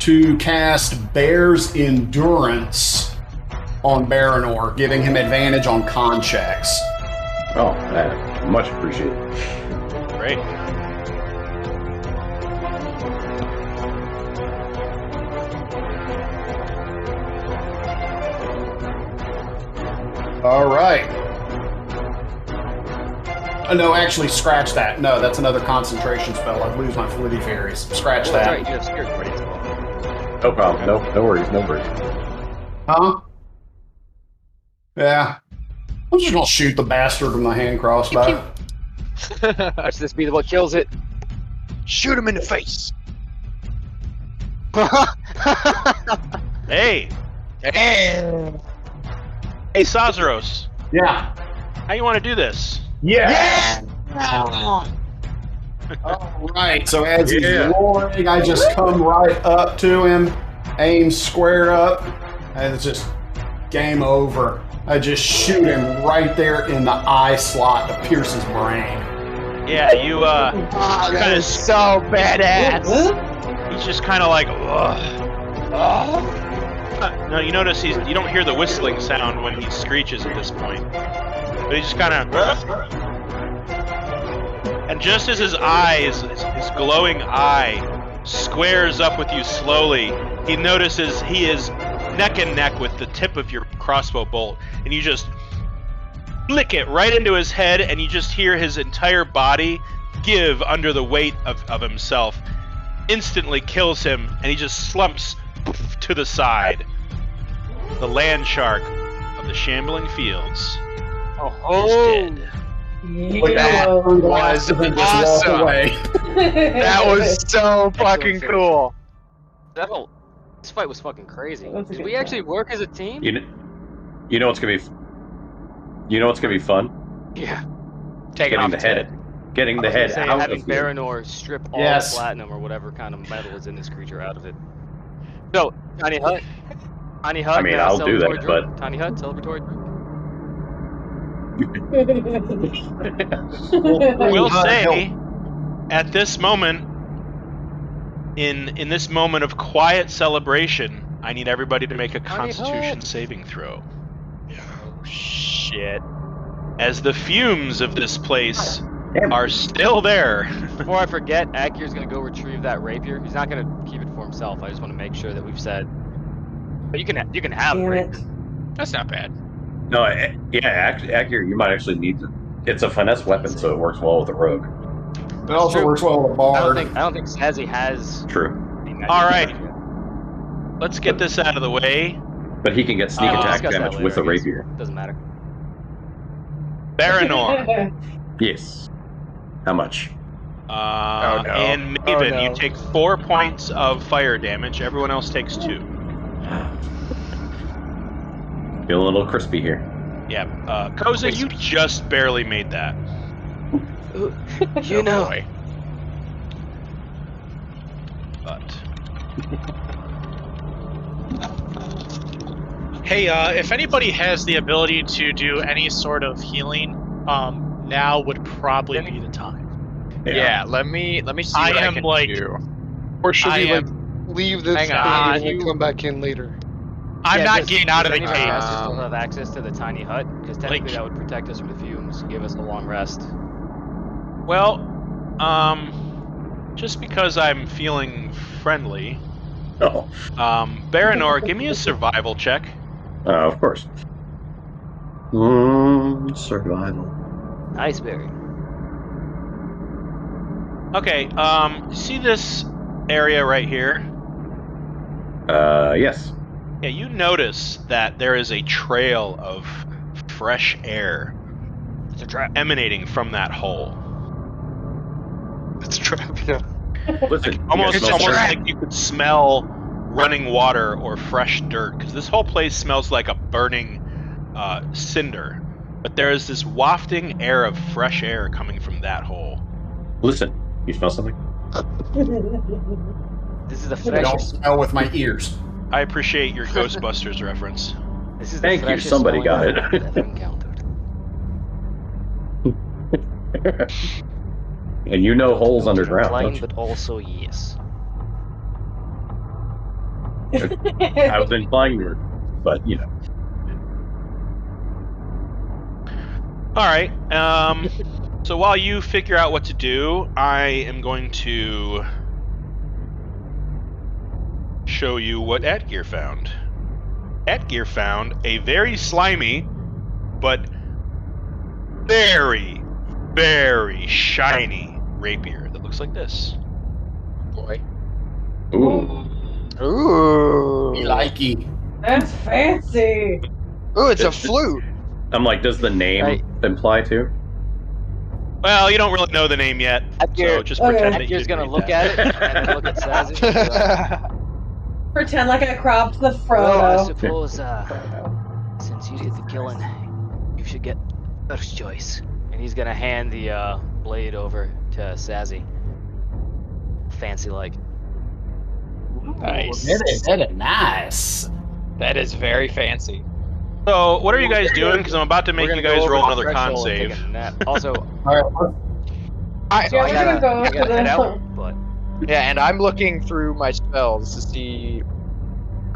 To cast Bear's Endurance on Baranor, giving him advantage on con checks. Oh, much appreciated. Great. All right. No, actually, scratch that. No, that's another concentration spell. I'd lose my Flitty Fairies. Scratch That's that. right, you have Spirit Guardians as well. No problem. No worries. No worries. Huh? Yeah. I'm just gonna shoot the bastard with my hand crossbow. Watch this be what kills it. Shoot him in the face. Hey. Damn. Hey, Sazaros. Yeah. How you want to do this? Yeah. All right. So as he's roaring, I just come right up to him, aim square up, and it's just game over. I just shoot him right there in the eye slot to pierce his brain. Yeah, you That is so badass. he's just kind of like, ugh. No, you notice you don't hear the whistling sound when he screeches at this point. But he just kind of... And just as his eyes, his glowing eye, squares up with you slowly, he notices he is neck and neck with the tip of your crossbow bolt. And you just flick it right into his head, and you just hear his entire body give under the weight of himself. Instantly kills him, and he just slumps to the side. The land shark of the Shambling Fields is dead. That was awesome. That was so fucking cool. This fight was fucking crazy. Did we actually work as a team? You know what's gonna be. You know what's gonna be fun? Yeah. Getting the head out having of Baranor strip all the platinum or whatever kind of metal is in this creature out of it. So, Tiny Hut. I mean, I'll do that, but Tiny Hut, celebratory drink. We'll say, at this moment, in this moment of quiet celebration, I need everybody to make a Constitution saving throw. Oh shit. As the fumes of this place are still there. Before I forget, Akir's gonna go retrieve that rapier. He's not gonna keep it for himself. I just want to make sure that we've said. But you can have Damn it. That's not bad. no, yeah, Akir, you might actually need to. It's a finesse weapon, so it works well with a rogue. It also True. works well with a I bard. don't think Sazzy has. True. All right. Let's get this out of the way. But he can get sneak attack Discuss that damage later, with a I guess. rapier. Doesn't matter. Baranor. Yes. How much? no. And Maven, Oh, no. you take 4 points of fire damage. Everyone else takes 2. Feel a little crispy here. Yeah. Koza, you just barely made that. You know. Boy. But Hey, if anybody has the ability to do any sort of healing, now would probably be the time. Yeah, let me see I what I am, can like- do. Or should we I like leave this Hang cave on. and then come back in later? I'm not getting out of the Does cave. anyone else still have access to the tiny hut? Because technically Like- that would protect us from the fumes, give us a long rest. well, just because I'm feeling friendly, Oh, Baranor, give me a survival check. of course. Survival. Nice, Barry. Okay. See this area right here? Yes. Yeah, you notice that there is a trail of fresh air It's a trap. emanating from that hole. It's a trap, yeah. Listen, Almost, you guys almost smell- like you could smell running water or fresh dirt, because this whole place smells like a burning cinder. But there is this wafting air of fresh air coming from that hole. Listen, you smell something? This is the I don't freshest. smell with my ears. I appreciate your Ghostbusters reference. This is the Thank you, freshest somebody smelling got water it. I've ever encountered. And you know holes Don't underground, complain, don't you? but also yes. I was implying you were, but you know. All right. So while you figure out what to do, I am going to show you what Atgear found. Atgear found a very slimy, but very, very shiny rapier that looks like this. Boy. Ooh. Ooh. Likey. That's fancy. Ooh, it's a flute. I'm like, does the name Right. imply to? Well, you don't really know the name yet, so Atgear, just Okay. pretend that you Atgear's didn't gonna read look that. at it and then look at Sazzy. and be like, Pretend like I cropped the Well, I Frodo. suppose, since you did the killing, you should get first choice. And he's gonna hand the blade over to Sazzy. Fancy like. Nice. Very nice. That is very fancy. So, what are you guys doing? Because I'm about to make We're you gonna guys go roll over the another con threshold and save. take a nap. Also, All right, I, so I we're gonna gotta, go I to gotta head the- out, but yeah, and I'm looking through my spells to see.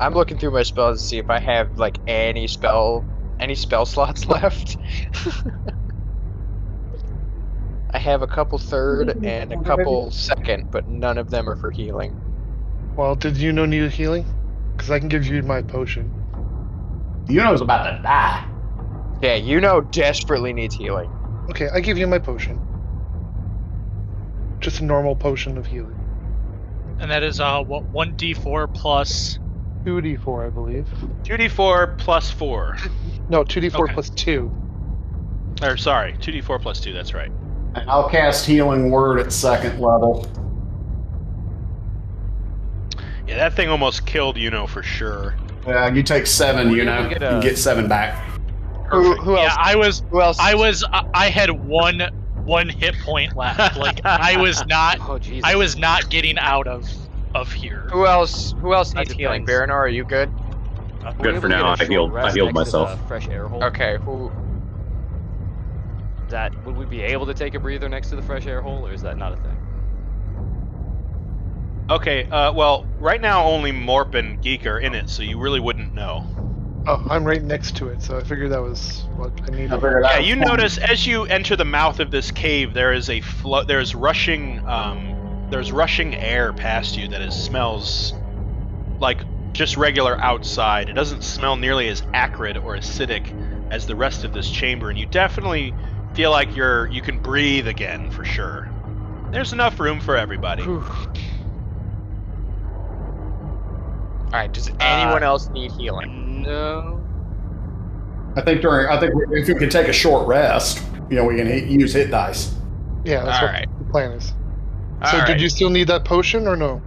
I'm looking through my spells to see if I have like any spell slots left. I have a couple third and a couple second, but none of them are for healing. Well, did you know need healing? Because I can give you my potion. you know it's about to die. Yeah, you know, desperately needs healing. Okay, I give you my potion. Just a normal potion of healing. And that is what 1d4 plus. 2d4, I believe. 2d4 plus 4. No, 2d4 Okay. plus 2. Or, sorry, 2d4 plus 2, that's right. And I'll cast Healing Word at 2nd level. Yeah, that thing almost killed for sure. You take 7, Well, you you know. can get You a- get 7 back. Who else? Yeah, I was. Who else? I had one hit point left. Like I was not. oh Jesus. I was not getting out of here. Who else? Who else That needs healing? depends. Baranor, are you good? Were we Good able for to get now, a I short healed- I rest healed next to the myself. fresh air hole? Okay. Who? Would we be able to take a breather next to the fresh air hole, or is that not a thing? Okay, well, right now only Morp and Geek are in it, so you really wouldn't know. Oh, I'm right next to it, so I figured that was what I needed. Yeah, you notice as you enter the mouth of this cave, there is there's rushing air past you that smells like just regular outside. It doesn't smell nearly as acrid or acidic as the rest of this chamber, and you definitely feel like you can breathe again for sure. There's enough room for everybody. Alright, does anyone else need healing? No. I think if you can take a short rest, we can use hit dice. Yeah, that's All what right. the plan is. All So, right. did you still need that potion or no?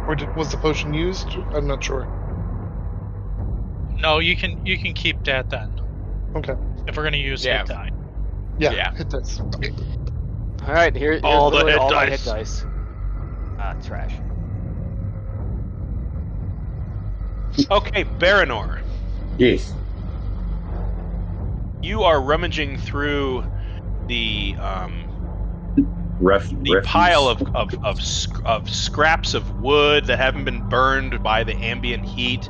Or was the potion used? I'm not sure. No, you can keep that then. Okay. If we're gonna use Yeah. hit die. Yeah, hit dice. Okay. All right, here's All the literally hit all my dice. hit dice. Ah, trash. Okay, Baranor. Yes. You are rummaging through the Refuse. pile of scraps of wood that haven't been burned by the ambient heat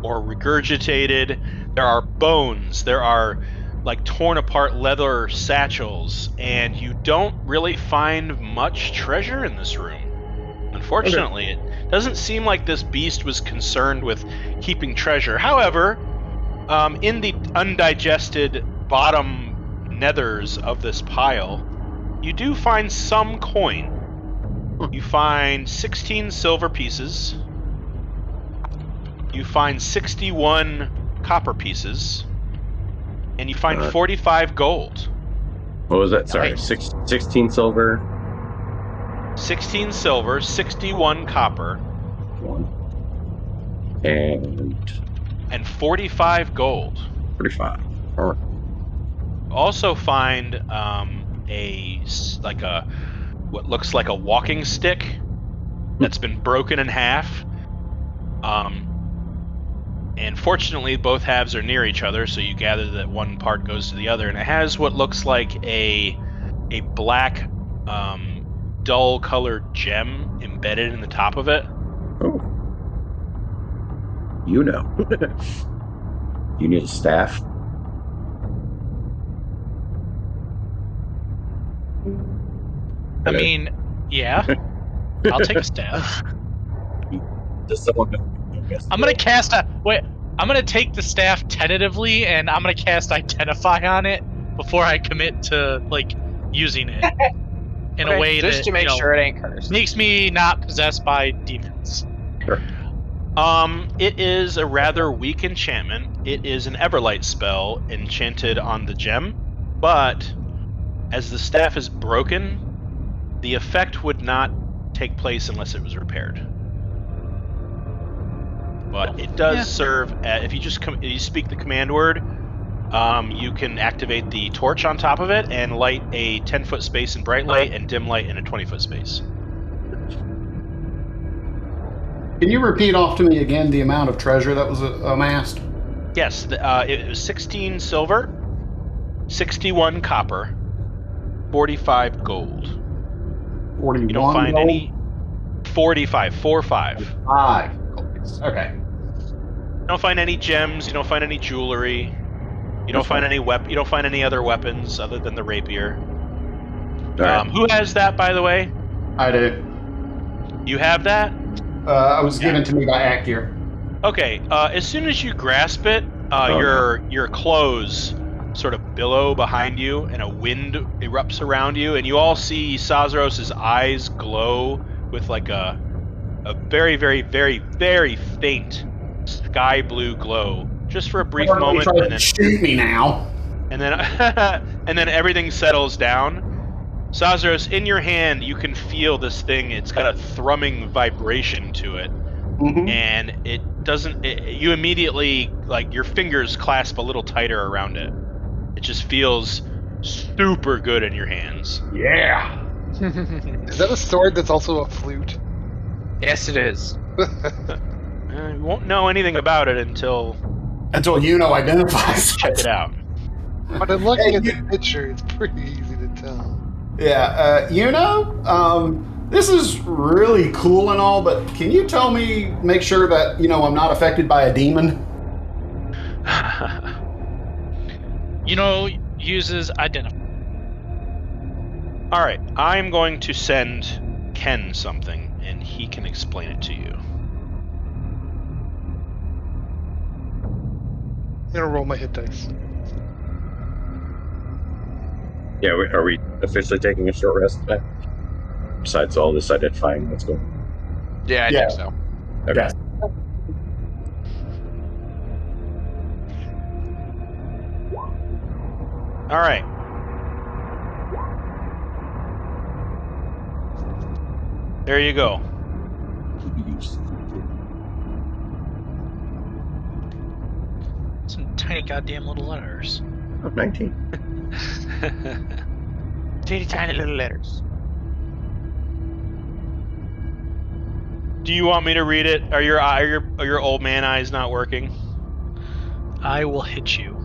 or regurgitated. There are bones. There are like torn apart leather satchels, and you don't really find much treasure in this room. Unfortunately, it doesn't seem like this beast was concerned with keeping treasure. However, in the undigested bottom nethers of this pile, you do find some coin. You find 16 silver pieces. You find 61 copper pieces. And you find 45 gold. What was that? Sorry, Nice. 16 silver. 16 silver, 61 copper, and 45 gold. 45. All right. Also find what looks like a walking stick that's been broken in half. And fortunately, both halves are near each other, so you gather that one part goes to the other, and it has what looks like a black, dull-colored gem embedded in the top of it. Oh. You need a staff? I mean, yeah. I'll take a staff. Does someone know? I'm gonna I'm gonna take the staff tentatively, and I'm gonna cast Identify on it before I commit to using it in a way just that to make sure it ain't cursed. makes me not possessed by demons. Sure. It is a rather weak enchantment. It is an Everlight spell enchanted on the gem, but as the staff is broken, the effect would not take place unless it was repaired. But it does serve if you just you speak the command word, you can activate the torch on top of it and light a 10-foot space in bright light and dim light in a 20-foot space. Can you repeat off to me again the amount of treasure that was amassed? Yes, it was 16 silver, 61 copper, 45 gold. 41 You don't find gold? any 45. Okay. You don't find any gems. You don't find any jewelry. You don't find any You don't find any other weapons other than the rapier. Right. Who has that, by the way? I do. You have that? I was given to me by Akir. Okay. As soon as you grasp it, your clothes sort of billow behind you, and a wind erupts around you, and you all see Sazeros's eyes glow with like a very, very, very, very faint sky blue glow, just for a brief moment, and then shoot me now. and then and then everything settles down. Sazaros, in your hand, you can feel this thing. It's got a thrumming vibration to it, and it doesn't. You immediately, your fingers clasp a little tighter around it. It just feels super good in your hands. Yeah. Is that a sword that's also a flute? Yes, it is. You won't know anything about it until identifies. check it out. But I'm looking at the picture, it's pretty easy to tell. Yeah, this is really cool and all, but can you make sure that, I'm not affected by a demon? Uses Identify. All right, I'm going to send Ken something, and he can explain it to you. I'm gonna roll my hit dice. Yeah, are we officially taking a short rest today? Besides all this identifying what's going on. Yeah, I think so. Okay. Yes. All right. There you go. Some tiny goddamn little letters. Oh, 19. Teeny tiny little letters. Do you want me to read it? Are your old man eyes not working? I will hit you.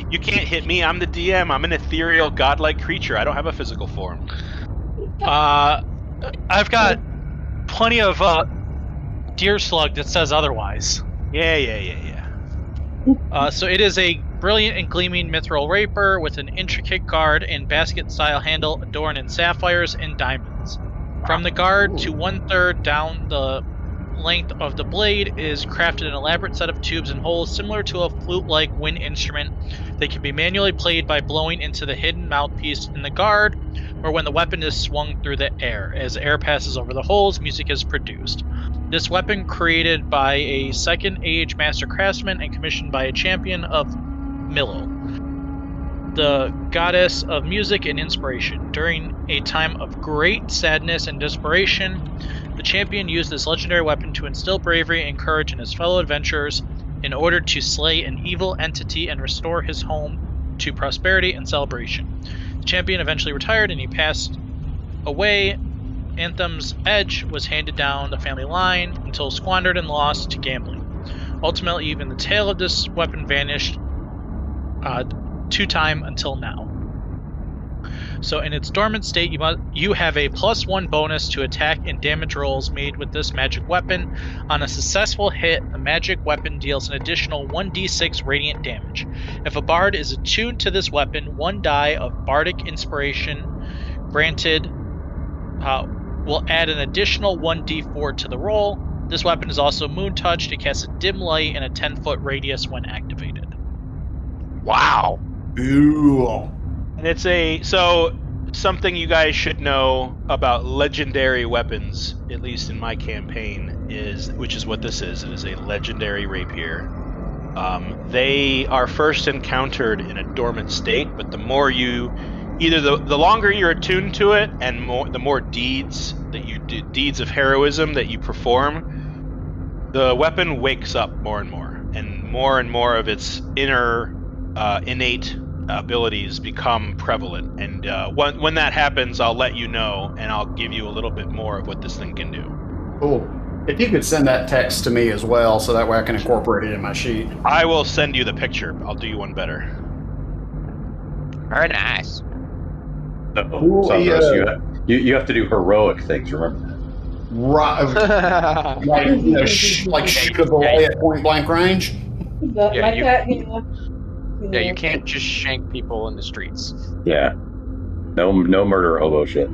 You can't hit me. I'm the DM. I'm an ethereal, godlike creature. I don't have a physical form. I've got plenty of deer slug that says otherwise. Yeah. So it is a brilliant and gleaming mithril rapier with an intricate guard and basket-style handle adorned in sapphires and diamonds. From the guard to 1/3 down the length of the blade is crafted an elaborate set of tubes and holes similar to a flute-like wind instrument that can be manually played by blowing into the hidden mouthpiece in the guard, or when the weapon is swung through the air. As air passes over the holes, music is produced. This weapon, created by a Second Age master craftsman and commissioned by a champion of Milo, the goddess of music and inspiration. During a time of great sadness and desperation, the champion used this legendary weapon to instill bravery and courage in his fellow adventurers in order to slay an evil entity and restore his home to prosperity and celebration. The champion eventually retired and he passed away. Anthem's edge was handed down the family line until squandered and lost to gambling. Ultimately, even the tail of this weapon vanished to time until now. So in its dormant state, you have a +1 bonus to attack and damage rolls made with this magic weapon. On a successful hit, the magic weapon deals an additional 1d6 radiant damage. If a bard is attuned to this weapon, 1 die of bardic inspiration granted will add an additional 1d4 to the roll. This weapon is also moon touched. It casts a dim light in a 10-foot radius when activated. Wow. Cool. And it's something you guys should know about legendary weapons, at least in my campaign, which is what this is. It is a legendary rapier. They are first encountered in a dormant state, but the more the longer you're attuned to it, and the more deeds that you do, deeds of heroism that you perform, the weapon wakes up more and more of its inner innate abilities become prevalent. And when that happens, I'll let you know, and I'll give you a little bit more of what this thing can do. Cool. If you could send that text to me as well, so that way I can incorporate it in my sheet. I will send you the picture. I'll do you one better. Very nice. You have to do heroic things, remember? Right. like shoot a bullet at point blank range? Yeah, you can't just shank people in the streets. Yeah. No murder hobo shit.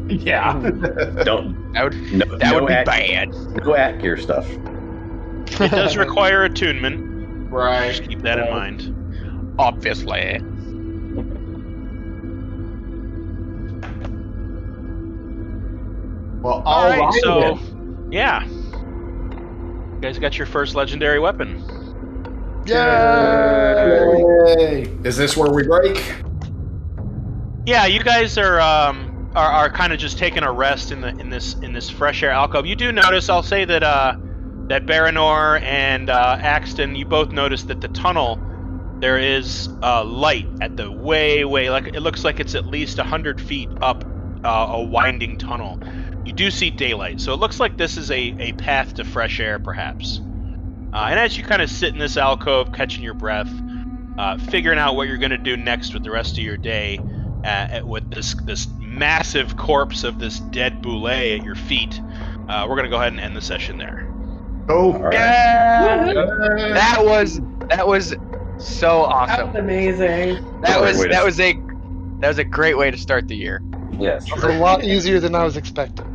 Yeah. That would be bad. No at-gear stuff. It does require attunement. Right. Just keep that in mind. Obviously. Well, all right. So, yeah. You guys got your first legendary weapon. Yay! Is this where we break? Yeah, you guys are kind of just taking a rest in this fresh air alcove. You do notice, I'll say that that Baranor and Axton, you both notice that the tunnel, there is light at the way like it looks like it's at least 100 feet up a winding tunnel. You do see daylight, so it looks like this is a path to fresh air, perhaps. And as you kind of sit in this alcove, catching your breath, figuring out what you're going to do next with the rest of your day, with this massive corpse of this dead bulette at your feet, we're going to go ahead and end the session there. Oh, right. Yeah! That was so awesome. That was amazing. That was a great way to start the year. Yes. It was a lot easier than I was expecting.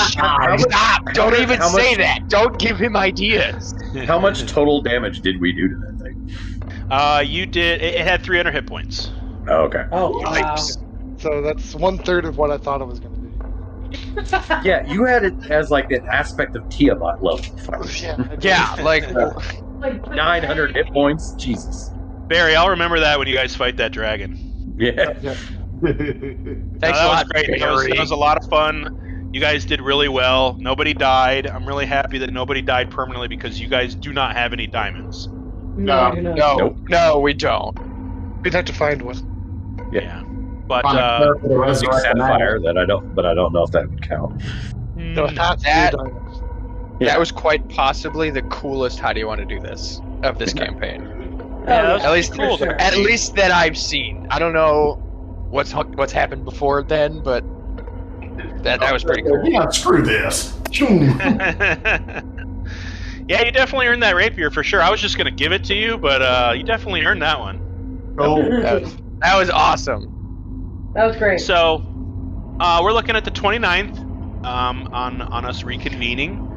Stop! Don't even say that. Don't give him ideas. How much total damage did we do to that thing? You did. It had 300 hit points. Oh, okay. Oh, wow. So that's 1/3 of what I thought it was going to be. Yeah, you had it as like an aspect of Tiamat level. Yeah, like 900 hit points. Jesus. Barry, I'll remember that when you guys fight that dragon. Yeah. thanks a lot, Great. Barry. That was a lot of fun. You guys did really well. Nobody died. I'm really happy that nobody died permanently because you guys do not have any diamonds. No, you're not. Nope. No, we don't. We'd have to find one. Yeah. But Big sapphire that I don't know if that would count. No, it has to be That- diamonds. Yeah. That was quite possibly the coolest. How do you want to do this of this campaign? Yeah, Oh, At least, cool. for sure. at least that I've seen. I don't know what's happened before then, but that was pretty cool. Yeah, screw this. Yeah, you definitely earned that rapier for sure. I was just gonna give it to you, but you definitely earned that one. Oh, That was awesome. That was great. So, we're looking at the 29th on us reconvening.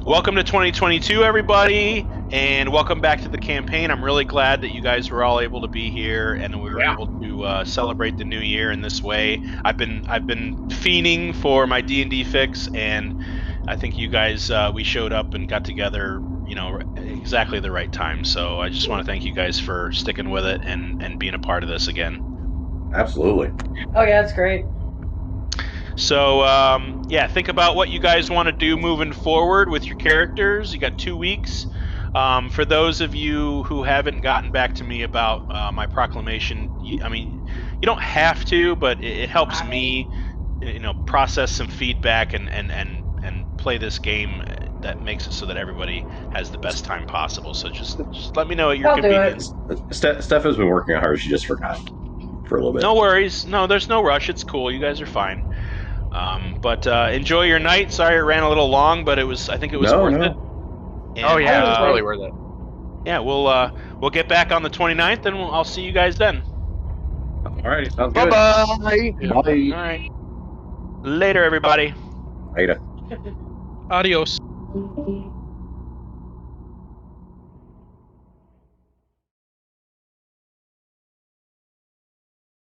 Welcome to 2022, everybody, and welcome back to the campaign. I'm really glad that you guys were all able to be here and we were able to celebrate the new year in this way. I've been fiending for my D&D fix, and I think you guys we showed up and got together, exactly the right time. So I just want to thank you guys for sticking with it and being a part of this again. Absolutely. Oh, yeah, that's great. So, think about what you guys want to do moving forward with your characters. You got 2 weeks. For those of you who haven't gotten back to me about my proclamation, you don't have to, but it helps me, process some feedback and play this game that makes it so that everybody has the best time possible. So just let me know at your I'll do it. convenience. Steph has been working hard. She just forgot for a little bit. No worries. No, there's no rush. It's cool. You guys are fine. But enjoy your night. Sorry it ran a little long, but I think it was worth it. And, Oh yeah, it was totally worth it. Yeah, we'll get back on the 29th, and I'll see you guys then. Alrighty, sounds Bye good. bye. Bye. All right. Later, everybody. Later. Adios. Mhm.